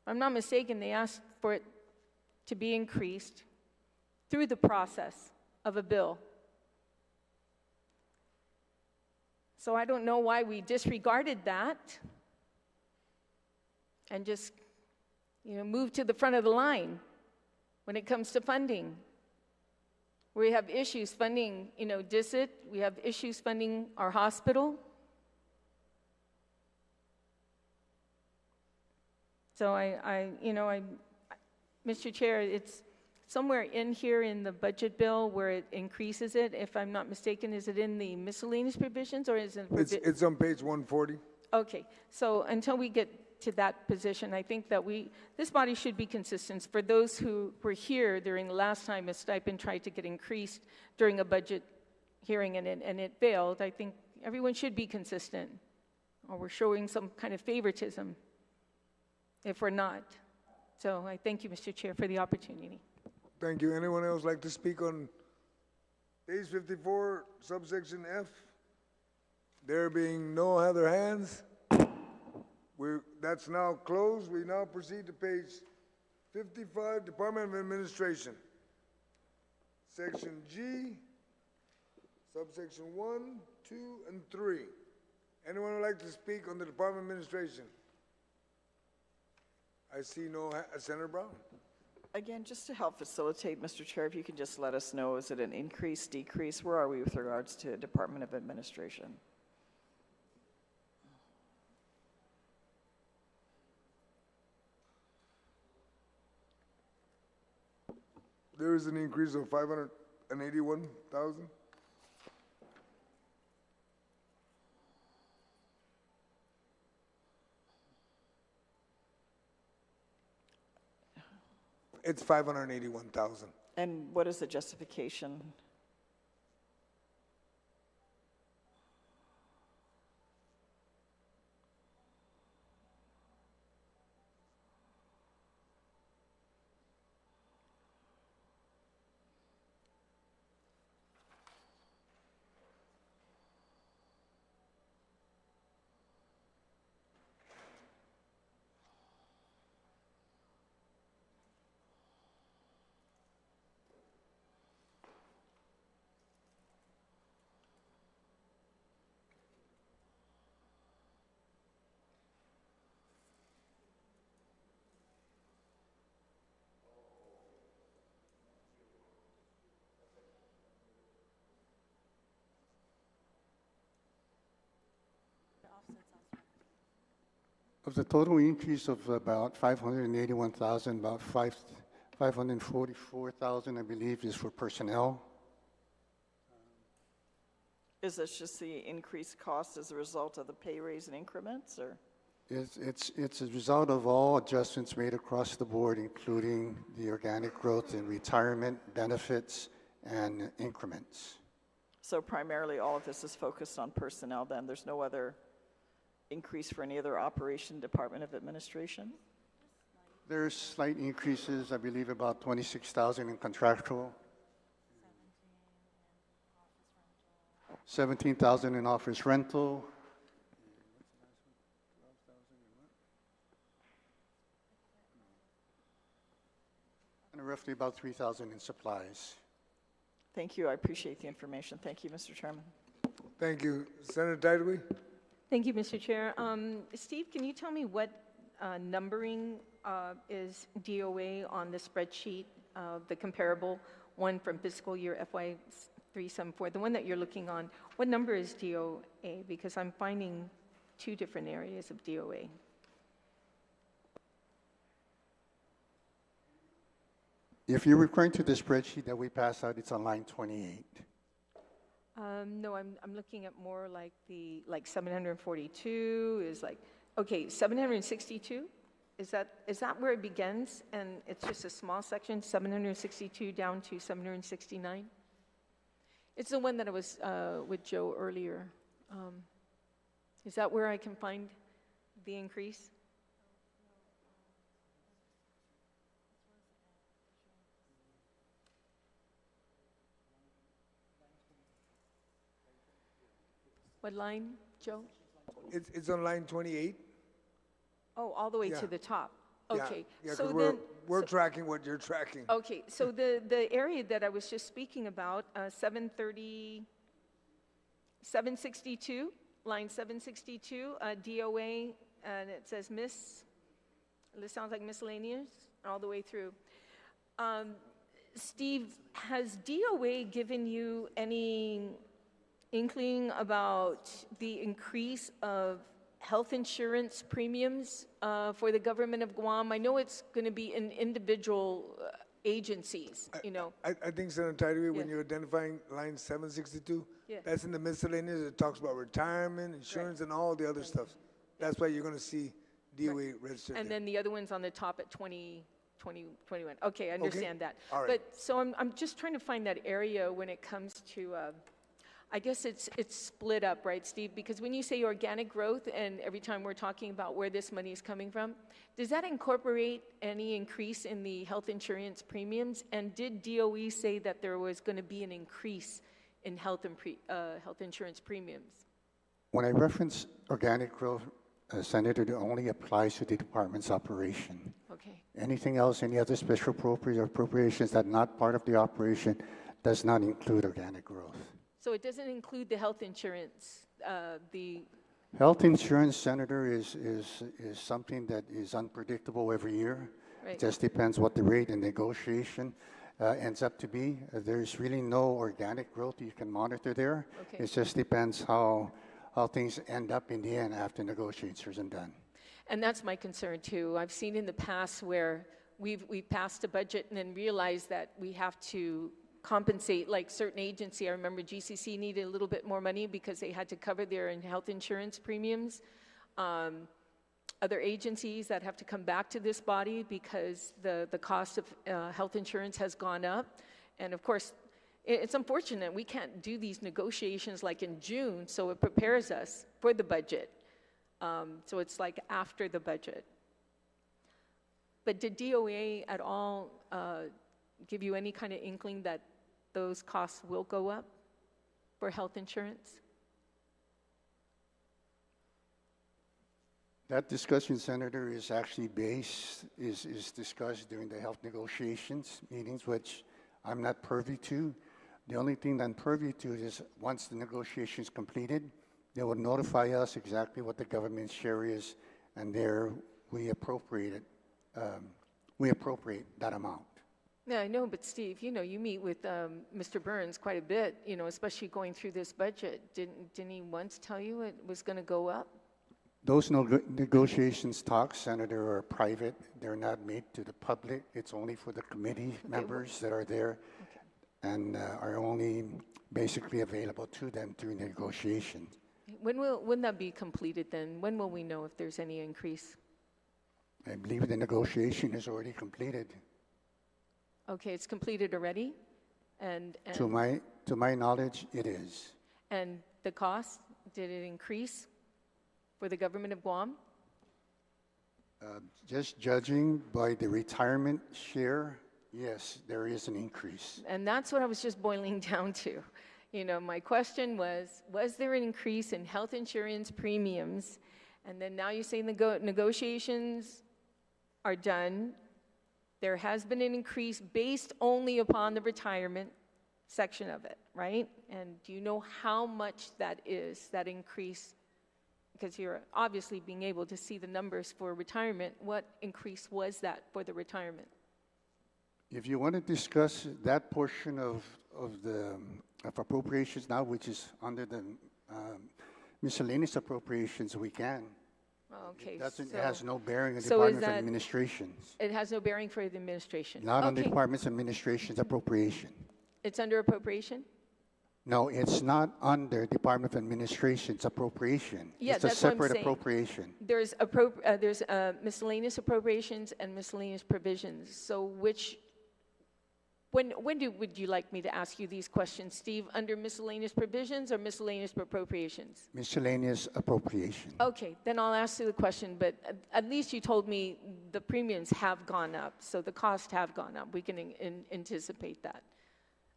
If I'm not mistaken, they asked for it to be increased through the process of a bill. So I don't know why we disregarded that and just, you know, moved to the front of the line when it comes to funding. We have issues funding, you know, DISIT, we have issues funding our hospital. So Mr. Chair, it's somewhere in here in the budget bill where it increases it. If I'm not mistaken, is it in the miscellaneous provisions or is it? It's on page 140. Okay, so until we get to that position, I think that this body should be consistent. For those who were here during the last time a stipend tried to get increased during a budget hearing and it failed, I think everyone should be consistent, or we're showing some kind of favoritism if we're not. So I thank you, Mr. Chair, for the opportunity. Thank you. Anyone else like to speak on page 54, subsection F? There being no other hands, that's now closed. We now proceed to page 55, Department of Administration. Section G, subsection 1, 2, and 3. Anyone would like to speak on the Department of Administration? I see no, Senator Brown. Again, just to help facilitate, Mr. Chair, if you can just let us know, is it an increase, decrease? Where are we with regards to Department of Administration? There is an increase of 581,000. It's 581,000. And what is the justification? Of the total increase of about 581,000, about 544,000, I believe, is for personnel. Is this just the increased cost as a result of the pay raise and increments, or? It's a result of all adjustments made across the board, including the organic growth in retirement, benefits, and increments. So primarily all of this is focused on personnel then? There's no other increase for any other operation, Department of Administration? There's slight increases, I believe about 26,000 in contractual, 17,000 in office rental, and roughly about 3,000 in supplies. Thank you. I appreciate the information. Thank you, Mr. Chairman. Thank you. Senator Tideway? Thank you, Mr. Chair. Steve, can you tell me what numbering is DOA on the spreadsheet, the comparable one from fiscal year FY2025, the one that you're looking on? What number is DOA? Because I'm finding two different areas of DOA. If you're referring to the spreadsheet that we passed out, it's on line 28. No, I'm looking at more like 742 is like, okay, 762? Is that where it begins? And it's just a small section, 762 down to 769? It's the one that I was with Joe earlier. Is that where I can find the increase? What line, Joe? It's on line 28. Oh, all the way Yeah. to the top. Yeah, Okay. Yeah, so because then, we're tracking what you're tracking. okay, so the area that I was just speaking about, 762, line 762, DOA, and it says this sounds like miscellaneous all the way through. Steve, has DOA given you any inkling about the increase of health insurance premiums for the government of Guam? I know it's going to be in individual agencies, you know. I think, Senator Tideway, when Yeah. you're identifying line 762, Yeah. that's in the miscellaneous. It talks about retirement, insurance, and all the other stuff. That's why you're going to see DOA registered And there. then the other one's on the top at 21. Okay, I understand that. All right. But so I'm just trying to find that area when it comes to, I guess it's split up, right, Steve? Because when you say organic growth, and every time we're talking about where this money is coming from, does that incorporate any increase in the health insurance premiums? And did DOE say that there was going to be an increase in health insurance premiums? When I reference organic growth, Senator, it only applies to the department's operation. Okay. Anything else, any other special appropriations that are not part of the operation, does not include organic growth. So it doesn't include the health insurance, the, Health insurance, Senator, is something that is unpredictable every year. Right. It just depends what the rate and negotiation ends up to be. There's really no organic growth you can monitor there. Okay. It just depends how things end up in the end after negotiations are done. and that's my concern too. I've seen in the past where we've passed a budget and then realized that we have to compensate, like certain agency. I remember GCC needed a little bit more money because they had to cover their health insurance premiums. Other agencies that have to come back to this body because the cost of health insurance has gone up. And of course, it's unfortunate we can't do these negotiations like in June, so it prepares us for the budget. So it's like after the budget. But did DOA at all give you any kind of inkling that those costs will go up for health insurance? That discussion, Senator, is actually is discussed during the health negotiations meetings, which I'm not privy to. The only thing that I'm privy to is once the negotiation is completed, they will notify us exactly what the government's share is, and there we appropriate that amount. Yeah, I know, but Steve, you know, you meet with Mr. Burns quite a bit, you know, especially going through this budget. Didn't he once tell you it was going to go up? Those negotiations talks, Senator, are private. They're not made to the public. It's only for the committee members that are there and are only basically available to them during the negotiations. When that be completed then? When will we know if there's any increase? I believe the negotiation is already completed. Okay, it's completed already? And To my knowledge, it is. And the cost, did it increase for the government of Guam? Just judging by the retirement share, yes, there is an increase. And that's what I was just boiling down to. You know, my question was there an increase in health insurance premiums? And then now you say negotiations are done. There has been an increase based only upon the retirement section of it, right? And do you know how much that is, that increase? Because you're obviously being able to see the numbers for retirement. What increase was that for the retirement? If you want to discuss that portion of appropriations now, which is under the miscellaneous appropriations, we can. Okay, It has no bearing on so Department of Administrations. It has no bearing for the administration? Not on the Okay. Department's Administration's appropriation. It's under appropriation? No, it's not under Department of Administration's appropriation. Yeah, It's a that's what I'm separate saying. appropriation. There's miscellaneous appropriations and miscellaneous provisions. So when would you like me to ask you these questions, Steve? Under miscellaneous provisions or miscellaneous appropriations? Miscellaneous appropriation. Okay, then I'll ask you the question, but at least you told me the premiums have gone up, so the costs have gone up. We can anticipate that.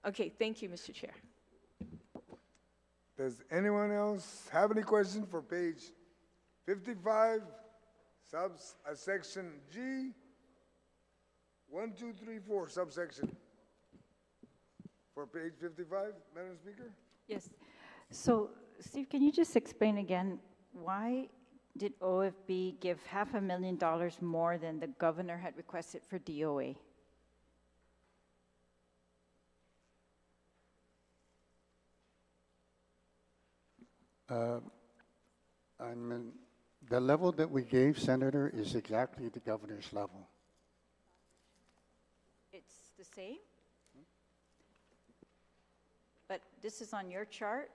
Okay, thank you, Mr. Chair. Does anyone else have any questions for page 55, section G, 1, 2, 3, 4, subsection? For page 55, Madam Speaker? Yes. So, Steve, can you just explain again, why did OFB give $500,000 more than the governor had requested for DOA? The level that we gave, Senator, is exactly the governor's level. It's the same? But this is on your chart.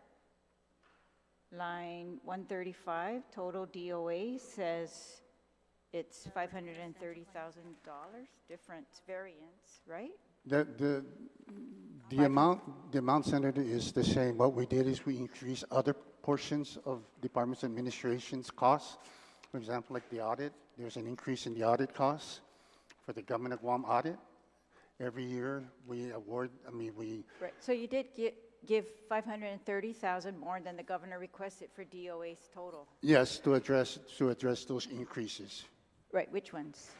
Line 135, total DOA says it's $530,000, different variance, right? The amount, Senator, is the same. What we did is we increased other portions of Department's Administration's costs. For example, like the audit, there's an increase in the audit costs for the Government of Guam audit. Every year we award, Right, so you did give $530,000 more than the governor requested for DOA's total. Yes, to address those increases. Right, which ones?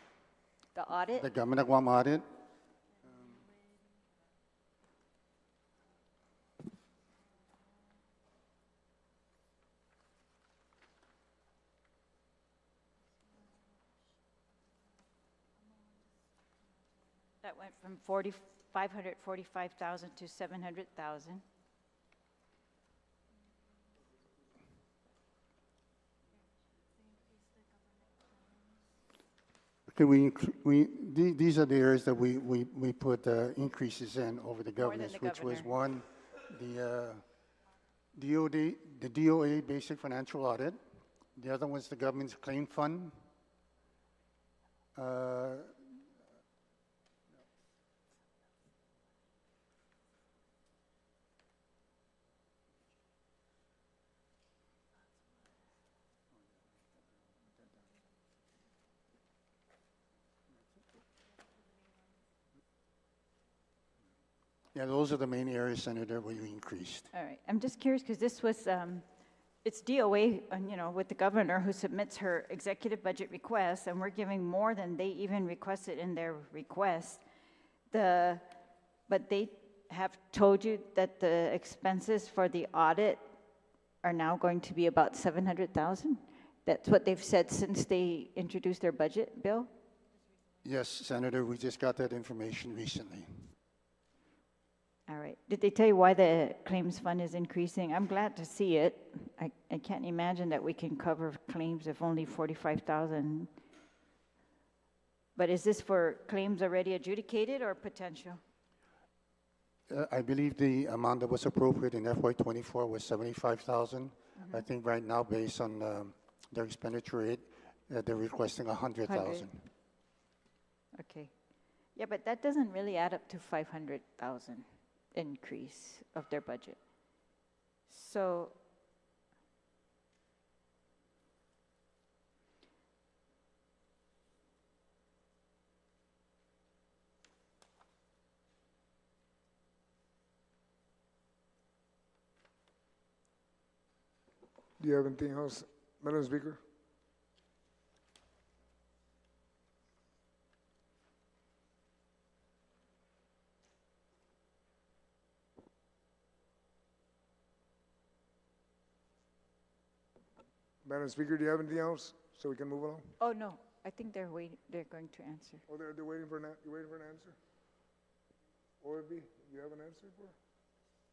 The audit? The Government of Guam audit, That went from 545,000 to 700,000. Okay, these are the areas that we put increases in over the governance, which was one, the DOA basic financial audit. The other one's the government's claim fund. Yeah, those are the main areas, Senator, where we increased. All right, I'm just curious because this was, it's DOA, you know, with the governor who submits her executive budget request, and we're giving more than they even requested in their request. But they have told you that the expenses for the audit are now going to be about 700,000? That's what they've said since they introduced their budget bill? Yes, Senator, we just got that information recently. All right. Did they tell you why the claims fund is increasing? I'm glad to see it. I can't imagine that we can cover claims of only 45,000. But is this for claims already adjudicated or potential? I believe the amount that was appropriate in FY24 was 75,000. I think right now, based on their expenditure rate, they're requesting 100,000. Okay. Yeah, but that doesn't really add up to 500,000 increase of their budget. So Do you have anything else, Madam Speaker? Madam Speaker, do you have anything else so we can move along? oh no, I think they're waiting. They're going to answer. Oh, they're waiting for you're waiting for an answer? OFB, do you have an answer for?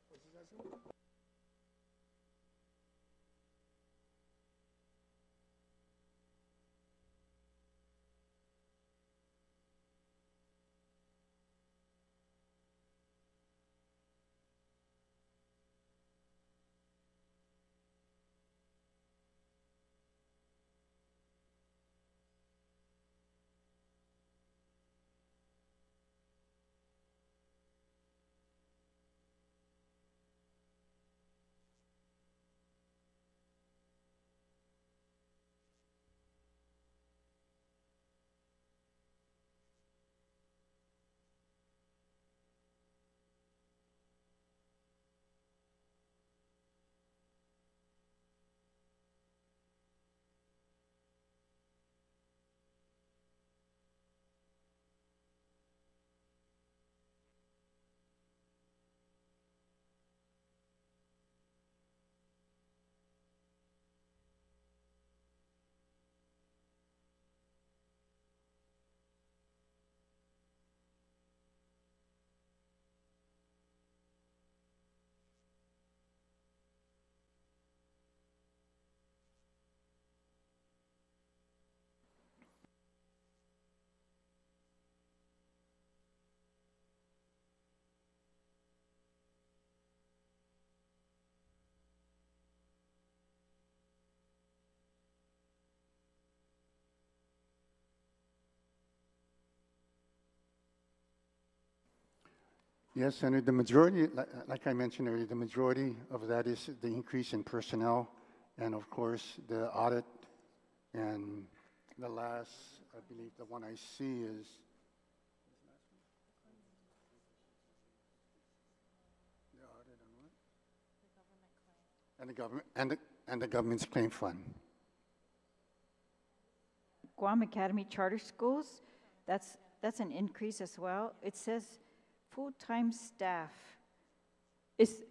What's his answer? Yes, Senator, the majority, like I mentioned earlier, the majority of that is the increase in personnel and, of course, the audit. And the last, I believe the one I see is the audit on what? And the government, and the government's claim fund. Guam Academy Charter Schools, that's an increase as well. It says full-time staff. Is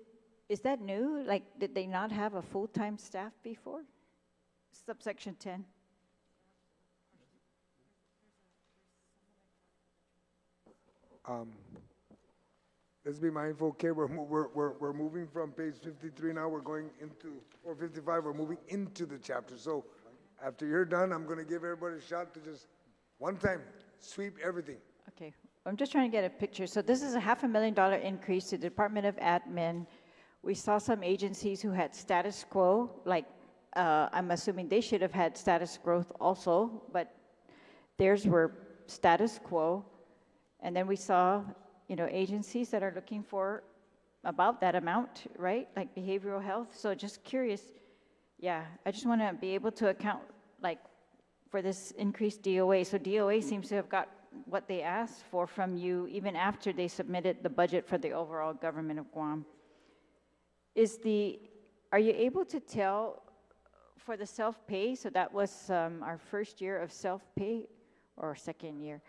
that new? Like, did they not have a full-time staff before? Subsection 10. Let's be mindful, okay, we're moving from page 53 now, we're going into, or 55, we're moving into the chapter. So after you're done, I'm gonna give everybody a shot to just, one time, sweep everything. Okay, I'm just trying to get a picture. So this is a $500,000 increase to the Department of Admin. We saw some agencies who had status quo, like I'm assuming they should have had status growth also, but theirs were status quo. And then we saw, agencies that are looking for about that amount, right? Like behavioral health. So just curious, yeah, I just want to be able to account, like, for this increased DOA. So DOA seems to have got what they asked for from you even after they submitted the budget for the overall government of Guam. Are you able to tell for the self-pay, so that was our first year of self-pay, or second year,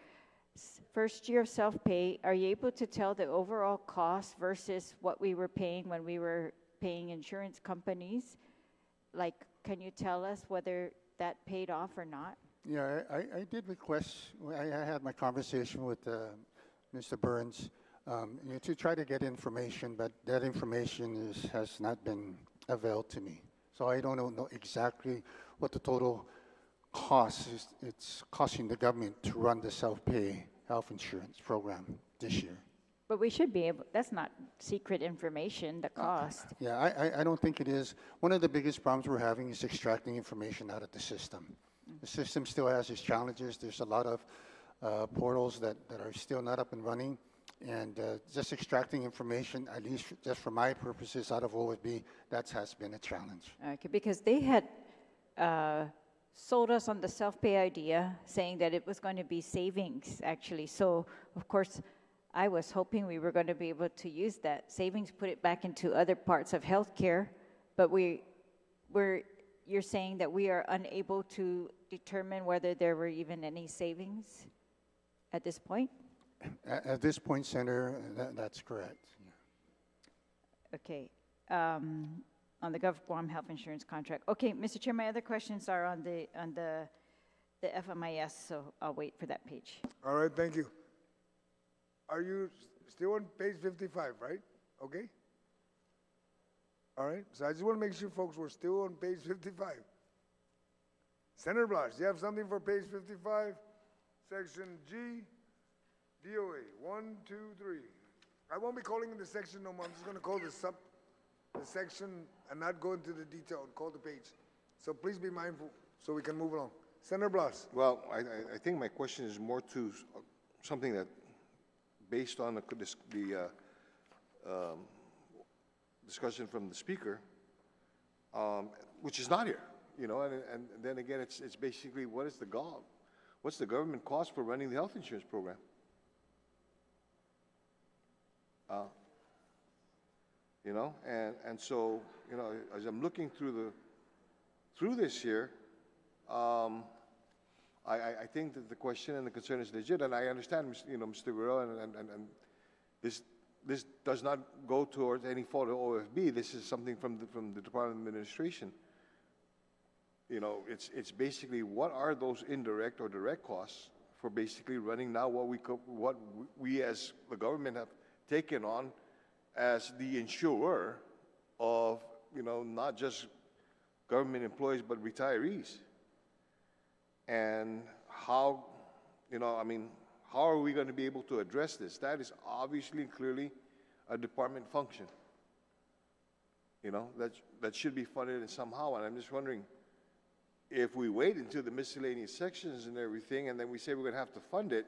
first year of self-pay, are you able to tell the overall cost versus what we were paying when we were paying insurance companies? Like, can you tell us whether that paid off or not? Yeah, I did request, I had my conversation with Mr. Burns to try to get information, but that information has not been availed to me. So I don't know exactly what the total cost is. It's costing the government to run the self-pay health insurance program this year. But we should be able, that's not secret information, the cost. Yeah, I don't think it is. One of the biggest problems we're having is extracting information out of the system. The system still has its challenges. There's a lot of portals that are still not up and running. And just extracting information, at least just for my purposes out of OFB, that has been a challenge. Okay, because they had sold us on the self-pay idea, saying that it was going to be savings, actually. So, of course, I was hoping we were going to be able to use that savings, put it back into other parts of healthcare, but you're saying that we are unable to determine whether there were even any savings at this point? At this point, Senator, that's correct. Okay. On the Guam health insurance contract. Okay, Mr. Chair, my other questions are on the FMIS, so I'll wait for that page. All right, thank you. Are you still on page 55, right? Okay. All right, so I just want to make sure folks we're still on page 55. Senator Blas, do you have something for page 55? Section G, DOA, 1, 2, 3. I won't be calling it the section no more. I'm just going to call the section and not go into the detail, call the page. So please be mindful so we can move along. Senator Blas. Well, I think my question is more to something that, based on the discussion from the speaker, which is not here, and then again, it's basically what's the government cost for running the health insurance program? And so, as I'm looking through this here, I think that the question and the concern is legit, and I understand, Mr. Guerrero, and this does not go towards any fault of OFB. This is something from the Department of Administration. It's basically what are those indirect or direct costs for basically running now what we as the government have taken on as the insurer of, not just government employees, but retirees. And how are we going to be able to address this? That is obviously, clearly a department function. That should be funded somehow, and I'm just wondering, if we wait until the miscellaneous sections and everything, and then we say we're going to have to fund it,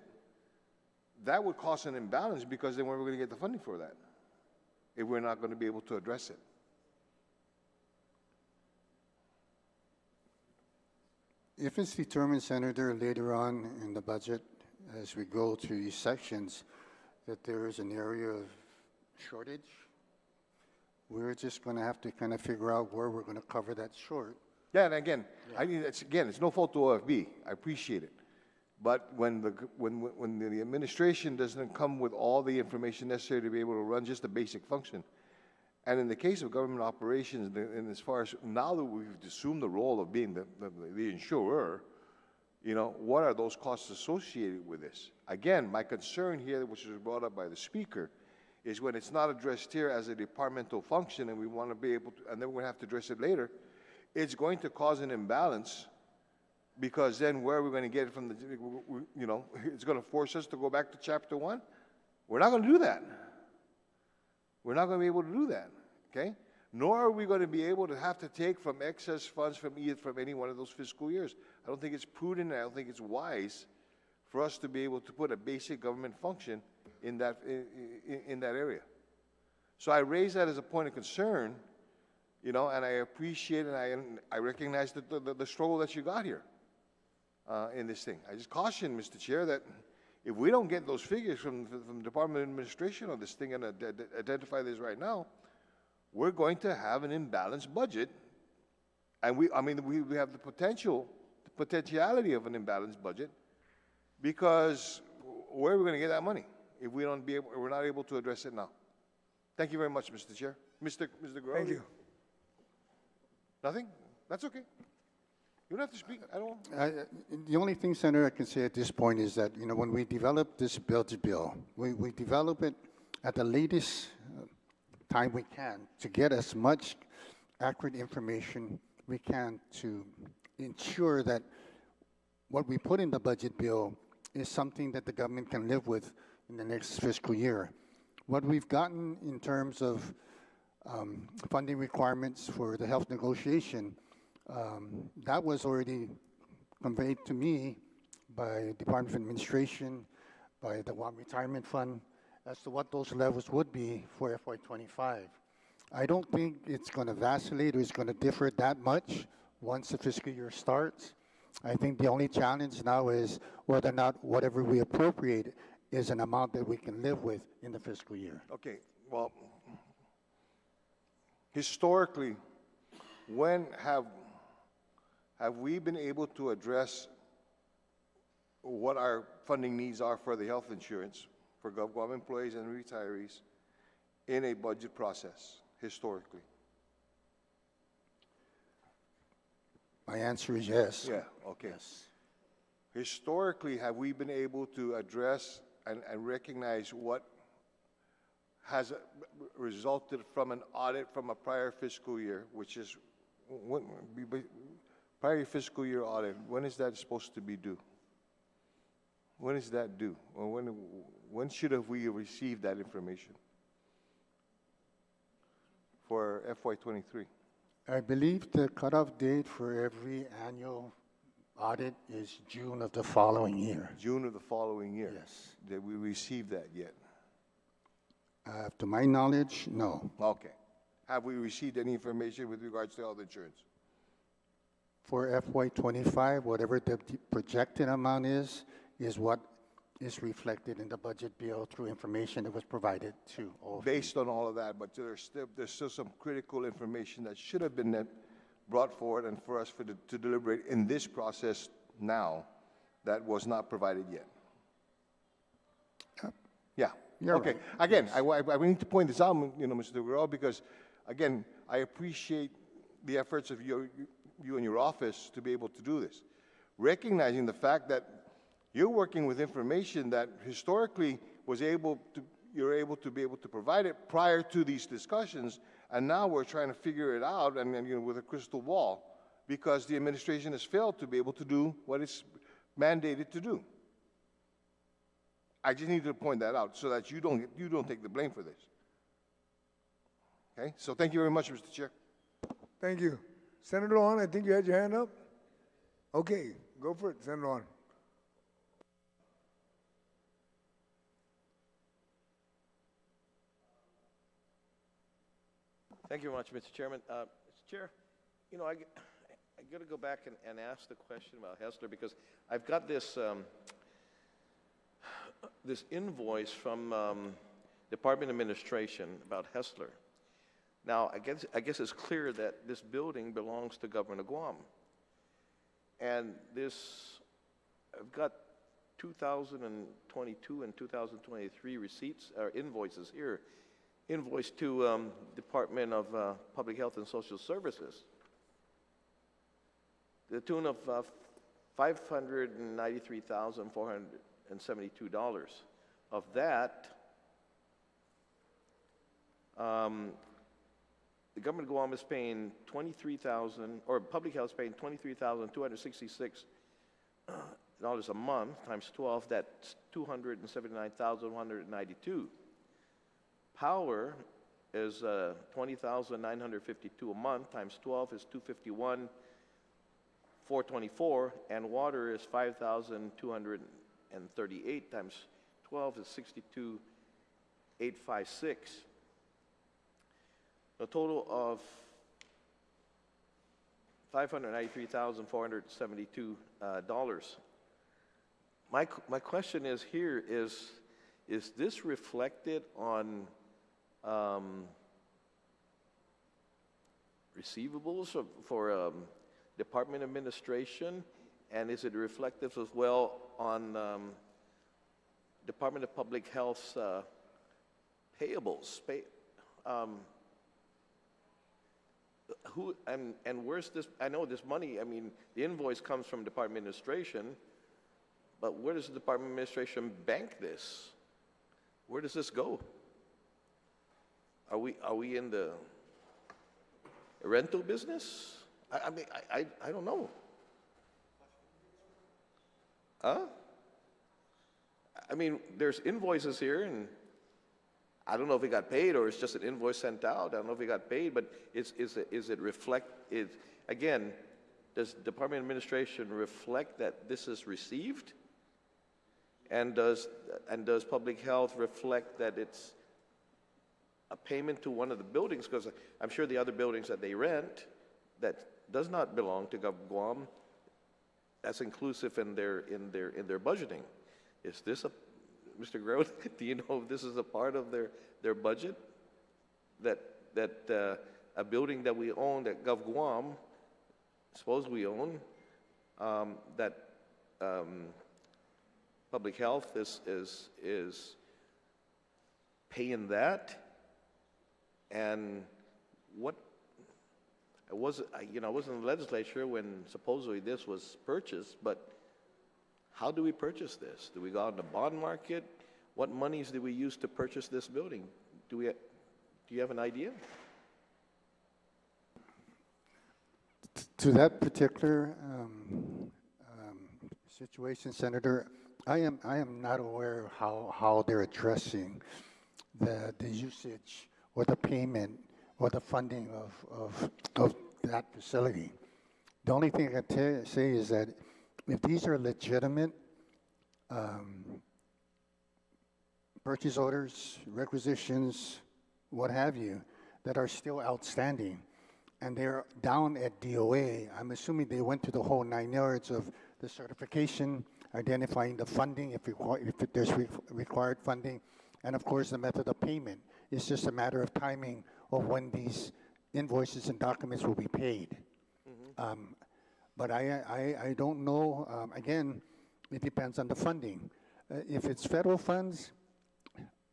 that would cause an imbalance, because then where are we going to get the funding for that if we're not going to be able to address it? If it's determined, Senator, later on in the budget, as we go through these sections, that there is an area of shortage, we're just going to have to kind of figure out where we're going to cover that short. Yeah, and again, I mean, it's no fault to OFB. I appreciate it. But when the administration doesn't come with all the information necessary to be able to run just a basic function, and in the case of government operations, and as far as now that we've assumed the role of being the insurer, what are those costs associated with this? Again, my concern here, which was brought up by the speaker, is when it's not addressed here as a departmental function and we want to be able to, and then we're going to have to address it later, it's going to cause an imbalance because then where are we going to get it from it's going to force us to go back to Chapter 1? We're not going to do that. We're not going to be able to do that, okay? Nor are we going to be able to have to take from excess funds from any one of those fiscal years. I don't think it's prudent, and I don't think it's wise for us to be able to put a basic government function in that area. So I raise that as a point of concern, and I appreciate and I recognize the struggle that you got here in this thing. I just caution, Mr. Chair, that if we don't get those figures from the Department of Administration on this thing and identify this right now, we're going to have an imbalanced budget. And we have the potentiality of an imbalanced budget, because where are we going to get that money if we're not able to address it now? Thank you very much, Mr. Chair. Mr. Guåhan. Thank you. Nothing? That's okay. You don't have to speak. I don't. The only thing, Senator, I can say at this point is that, when we develop this budget bill, we develop it at the latest time we can to get as much accurate information we can to ensure that what we put in the budget bill is something that the government can live with in the next fiscal year. What we've gotten in terms of funding requirements for the health negotiation, that was already conveyed to me by Department of Administration, by the Guam Retirement Fund, as to what those levels would be for FY25. I don't think it's going to vacillate or it's going to differ that much once the fiscal year starts. I think the only challenge now is whether or not whatever we appropriate is an amount that we can live with in the fiscal year. Okay, well, historically, when have we been able to address what our funding needs are for the health insurance for Guam employees and retirees in a budget process, historically? My answer is yes. Yeah, okay. Yes. Historically, have we been able to address and recognize what has resulted from an audit from a prior fiscal year, which is, prior fiscal year audit, when is that supposed to be due? When is that due? Or when should have we received that information for FY23? I believe the cutoff date for every annual audit is June of the following year. June of the following year? Yes. Did we receive that yet? To my knowledge, no. Okay. Have we received any information with regards to health insurance? For FY25, whatever the projected amount is what is reflected in the budget bill through information that was provided to all. Based on all of that, but there's still some critical information that should have been brought forward and for us to deliberate in this process now that was not provided yet. Yeah. You're okay. right. Again, yes. I need to point this out, Mr. Guerrero, because again, I appreciate the efforts of you and your office to be able to do this, recognizing the fact that you're working with information that historically you're able to be able to provide it prior to these discussions, and now we're trying to figure it out and with a crystal ball, because the administration has failed to be able to do what it's mandated to do. I just need to point that out so that you don't take the blame for this. Okay? So thank you very much, Mr. Chair. Thank you. Senator Guåhan, I think you had your hand up. Okay, go for it, Senator Guåhan. Thank you very much, Mr. Chairman. Mr. Chair, I got to go back and ask the question about Hessler, because I've got this this invoice from Department of Administration about Hessler. Now, I guess it's clear that this building belongs to Governor Guam, and I've got 2022 and 2023 receipts or invoices here. Invoice to Department of Public Health and Social Services, to the tune of $593,472. Of that, the government of Guam is paying 23,000, or public health is paying $23,266 a month times 12. That's $279,192. Power is $20,952 a month times 12 is $251,424, and water is $5,238 times 12 is $62,856. A total of $593,472. My question is here is this reflected on receivables for department administration, and is it reflective as well on Department of Public Health's payables? And where's this? I know this money, I mean, the invoice comes from Department Administration, but where does the Department Administration bank this? Where does this go? Are we in the rental business? I mean, I don't know. Huh? I mean, there's invoices here, and I don't know if it got paid or it's just an invoice sent out. I don't know if it got paid, but is it reflect? Again, does Department of Administration reflect that this is received? And does Public Health reflect that it's a payment to one of the buildings? Because I'm sure the other buildings that they rent that does not belong to Guam, that's inclusive in their budgeting. Is this a, Mr. Grote, do you know if this is a part of their budget? That a building that we own, that Guam, suppose we own, that Public Health is paying that, and what? I wasn't in the legislature when supposedly this was purchased, but how do we purchase this? Do we go out in the bond market? What monies do we use to purchase this building? Do you have an idea? To that particular situation, Senator, I am not aware of how they're addressing the usage or the payment or the funding of that facility. The only thing I can say is that if these are legitimate purchase orders, requisitions, what have you, that are still outstanding, and they're down at DOA, I'm assuming they went to the whole 9 yards of the certification, identifying the funding, if there's required funding, and of course the method of payment. It's just a matter of timing of when these invoices and documents will be paid. Mm-hmm. But I don't know. Again, it depends on the funding. If it's federal funds,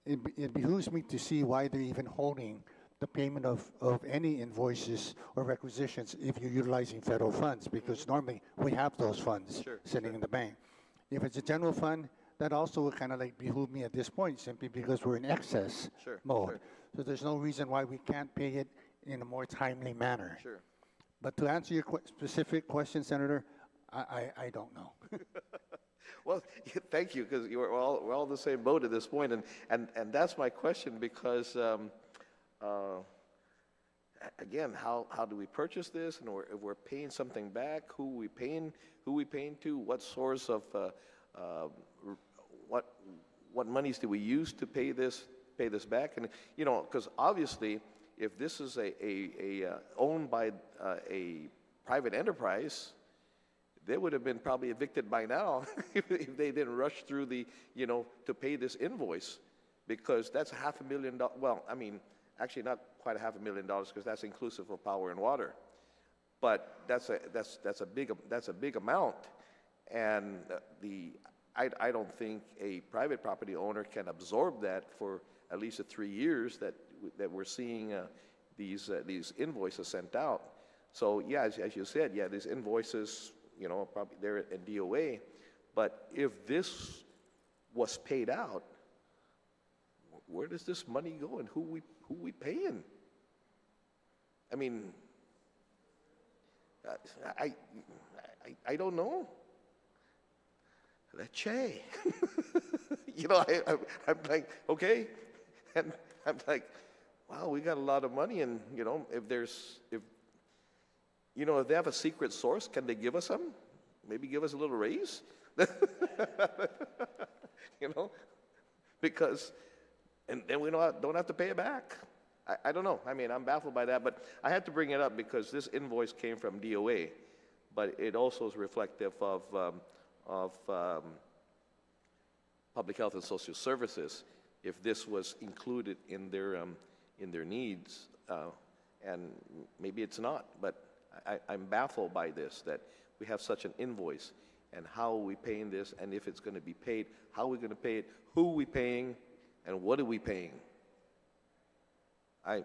it behooves me to see why they're even holding the payment of any invoices or requisitions if you're utilizing federal funds, because normally we have those funds sitting in the bank. If it's a general fund, that also would kind of like behoove me at this point, simply because we're in excess mode. So there's no reason why we can't pay it in a more timely manner. Sure. But to answer your specific question, Senator, I don't know. Well, thank you, because we're all in the same boat at this point, and that's my question, because again, how do we purchase this, and if we're paying something back, who we paying to, what source of what monies do we use to pay this back, and because obviously, if this is owned by a private enterprise, they would have been probably evicted by now if they didn't rush through to pay this invoice, because that's $500,000. Well, I mean, actually not quite $500,000, because that's inclusive of power and water, but that's a big amount, and I don't think a private property owner can absorb that for at least 3 years that we're seeing these invoices sent out. So yeah, as you said, yeah, these invoices, you know, probably there at DOA. But if this was paid out, where does this money go and who we paying? I mean, I don't know. Che. You know, I'm like, okay. And I'm like, wow, we got a lot of money. And, you know, if they have a secret source, can they give us some? Maybe give us a little raise? You know, because, and then we don't have to pay it back. I don't know. I mean, I'm baffled by that, but I had to bring it up because this invoice came from DOA, but it also is reflective of Public Health and Social Services, if this was included in their needs, and maybe it's not, but I'm baffled by this, that we have such an invoice, and how are we paying this, and if it's going to be paid, how are we going to pay it, who are we paying, and what are we paying? I'm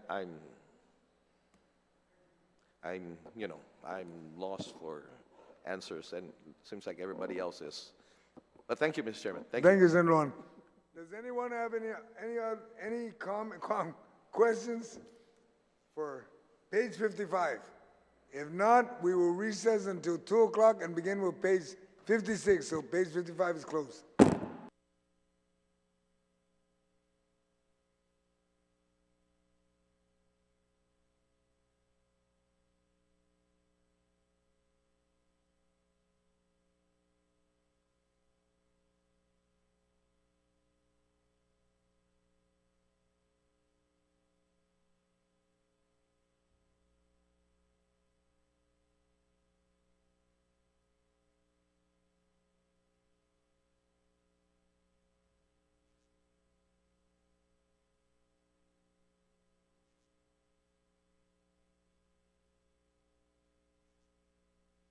lost for answers, and it seems like everybody else is. But thank you, Mr. Chairman. Thank you, Senator Luan. Does anyone have any questions for page 55? If not, we will recess until 2 o'clock and begin with page 56. So page 55 is closed.